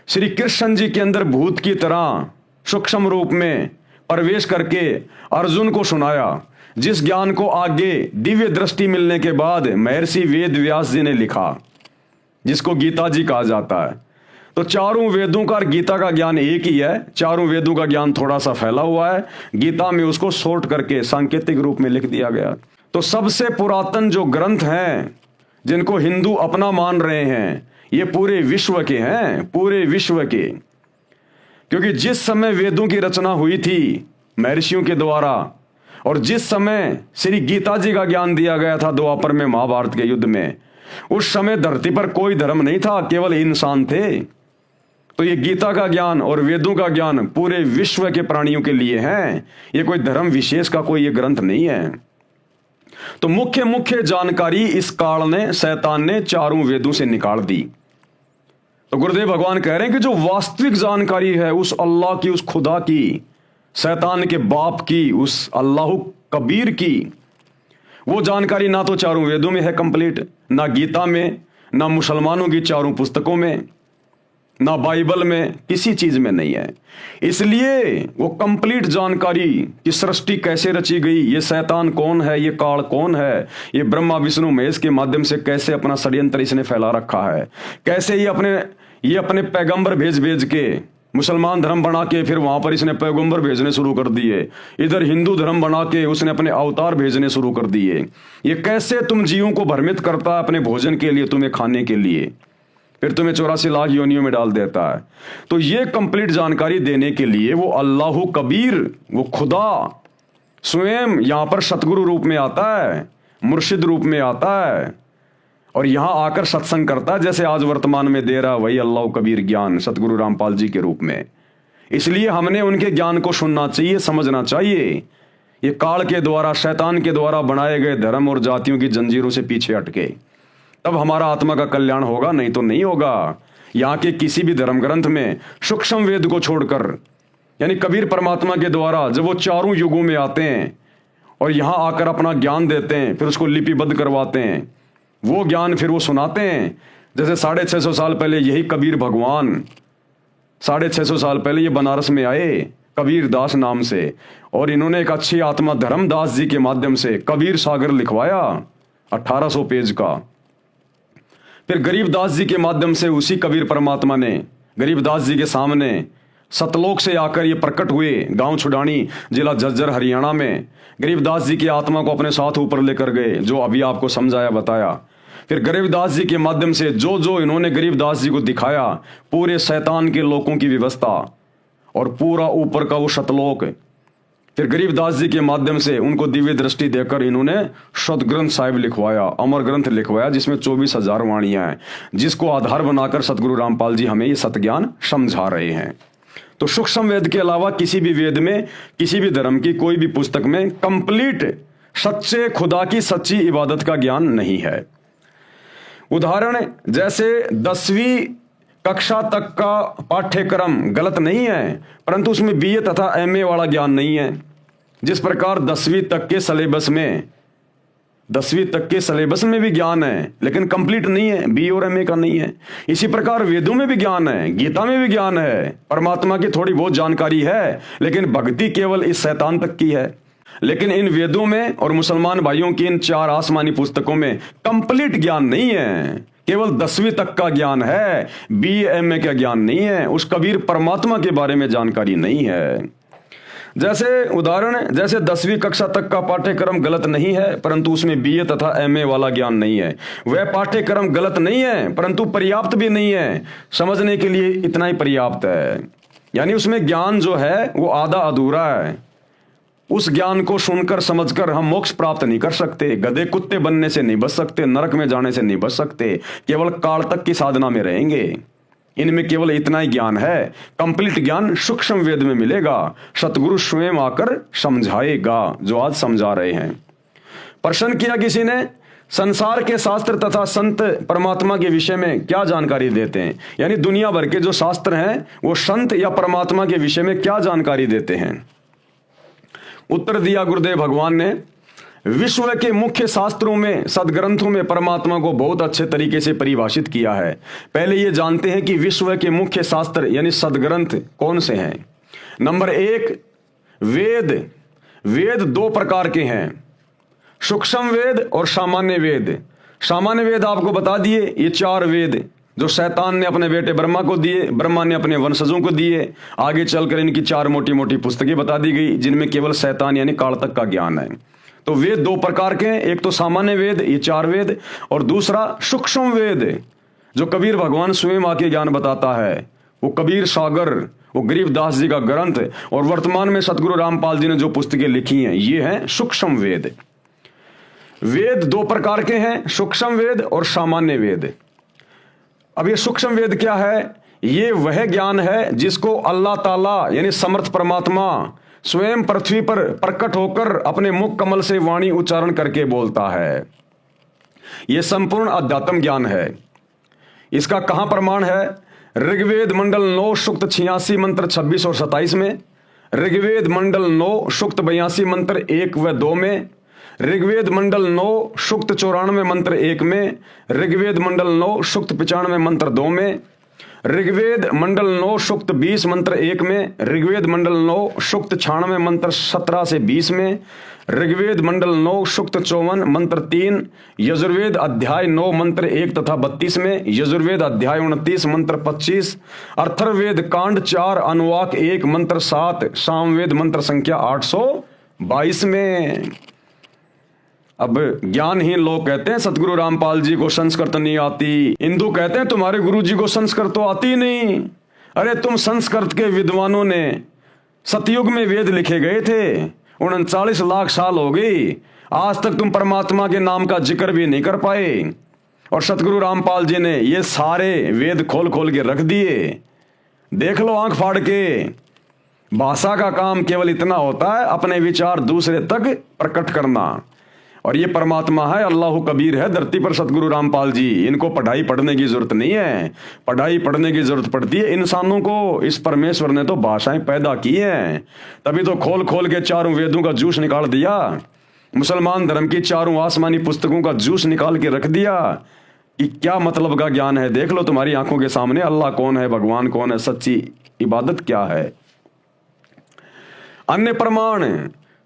श्री कृष्ण जी के अंदर भूत की तरह सूक्ष्म रूप में प्रवेश करके अर्जुन को सुनाया, जिस ज्ञान को आगे दिव्य दृष्टि मिलने के बाद महर्षि वेद व्यास जी ने लिखा, जिसको गीता जी कहा जाता है। तो 4 वेदों का और गीता का ज्ञान एक ही है। 4 वेदों का ज्ञान थोड़ा सा फैला हुआ है, गीता में उसको शॉर्ट करके सांकेतिक रूप में लिख दिया गया। तो सबसे पुरातन जो ग्रंथ हैं जिनको हिंदू अपना मान रहे हैं, ये पूरे विश्व के हैं, पूरे विश्व के। क्योंकि जिस समय वेदों की रचना हुई थी महर्षियों के द्वारा, और जिस समय श्री गीता जी का ज्ञान दिया गया था द्वापर में महाभारत के युद्ध में, उस समय धरती पर कोई धर्म नहीं था, केवल इंसान थे। तो ये गीता का ज्ञान और वेदों का ज्ञान पूरे विश्व के प्राणियों के लिए हैं, ये कोई धर्म विशेष का कोई ये ग्रंथ नहीं है। तो मुख्य जानकारी इस काल ने, शैतान ने 4 वेदों से निकाल दी। तो गुरुदेव भगवान कह रहे हैं कि जो वास्तविक जानकारी है उस अल्लाह की, उस खुदा की, शैतान के बाप की, उस अल्लाह कबीर की, वो जानकारी ना तो 4 वेदों में है कंप्लीट, ना गीता में, ना मुसलमानों की 4 पुस्तकों में, ना बाइबल में, किसी चीज में नहीं है। इसलिए वो कंप्लीट जानकारी कि सृष्टि कैसे रची गई, ये शैतान कौन है, ये काल कौन है, ये ब्रह्मा विष्णु महेश के माध्यम से कैसे अपना षड्यंत्र इसने फैला रखा है, कैसे ये अपने पैगंबर भेज के मुसलमान धर्म बना के फिर वहां पर इसने पैगंबर भेजने शुरू कर दिए, इधर हिंदू धर्म बना के उसने अपने अवतार भेजने शुरू कर दिए। ये कैसे तुम जीवों को भ्रमित करता है अपने भोजन के लिए, तुम्हें खाने के लिए, फिर तुम्हें 84 लाख योनियों में डाल देता है। तो ये कंप्लीट जानकारी देने के लिए वो अल्लाह कबीर, वो खुदा स्वयं यहां पर सतगुरु रूप में आता है, मुर्शिद रूप में आता है, और यहाँ आकर सत्संग करता जैसे आज वर्तमान में दे रहा वही अल्लाह कबीर ज्ञान सतगुरु रामपाल जी के रूप में। इसलिए हमने उनके ज्ञान को सुनना चाहिए, समझना चाहिए। ये काल के द्वारा, शैतान के द्वारा बनाए गए धर्म और जातियों की जंजीरों से पीछे हटके, तब हमारा आत्मा का कल्याण होगा, नहीं तो नहीं होगा। यहाँ के किसी भी धर्म ग्रंथ में सूक्ष्म वेद को छोड़कर, यानी कबीर परमात्मा के द्वारा जब वो चारों युगों में आते हैं और यहाँ आकर अपना ज्ञान देते हैं, फिर उसको लिपिबद्ध करवाते हैं, वो ज्ञान फिर वो सुनाते हैं। जैसे 650 साल पहले यही कबीर भगवान 650 साल पहले ये बनारस में आए कबीर दास नाम से, और इन्होंने एक अच्छी आत्मा धर्मदास जी के माध्यम से कबीर सागर लिखवाया 1800 पेज का। फिर गरीबदास जी के माध्यम से उसी कबीर परमात्मा ने गरीबदास जी के सामने सतलोक से आकर ये प्रकट हुए गांव छुडानी, जिला झज्जर, हरियाणा में। गरीबदास जी की आत्मा को अपने साथ ऊपर लेकर गए, जो अभी आपको समझाया बताया। फिर गरीबदास जी के माध्यम से जो जो इन्होंने गरीबदास जी को दिखाया, पूरे शैतान के लोगों की व्यवस्था और पूरा ऊपर का वो सतलोक, फिर गरीबदास जी के माध्यम से उनको दिव्य दृष्टि देकर इन्होंने सदग्रंथ साहिब लिखवाया, अमर ग्रंथ लिखवाया, जिसमें 24,000 वाणियां हैं, जिसको आधार बनाकर सतगुरु रामपाल जी हमें ये सतज्ञान समझा रहे हैं। तो सूक्ष्म वेद के अलावा किसी भी वेद में, किसी भी धर्म की कोई भी पुस्तक में कंप्लीट सच्चे खुदा की सच्ची इबादत का ज्ञान नहीं है। उदाहरण जैसे 10वीं कक्षा तक का पाठ्यक्रम गलत नहीं है, परंतु उसमें BA तथा MA वाला ज्ञान नहीं है। जिस प्रकार 10वीं तक के सिलेबस में भी ज्ञान है, लेकिन कंप्लीट नहीं है, BA और MA का नहीं है। इसी प्रकार वेदों में भी ज्ञान है, गीता में भी ज्ञान है, परमात्मा की थोड़ी बहुत जानकारी है, लेकिन भक्ति केवल इस शैतान तक की है। लेकिन इन वेदों में और मुसलमान भाइयों की इन 4 आसमानी पुस्तकों में कंप्लीट ज्ञान नहीं है, केवल 10वीं तक का ज्ञान है, BA MA का ज्ञान नहीं है, उस कबीर परमात्मा के बारे में जानकारी नहीं है। जैसे उदाहरण, जैसे 10वीं कक्षा तक का पाठ्यक्रम गलत नहीं है, परंतु उसमें BA तथा MA वाला ज्ञान नहीं है। वह पाठ्यक्रम गलत नहीं है, परंतु पर्याप्त भी नहीं है, समझने के लिए इतना ही पर्याप्त है। यानी उसमें ज्ञान जो है वो आधा अधूरा है। उस ज्ञान को सुनकर समझकर हम मोक्ष प्राप्त नहीं कर सकते, गधे कुत्ते बनने से नहीं बच सकते, नरक में जाने से नहीं बच सकते, केवल काल तक की साधना में रहेंगे। इनमें केवल इतना ही ज्ञान है। कंप्लीट ज्ञान सूक्ष्म वेद में मिलेगा, सतगुरु स्वयं आकर समझाएगा, जो आज समझा रहे हैं। प्रश्न किया किसी ने, संसार के शास्त्र तथा संत परमात्मा के विषय में क्या जानकारी देते हैं, यानी दुनिया भर के जो शास्त्र हैं वो संत या परमात्मा के विषय में क्या जानकारी देते हैं। उत्तर दिया गुरुदेव भगवान ने, विश्व के मुख्य शास्त्रों में, सदग्रंथों में परमात्मा को बहुत अच्छे तरीके से परिभाषित किया है। पहले ये जानते हैं कि विश्व के मुख्य शास्त्र यानी सदग्रंथ कौन से हैं। नंबर 1, वेद। वेद 2 प्रकार के हैं, सूक्ष्म वेद और सामान्य वेद। सामान्य वेद आपको बता दिए, ये 4 वेद जो शैतान ने अपने बेटे ब्रह्मा को दिए, ब्रह्मा ने अपने वंशजों को दिए। आगे चलकर इनकी 4 मोटी मोटी पुस्तकें बता दी गई, जिनमें केवल शैतान यानी काल तक का ज्ञान है। तो वेद 2 प्रकार के हैं, एक तो सामान्य वेद, ये 4 वेद, और दूसरा सूक्ष्म वेद जो कबीर भगवान स्वयं आके ज्ञान बताता है। वो कबीर सागर, वो गरीबदास जी का ग्रंथ, और वर्तमान में सतगुरु रामपाल जी ने जो पुस्तकें लिखी हैं, ये हैं सूक्ष्म वेद। वेद 2 प्रकार के हैं, सूक्ष्म वेद और सामान्य वेद। अब ये सूक्ष्म वेद क्या है? ये वह ज्ञान है जिसको अल्लाह ताला यानी समर्थ परमात्मा स्वयं पृथ्वी पर प्रकट होकर अपने मुख कमल से वाणी उच्चारण करके बोलता है। यह संपूर्ण अध्यात्म ज्ञान है। इसका कहां प्रमाण है? ऋग्वेद मंडल 9 सूक्त 86 मंत्र 26 और 27 में, ऋग्वेद मंडल 9 सूक्त 82 मंत्र 1 व 2 में, ऋग्वेद मंडल 9 सूक्त 94 मंत्र 1 में, ऋग्वेद मंडल 9 सूक्त 95 मंत्र 2 में, ऋग्वेद मंडल 9 सूक्त 20 मंत्र 1 में, ऋग्वेद मंडल 9 सूक्त 96 मंत्र 17 से 20 में, ऋग्वेद मंडल 9 सूक्त 54 मंत्र 3, यजुर्वेद अध्याय 9 मंत्र 1 तथा 32 में, यजुर्वेद अध्याय 29 मंत्र 25, अथर्ववेद कांड 4 अनुवाक 1 मंत्र 7, सामवेद मंत्र संख्या 822 में। अब ज्ञानहीन लोग कहते हैं सतगुरु रामपाल जी को संस्कृत नहीं आती, हिंदू कहते हैं तुम्हारे गुरु जी को संस्कृत तो आती नहीं। अरे तुम संस्कृत के विद्वानों ने, सतयुग में वेद लिखे गए थे, 39 लाख साल हो गई, आज तक तुम परमात्मा के नाम का जिक्र भी नहीं कर पाए। और सतगुरु रामपाल जी ने ये सारे वेद खोल खोल के रख दिए। देख लो आंख फाड़ के। भाषा का काम केवल इतना होता है, अपने विचार दूसरे तक प्रकट करना। और ये परमात्मा है, अल्लाह कबीर है धरती पर सतगुरु रामपाल जी। इनको पढ़ाई पढ़ने की जरूरत नहीं है। पढ़ाई पढ़ने की जरूरत पड़ती है इंसानों को। इस परमेश्वर ने तो भाषाएं पैदा की हैं, तभी तो खोल खोल के चारों वेदों का जूस निकाल दिया। मुसलमान धर्म की चारों आसमानी पुस्तकों का जूस निकाल के रख दिया कि क्या मतलब का ज्ञान है। देख लो तुम्हारी आंखों के सामने अल्लाह कौन है, भगवान कौन है, सच्ची इबादत क्या है। अन्य प्रमाण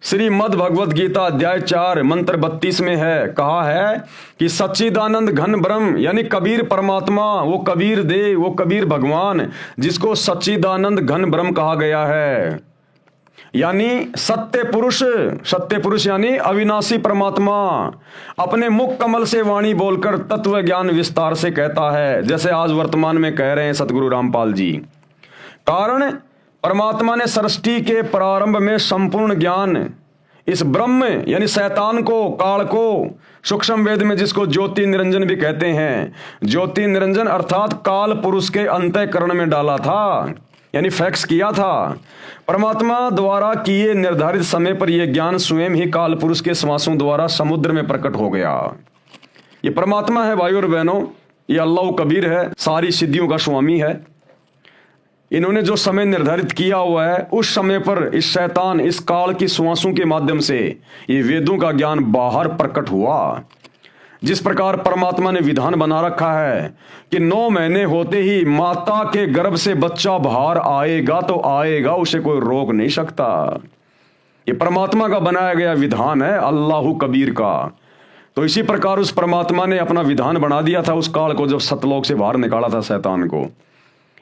श्रीमद् भगवत गीता अध्याय 4 मंत्र 32 में है, कहा है कि सच्चिदानंद घन ब्रह्म यानी कबीर परमात्मा, वो कबीर देव, वो कबीर भगवान जिसको सच्चिदानंद घन ब्रह्म कहा गया है, यानी सत्य पुरुष यानी अविनाशी परमात्मा अपने मुख कमल से वाणी बोलकर तत्व ज्ञान विस्तार से कहता है, जैसे आज वर्तमान में कह रहे हैं सतगुरु रामपाल जी। कारण परमात्मा ने सृष्टि के प्रारंभ में संपूर्ण ज्ञान इस ब्रह्म यानी शैतान को, काल को, सूक्ष्म वेद में जिसको ज्योति निरंजन भी कहते हैं, ज्योति निरंजन अर्थात काल पुरुष के अंतःकरण में डाला था, यानी फैक्स किया था। परमात्मा द्वारा किए निर्धारित समय पर यह ज्ञान स्वयं ही काल पुरुष के श्वासों द्वारा समुद्र में प्रकट हो गया। ये परमात्मा है भाई और बहनों, ये अल्लाह कबीर है, सारी सिद्धियों का स्वामी है। इन्होंने जो समय निर्धारित किया हुआ है उस समय पर इस शैतान, इस काल की श्वासों के माध्यम से ये वेदों का ज्ञान बाहर प्रकट हुआ। जिस प्रकार परमात्मा ने विधान बना रखा है कि 9 महीने होते ही माता के गर्भ से बच्चा बाहर आएगा तो आएगा, उसे कोई रोक नहीं सकता। ये परमात्मा का बनाया गया विधान है, अल्लाह कबीर का। तो इसी प्रकार उस परमात्मा ने अपना विधान बना दिया था उस काल को, जब सतलोक से बाहर निकाला था शैतान को।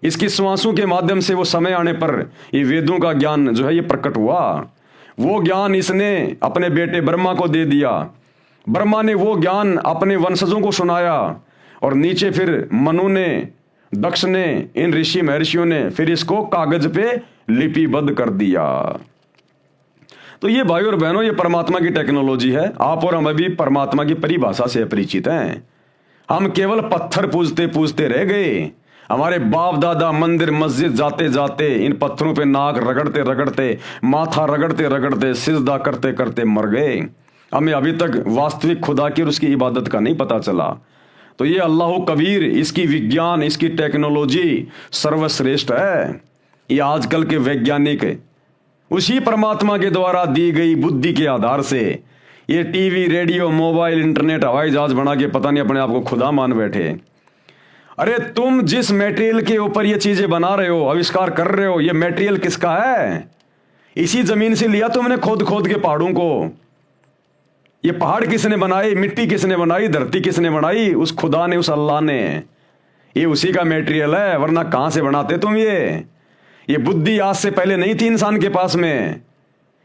इसकी श्वासों के माध्यम से वो समय आने पर ये वेदों का ज्ञान जो है ये प्रकट हुआ। वो ज्ञान इसने अपने बेटे ब्रह्मा को दे दिया। ब्रह्मा ने वो ज्ञान अपने वंशजों को सुनाया और नीचे फिर मनु ने, दक्ष ने, इन ऋषि महर्षियों ने फिर इसको कागज पे लिपिबद्ध कर दिया। तो ये भाई और बहनों, ये परमात्मा की टेक्नोलॉजी है। आप और हम अभी परमात्मा की परिभाषा से अपरिचित हैं। हम केवल पत्थर पूजते पूजते रह गए। हमारे बाप दादा मंदिर मस्जिद जाते जाते इन पत्थरों पे नाक रगड़ते रगड़ते, माथा रगड़ते रगड़ते, सिजदा करते करते मर गए। हमें अभी तक वास्तविक खुदा की और उसकी इबादत का नहीं पता चला। तो ये अल्लाह कबीर, इसकी विज्ञान, इसकी टेक्नोलॉजी सर्वश्रेष्ठ है। ये आजकल के वैज्ञानिक उसी परमात्मा के द्वारा दी गई बुद्धि के आधार से ये टीवी, रेडियो, मोबाइल, इंटरनेट, हवाई जहाज बना के पता नहीं अपने आप को खुदा मान बैठे। अरे तुम जिस मटेरियल के ऊपर ये चीजें बना रहे हो, आविष्कार कर रहे हो, ये मटेरियल किसका है? इसी जमीन से लिया तुमने खोद खोद के पहाड़ों को। ये पहाड़ किसने बनाए? मिट्टी किसने बनाई? धरती किसने बनाई? उस खुदा ने, उस अल्लाह ने। ये उसी का मटेरियल है, वरना कहां से बनाते तुम? ये बुद्धि आज से पहले नहीं थी इंसान के पास में।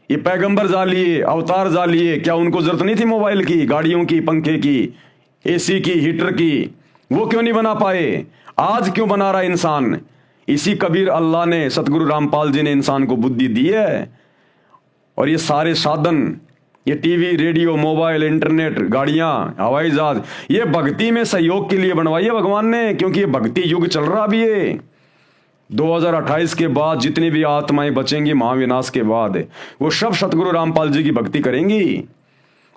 ये पैगंबर जा लिए, अवतार जा लिए, क्या उनको जरूरत नहीं थी मोबाइल की, गाड़ियों की, पंखे की, एसी की, हीटर की? वो क्यों नहीं बना पाए? आज क्यों बना रहा इंसान? इसी कबीर अल्लाह ने, सतगुरु रामपाल जी ने इंसान को बुद्धि दी है। और ये सारे साधन, ये टीवी, रेडियो, मोबाइल, इंटरनेट, गाड़ियां, हवाई जहाज, ये भक्ति में सहयोग के लिए बनवाई है भगवान ने, क्योंकि ये भक्ति युग चल रहा भी है। 2028 के बाद जितनी भी आत्माएं बचेंगी महाविनाश के बाद, वो सब सतगुरु रामपाल जी की भक्ति करेंगी।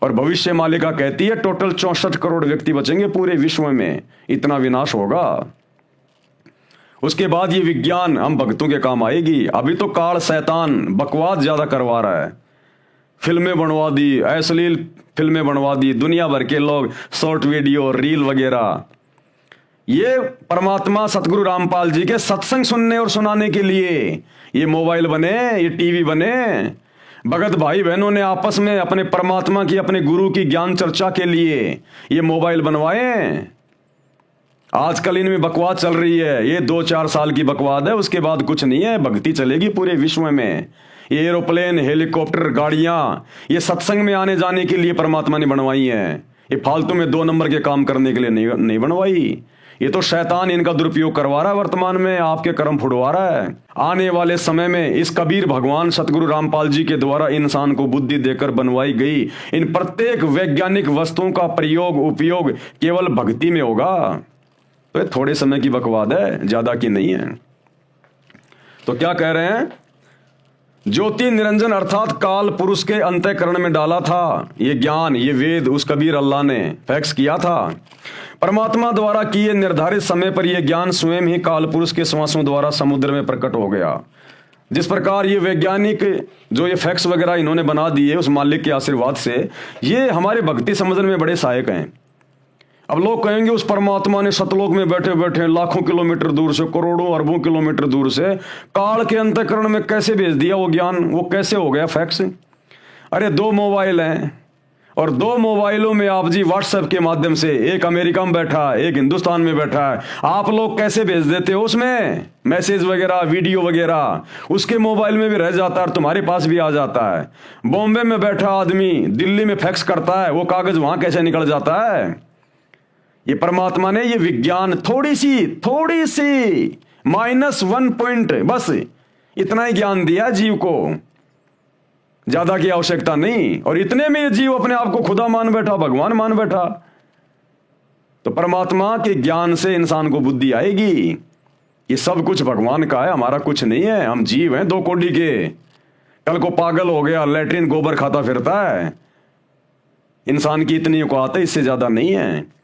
और भविष्य मालिका कहती है टोटल 64 करोड़ व्यक्ति बचेंगे पूरे विश्व में, इतना विनाश होगा। उसके बाद ये विज्ञान हम भक्तों के काम आएगी। अभी तो काल शैतान बकवास ज्यादा करवा रहा है। फिल्में बनवा दी, अश्लील फिल्में बनवा दी, दुनिया भर के लोग शॉर्ट वीडियो, रील वगैरह। ये परमात्मा सतगुरु रामपाल जी के सत्संग सुनने और सुनाने के लिए ये मोबाइल बने, ये टीवी बने। भगत भाई बहनों ने आपस में अपने परमात्मा की, अपने गुरु की ज्ञान चर्चा के लिए ये मोबाइल बनवाए। आजकल इनमें बकवास चल रही है, ये 2-4 साल की बकवास है, उसके बाद कुछ नहीं है। भक्ति चलेगी पूरे विश्व में। ये एरोप्लेन, हेलीकॉप्टर, गाड़ियां, ये सत्संग में आने जाने के लिए परमात्मा ने बनवाई हैं। ये फालतू में 2 नंबर के काम करने के लिए नहीं बनवाई। ये तो शैतान इनका दुरुपयोग करवा रहा है, वर्तमान में आपके कर्म फुड़वा रहा है। आने वाले समय में इस कबीर भगवान सतगुरु रामपाल जी के द्वारा इंसान को बुद्धि देकर बनवाई गई इन प्रत्येक वैज्ञानिक वस्तुओं का प्रयोग उपयोग केवल भक्ति में होगा। तो ये थोड़े समय की बकवाद है, ज्यादा की नहीं है। तो क्या कह रहे हैं, ज्योति निरंजन अर्थात काल पुरुष के अंतःकरण में डाला था ये ज्ञान, ये वेद उस कबीर अल्लाह ने फैक्स किया था। परमात्मा द्वारा किए निर्धारित समय पर यह ज्ञान स्वयं ही काल पुरुष के श्वासों द्वारा समुद्र में प्रकट हो गया। जिस प्रकार ये वैज्ञानिक जो ये फैक्स वगैरह इन्होंने बना दिए उस मालिक के आशीर्वाद से, ये हमारे भक्ति समझने में बड़े सहायक हैं। अब लोग कहेंगे उस परमात्मा ने सतलोक में बैठे बैठे लाखों किलोमीटर दूर से, करोड़ों अरबों किलोमीटर दूर से काल के अंतःकरण में कैसे भेज दिया वो ज्ञान, वो कैसे हो गया फैक्स। अरे 2 मोबाइल हैं और 2 मोबाइलों में आप जी व्हाट्सएप के माध्यम से, एक अमेरिका में बैठा है एक हिंदुस्तान में बैठा है, आप लोग कैसे भेज देते हो उसमें मैसेज वगैरह वीडियो वगैरह, उसके मोबाइल में भी रह जाता है और तुम्हारे पास भी आ जाता है। बॉम्बे में बैठा आदमी दिल्ली में फैक्स करता है, वो कागज वहां कैसे निकल जाता है। ये परमात्मा ने ये विज्ञान थोड़ी सी -1 पॉइंट बस इतना ही ज्ञान दिया जीव को, ज्यादा की आवश्यकता नहीं। और इतने में ये जीव अपने आप को खुदा मान बैठा, भगवान मान बैठा। तो परमात्मा के ज्ञान से इंसान को बुद्धि आएगी। ये सब कुछ भगवान का है, हमारा कुछ नहीं है। हम जीव हैं 2 कौड़ी के। कल को पागल हो गया, लैट्रिन गोबर खाता फिरता है। इंसान की इतनी औकात है, इससे ज्यादा नहीं है।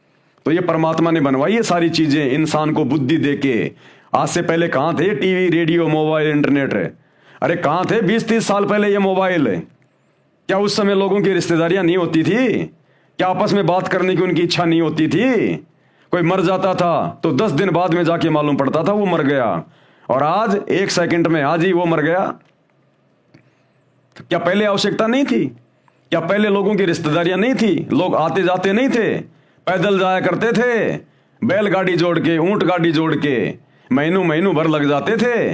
तो ये परमात्मा ने बनवाई ये सारी चीजें इंसान को बुद्धि देके। आज से पहले कहां थे टीवी रेडियो मोबाइल इंटरनेट? अरे कहां थे 20-30 साल पहले ये मोबाइल? क्या उस समय लोगों की रिश्तेदारियां नहीं होती थी? क्या आपस में बात करने की उनकी इच्छा नहीं होती थी? कोई मर जाता था तो 10 दिन बाद में जाके मालूम पड़ता था वो मर गया, और आज 1 सेकंड में आज ही वो मर गया। तो क्या पहले आवश्यकता नहीं थी? क्या पहले लोगों की रिश्तेदारियां नहीं थी? लोग आते जाते नहीं थे? पैदल जाया करते थे, बैलगाड़ी जोड़ के, ऊंट गाड़ी जोड़ के महीनों भर लग जाते थे।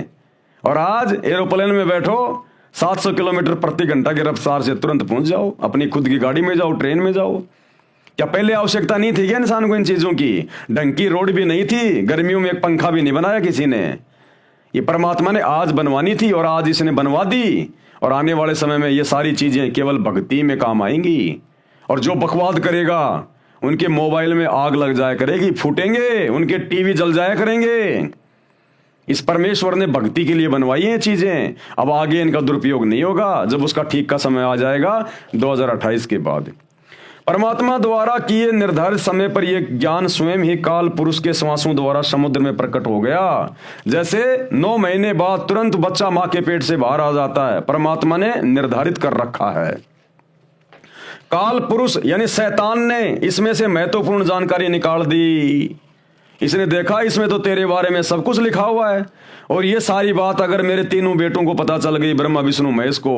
और आज एरोप्लेन में बैठो, 700 किलोमीटर प्रति घंटा की रफ्तार से तुरंत पहुंच जाओ, अपनी खुद की गाड़ी में जाओ, ट्रेन में जाओ। क्या पहले आवश्यकता नहीं थी क्या इंसान को इन चीजों की? ढंग की रोड भी नहीं थी, गर्मियों में एक पंखा भी नहीं बनाया किसी ने। ये परमात्मा ने आज बनवानी थी और आज इसने बनवा दी। और आने वाले समय में ये सारी चीजें केवल भक्ति में काम आएंगी। और जो बकवाद करेगा उनके मोबाइल में आग लग जाया करेगी, फूटेंगे, उनके टीवी जल जाया करेंगे। इस परमेश्वर ने भक्ति के लिए बनवाई है चीजें। अब आगे इनका दुरुपयोग नहीं होगा, जब उसका ठीक का समय आ जाएगा 2028 के बाद। परमात्मा द्वारा किए निर्धारित समय पर यह ज्ञान स्वयं ही काल पुरुष के श्वासों द्वारा समुद्र में प्रकट हो गया। जैसे 9 महीने बाद तुरंत बच्चा मां के पेट से बाहर आ जाता है, परमात्मा ने निर्धारित कर रखा है। काल पुरुष यानी शैतान ने इसमें से महत्वपूर्ण जानकारी निकाल दी। इसने देखा इसमें तो तेरे बारे में सब कुछ लिखा हुआ है, और ये सारी बात अगर मेरे 3 बेटों को पता चल गई, ब्रह्मा विष्णु महेश को,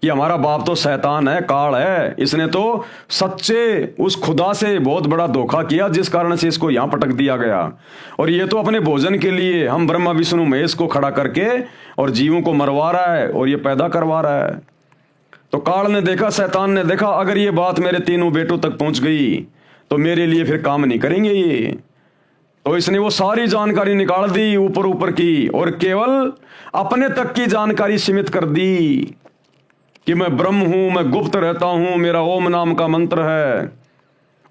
कि हमारा बाप तो शैतान है, काल है, इसने तो सच्चे उस खुदा से बहुत बड़ा धोखा किया जिस कारण से इसको यहां पटक दिया गया, और ये तो अपने भोजन के लिए हम ब्रह्मा विष्णु महेश को खड़ा करके और जीवों को मरवा रहा है और ये पैदा करवा रहा है। तो काल ने देखा, शैतान ने देखा, अगर ये बात मेरे 3 बेटों तक पहुंच गई तो मेरे लिए फिर काम नहीं करेंगे ये। तो इसने वो सारी जानकारी निकाल दी ऊपर ऊपर की, और केवल अपने तक की जानकारी सीमित कर दी कि मैं ब्रह्म हूं, मैं गुप्त रहता हूं, मेरा ओम नाम का मंत्र है।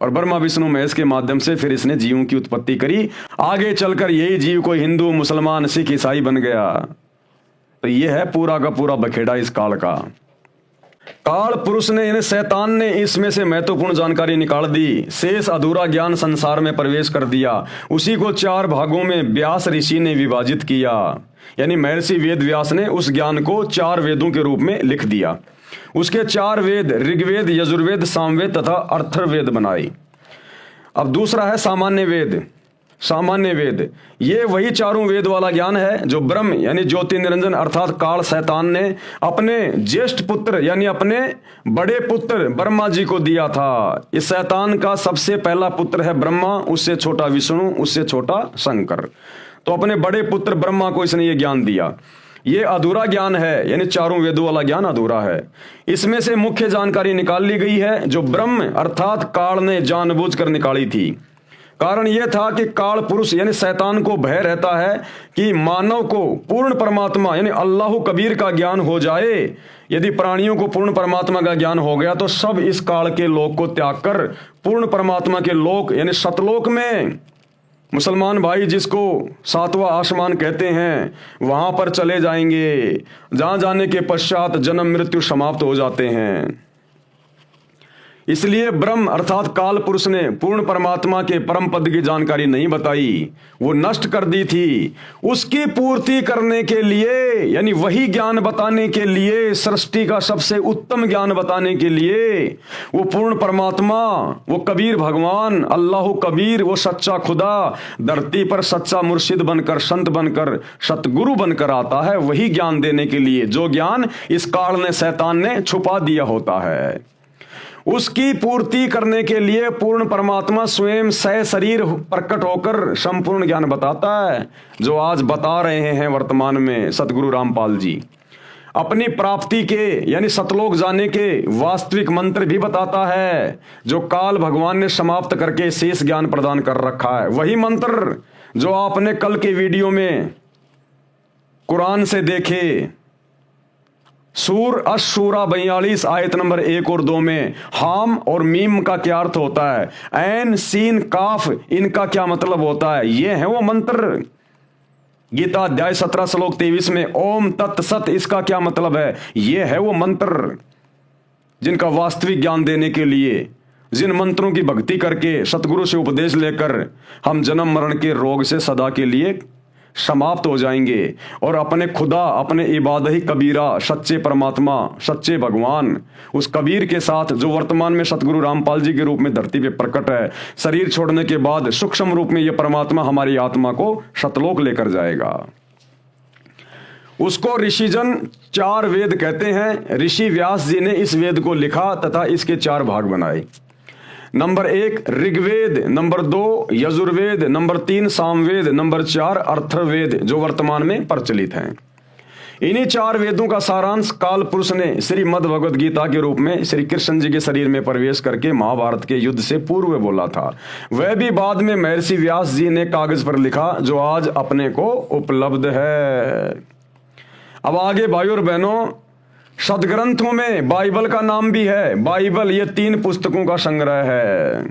और ब्रह्मा विष्णु महेश के माध्यम से फिर इसने जीवों की उत्पत्ति करी। आगे चलकर यही जीव कोई हिंदू, मुसलमान, सिख, ईसाई बन गया। तो ये है पूरा का पूरा बखेड़ा इस काल का। काल पुरुष ने यानी शैतान ने इसमें से महत्वपूर्ण जानकारी निकाल दी, शेष अधूरा ज्ञान संसार में प्रवेश कर दिया। उसी को 4 भागों में व्यास ऋषि ने विभाजित किया, यानी महर्षि वेद व्यास ने उस ज्ञान को 4 वेदों के रूप में लिख दिया। उसके 4 वेद ऋग्वेद, यजुर्वेद, सामवेद तथा अथर्ववेद बनाए। अब दूसरा है सामान्य वेद। सामान्य वेद ये वही 4 वेद वाला ज्ञान है जो ब्रह्म यानी ज्योति निरंजन अर्थात काल शैतान ने अपने ज्येष्ठ पुत्र यानी अपने बड़े पुत्र ब्रह्मा जी को दिया था। इस शैतान का सबसे पहला पुत्र है ब्रह्मा, उससे छोटा विष्णु, उससे छोटा शंकर। तो अपने बड़े पुत्र ब्रह्मा को इसने ये ज्ञान दिया। ये अधूरा ज्ञान है, यानी 4 वेदों वाला ज्ञान अधूरा है। इसमें से मुख्य जानकारी निकाल ली गई है जो ब्रह्म अर्थात काल ने जानबूझकर निकाली थी। कारण यह था कि काल पुरुष यानी शैतान को भय रहता है कि मानव को पूर्ण परमात्मा यानी अल्लाह कबीर का ज्ञान हो जाए। यदि प्राणियों को पूर्ण परमात्मा का ज्ञान हो गया तो सब इस काल के लोक को त्याग कर पूर्ण परमात्मा के लोक यानी सतलोक में, मुसलमान भाई जिसको सातवां आसमान कहते हैं, वहां पर चले जाएंगे, जहां जाने के पश्चात जन्म मृत्यु समाप्त हो जाते हैं। इसलिए ब्रह्म अर्थात काल पुरुष ने पूर्ण परमात्मा के परम पद की जानकारी नहीं बताई, वो नष्ट कर दी थी। उसकी पूर्ति करने के लिए यानी वही ज्ञान बताने के लिए, सृष्टि का सबसे उत्तम ज्ञान बताने के लिए वो पूर्ण परमात्मा, वो कबीर भगवान, अल्लाह कबीर, वो सच्चा खुदा धरती पर सच्चा मुर्शिद बनकर, संत बनकर, सतगुरु बनकर आता है, वही ज्ञान देने के लिए जो ज्ञान इस काल ने, शैतान ने छुपा दिया होता है। उसकी पूर्ति करने के लिए पूर्ण परमात्मा स्वयं सशरीर प्रकट होकर संपूर्ण ज्ञान बताता है, जो आज बता रहे हैं वर्तमान में सतगुरु रामपाल जी। अपनी प्राप्ति के यानी सतलोक जाने के वास्तविक मंत्र भी बताता है, जो काल भगवान ने समाप्त करके शेष ज्ञान प्रदान कर रखा है। वही मंत्र जो आपने कल के वीडियो में कुरान से देखे, सूर अशूरा 42 आयत नंबर 1 और 2 में हाम और मीम का क्या अर्थ होता है, ऐन सीन काफ इनका क्या मतलब होता है, ये है वो मंत्र। गीता अध्याय 17 श्लोक 23 में ओम तत् सत इसका क्या मतलब है, ये है वो मंत्र जिनका वास्तविक ज्ञान देने के लिए, जिन मंत्रों की भक्ति करके सतगुरु से उपदेश लेकर हम जन्म मरण के रोग से सदा के लिए समाप्त हो जाएंगे और अपने खुदा, अपने इबादही कबीरा, सच्चे परमात्मा, सच्चे भगवान, उस कबीर के साथ जो वर्तमान में सतगुरु रामपाल जी के रूप में धरती पे प्रकट है, शरीर छोड़ने के बाद सूक्ष्म रूप में यह परमात्मा हमारी आत्मा को सतलोक लेकर जाएगा। उसको ऋषिजन 4 वेद कहते हैं। ऋषि व्यास जी ने इस वेद को लिखा तथा इसके 4 भाग बनाए। Number 1 Rigveda, number 2 Yajurveda, number 3 Samaveda, number 4 Atharvaveda जो वर्तमान में प्रचलित हैं। इन्हीं 4 वेदों का सारांश काल पुरुष ने श्रीमद् भगवद गीता के रूप में श्री कृष्ण जी के शरीर में प्रवेश करके महाभारत के युद्ध से पूर्व बोला था। वह भी बाद में महर्षि व्यास जी ने कागज पर लिखा, जो आज अपने को उपलब्ध है। अब आगे भाइयों और बहनों, सदग्रंथों में बाइबल का नाम भी है। बाइबल ये 3 पुस्तकों का संग्रह है,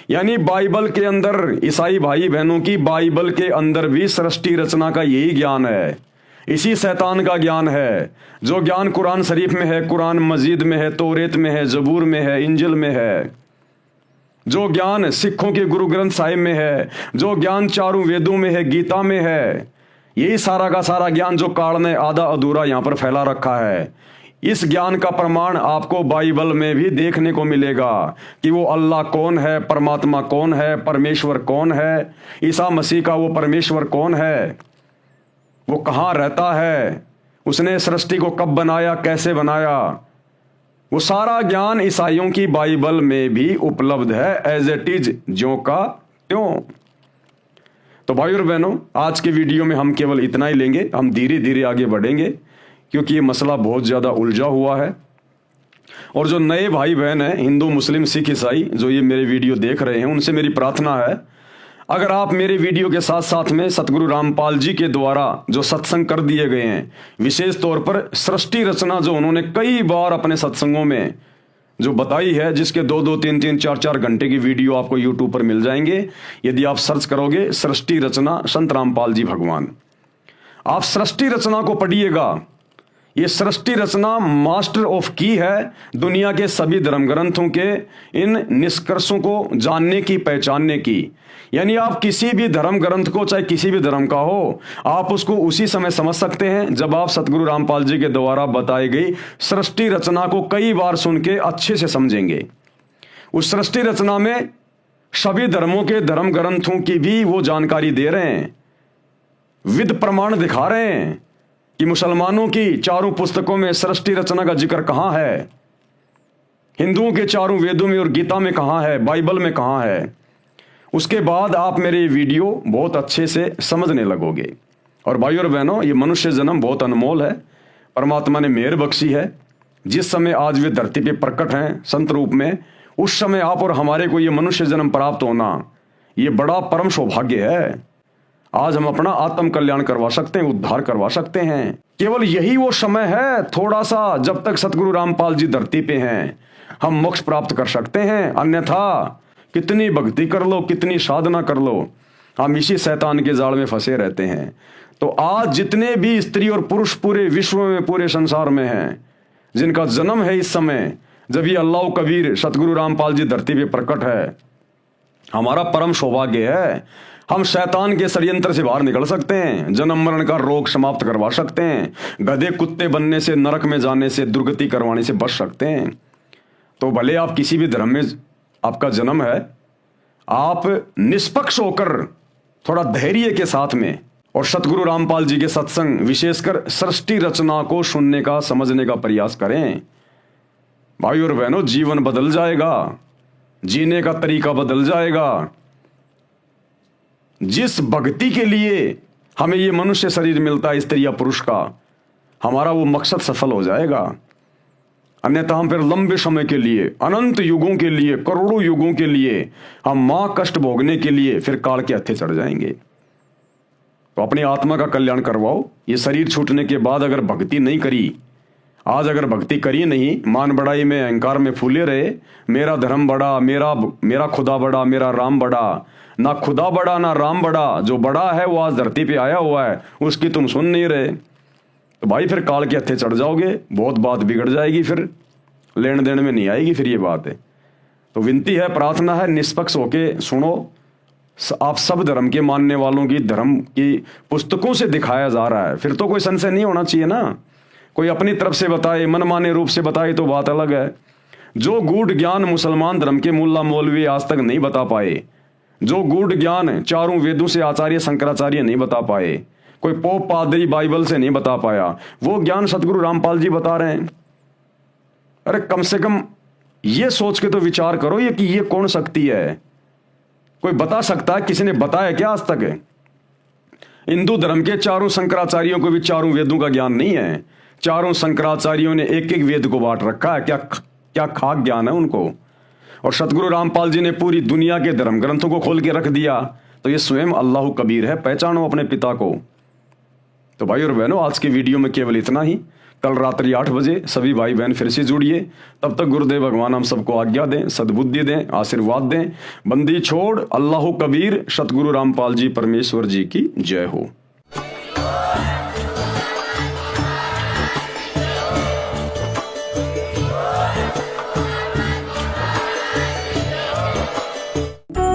यानी बाइबल के अंदर ईसाई भाई बहनों की बाइबल के अंदर भी सृष्टि रचना का यही ज्ञान है, इसी शैतान का ज्ञान है। जो ज्ञान कुरान शरीफ में है, कुरान मजीद में है, तौरेत में है, जबूर में है, इंजिल में है, जो ज्ञान सिखों के गुरु ग्रंथ साहिब में है, जो ज्ञान 4 वेदों में है, गीता में है, यही सारा का सारा ज्ञान जो काल ने आधा अधूरा यहां पर फैला रखा है। इस ज्ञान का प्रमाण आपको बाइबल में भी देखने को मिलेगा कि वो अल्लाह कौन है, परमात्मा कौन है, परमेश्वर कौन है, ईसा मसीह का वो परमेश्वर कौन है, वो कहाँ रहता है, उसने सृष्टि को कब बनाया, कैसे बनाया, वो सारा ज्ञान ईसाइयों की बाइबल में भी उपलब्ध है, एज इट इज, ज्यों का त्यों। तो भाई और बहनों, आज के वीडियो में हम केवल इतना ही लेंगे। हम धीरे धीरे आगे बढ़ेंगे क्योंकि ये मसला बहुत ज़्यादा उलझा हुआ है। और जो नए भाई बहन हैं, हिंदू, मुस्लिम, सिख, ईसाई, जो ये मेरे वीडियो देख रहे हैं, उनसे मेरी प्रार्थना है, अगर आप मेरे वीडियो के साथ साथ में सतगुरु रामपाल जी के द्वारा जो सत्संग कर दिए गए हैं, विशेष तौर पर सृष्टि रचना जो उन्होंने कई बार अपने सत्संगों में जो बताई है, जिसके 2-2, 3-3, 4-4 घंटे की वीडियो आपको यूट्यूब पर मिल जाएंगे। यदि आप सर्च करोगे सृष्टि रचना संत रामपाल जी भगवान, आप सृष्टि रचना को पढ़िएगा। ये सृष्टि रचना मास्टर ऑफ की है दुनिया के सभी धर्म ग्रंथों के इन निष्कर्षों को जानने की, पहचानने की। यानी आप किसी भी धर्म ग्रंथ को, चाहे किसी भी धर्म का हो, आप उसको उसी समय समझ सकते हैं जब आप सतगुरु रामपाल जी के द्वारा बताई गई सृष्टि रचना को कई बार सुन के अच्छे से समझेंगे। उस सृष्टि रचना में सभी धर्मों के धर्म ग्रंथों की भी वो जानकारी दे रहे हैं, विद प्रमाण दिखा रहे हैं कि मुसलमानों की 4 पुस्तकों में सृष्टि रचना का जिक्र कहां है, हिंदुओं के 4 वेदों में और गीता में कहां है, बाइबल में कहां है। उसके बाद आप मेरे वीडियो बहुत अच्छे से समझने लगोगे। और भाइयों और बहनों, ये मनुष्य जन्म बहुत अनमोल है, परमात्मा ने मेहर बख्शी है। जिस समय आज वे धरती पे प्रकट हैं संत रूप में, उस समय आप और हमारे को ये मनुष्य जन्म प्राप्त होना, ये बड़ा परम सौभाग्य है। आज हम अपना आत्म कल्याण करवा सकते हैं, उद्धार करवा सकते हैं। केवल यही वो समय है थोड़ा सा, जब तक सतगुरु रामपाल जी धरती पे हैं, हम मोक्ष प्राप्त कर सकते हैं। अन्यथा कितनी भक्ति कर लो, कितनी साधना कर लो, हम इसी शैतान के जाल में फंसे रहते हैं। तो आज जितने भी स्त्री और पुरुष पूरे विश्व में, पूरे संसार में हैं, जिनका जन्म है इस समय जब ये अल्लाह कबीर सतगुरु रामपाल जी धरती पे प्रकट है, हमारा परम सौभाग्य है। हम शैतान के षड्यंत्र से बाहर निकल सकते हैं, जन्म मरण का रोग समाप्त करवा सकते हैं, गधे कुत्ते बनने से, नरक में जाने से, दुर्गति करवाने से बच सकते हैं। तो भले आप किसी भी धर्म में आपका जन्म है, आप निष्पक्ष होकर थोड़ा धैर्य के साथ में और सतगुरु रामपाल जी के सत्संग, विशेषकर सृष्टि रचना को सुनने का, समझने का प्रयास करें। भाई और बहनों, जीवन बदल जाएगा, जीने का तरीका बदल जाएगा। जिस भक्ति के लिए हमें ये मनुष्य शरीर मिलता है, स्त्री या पुरुष का, हमारा वो मकसद सफल हो जाएगा। अन्यथा हम फिर लंबे समय के लिए, अनंत युगों के लिए, करोड़ों युगों के लिए हम मां कष्ट भोगने के लिए फिर काल के हत्थे चढ़ जाएंगे। तो अपनी आत्मा का कल्याण करवाओ। ये शरीर छूटने के बाद अगर भक्ति नहीं करी, आज अगर भक्ति करी नहीं, मान बढ़ाई में, अहंकार में फूले रहे, मेरा धर्म बड़ा, मेरा खुदा बड़ा, मेरा राम बड़ा, ना खुदा बड़ा ना राम बड़ा, जो बड़ा है वो आज धरती पे आया हुआ है, उसकी तुम सुन नहीं रहे, तो भाई फिर काल के हत्थे चढ़ जाओगे, बहुत बात बिगड़ जाएगी, फिर लेन देन में नहीं आएगी फिर ये बात है। तो विनती है, प्रार्थना है, निष्पक्ष होके सुनो। आप सब धर्म के मानने वालों की धर्म की पुस्तकों से दिखाया जा रहा है, फिर तो कोई संशय नहीं होना चाहिए ना। कोई अपनी तरफ से बताए, मनमाने रूप से बताए तो बात अलग है। जो गूढ़ ज्ञान मुसलमान धर्म के मुल्ला मौलवी आज तक नहीं बता पाए, जो गूढ़ ज्ञान चारों वेदों से आचार्य शंकराचार्य नहीं बता पाए, कोई पोप पादरी बाइबल से नहीं बता पाया, वो ज्ञान सतगुरु रामपाल जी बता रहे हैं। अरे कम से कम ये सोच के तो विचार करो ये कि ये कौन शक्ति है। कोई बता सकता है? किसी ने बताया क्या आज तक? हिंदू धर्म के चारों शंकराचार्यों को भी चारों वेदों का ज्ञान नहीं है। चारों शंकराचार्यों ने एक एक वेद को बांट रखा है। क्या खाक ज्ञान है उनको। और सतगुरु रामपाल जी ने पूरी दुनिया के धर्म ग्रंथों को खोल के रख दिया। तो ये स्वयं अल्लाह कबीर है, पहचानो अपने पिता को। तो भाई और बहनों, आज की वीडियो में केवल इतना ही। कल रात्रि 8 बजे सभी भाई बहन फिर से जुड़िए। तब तक गुरुदेव भगवान हम सबको आज्ञा दें, सद्बुद्धि दें, आशीर्वाद दें। बंदी छोड़ अल्लाह कबीर, सतगुरु रामपाल जी परमेश्वर जी की जय हो।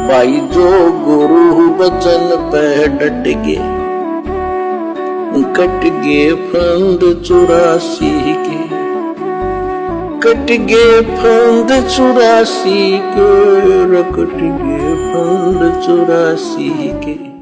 भाई जो गुरु बचन पे डट गए, कट गए फंद 84 के, कट गए फंद 84 के, कट गए फंद 84 के।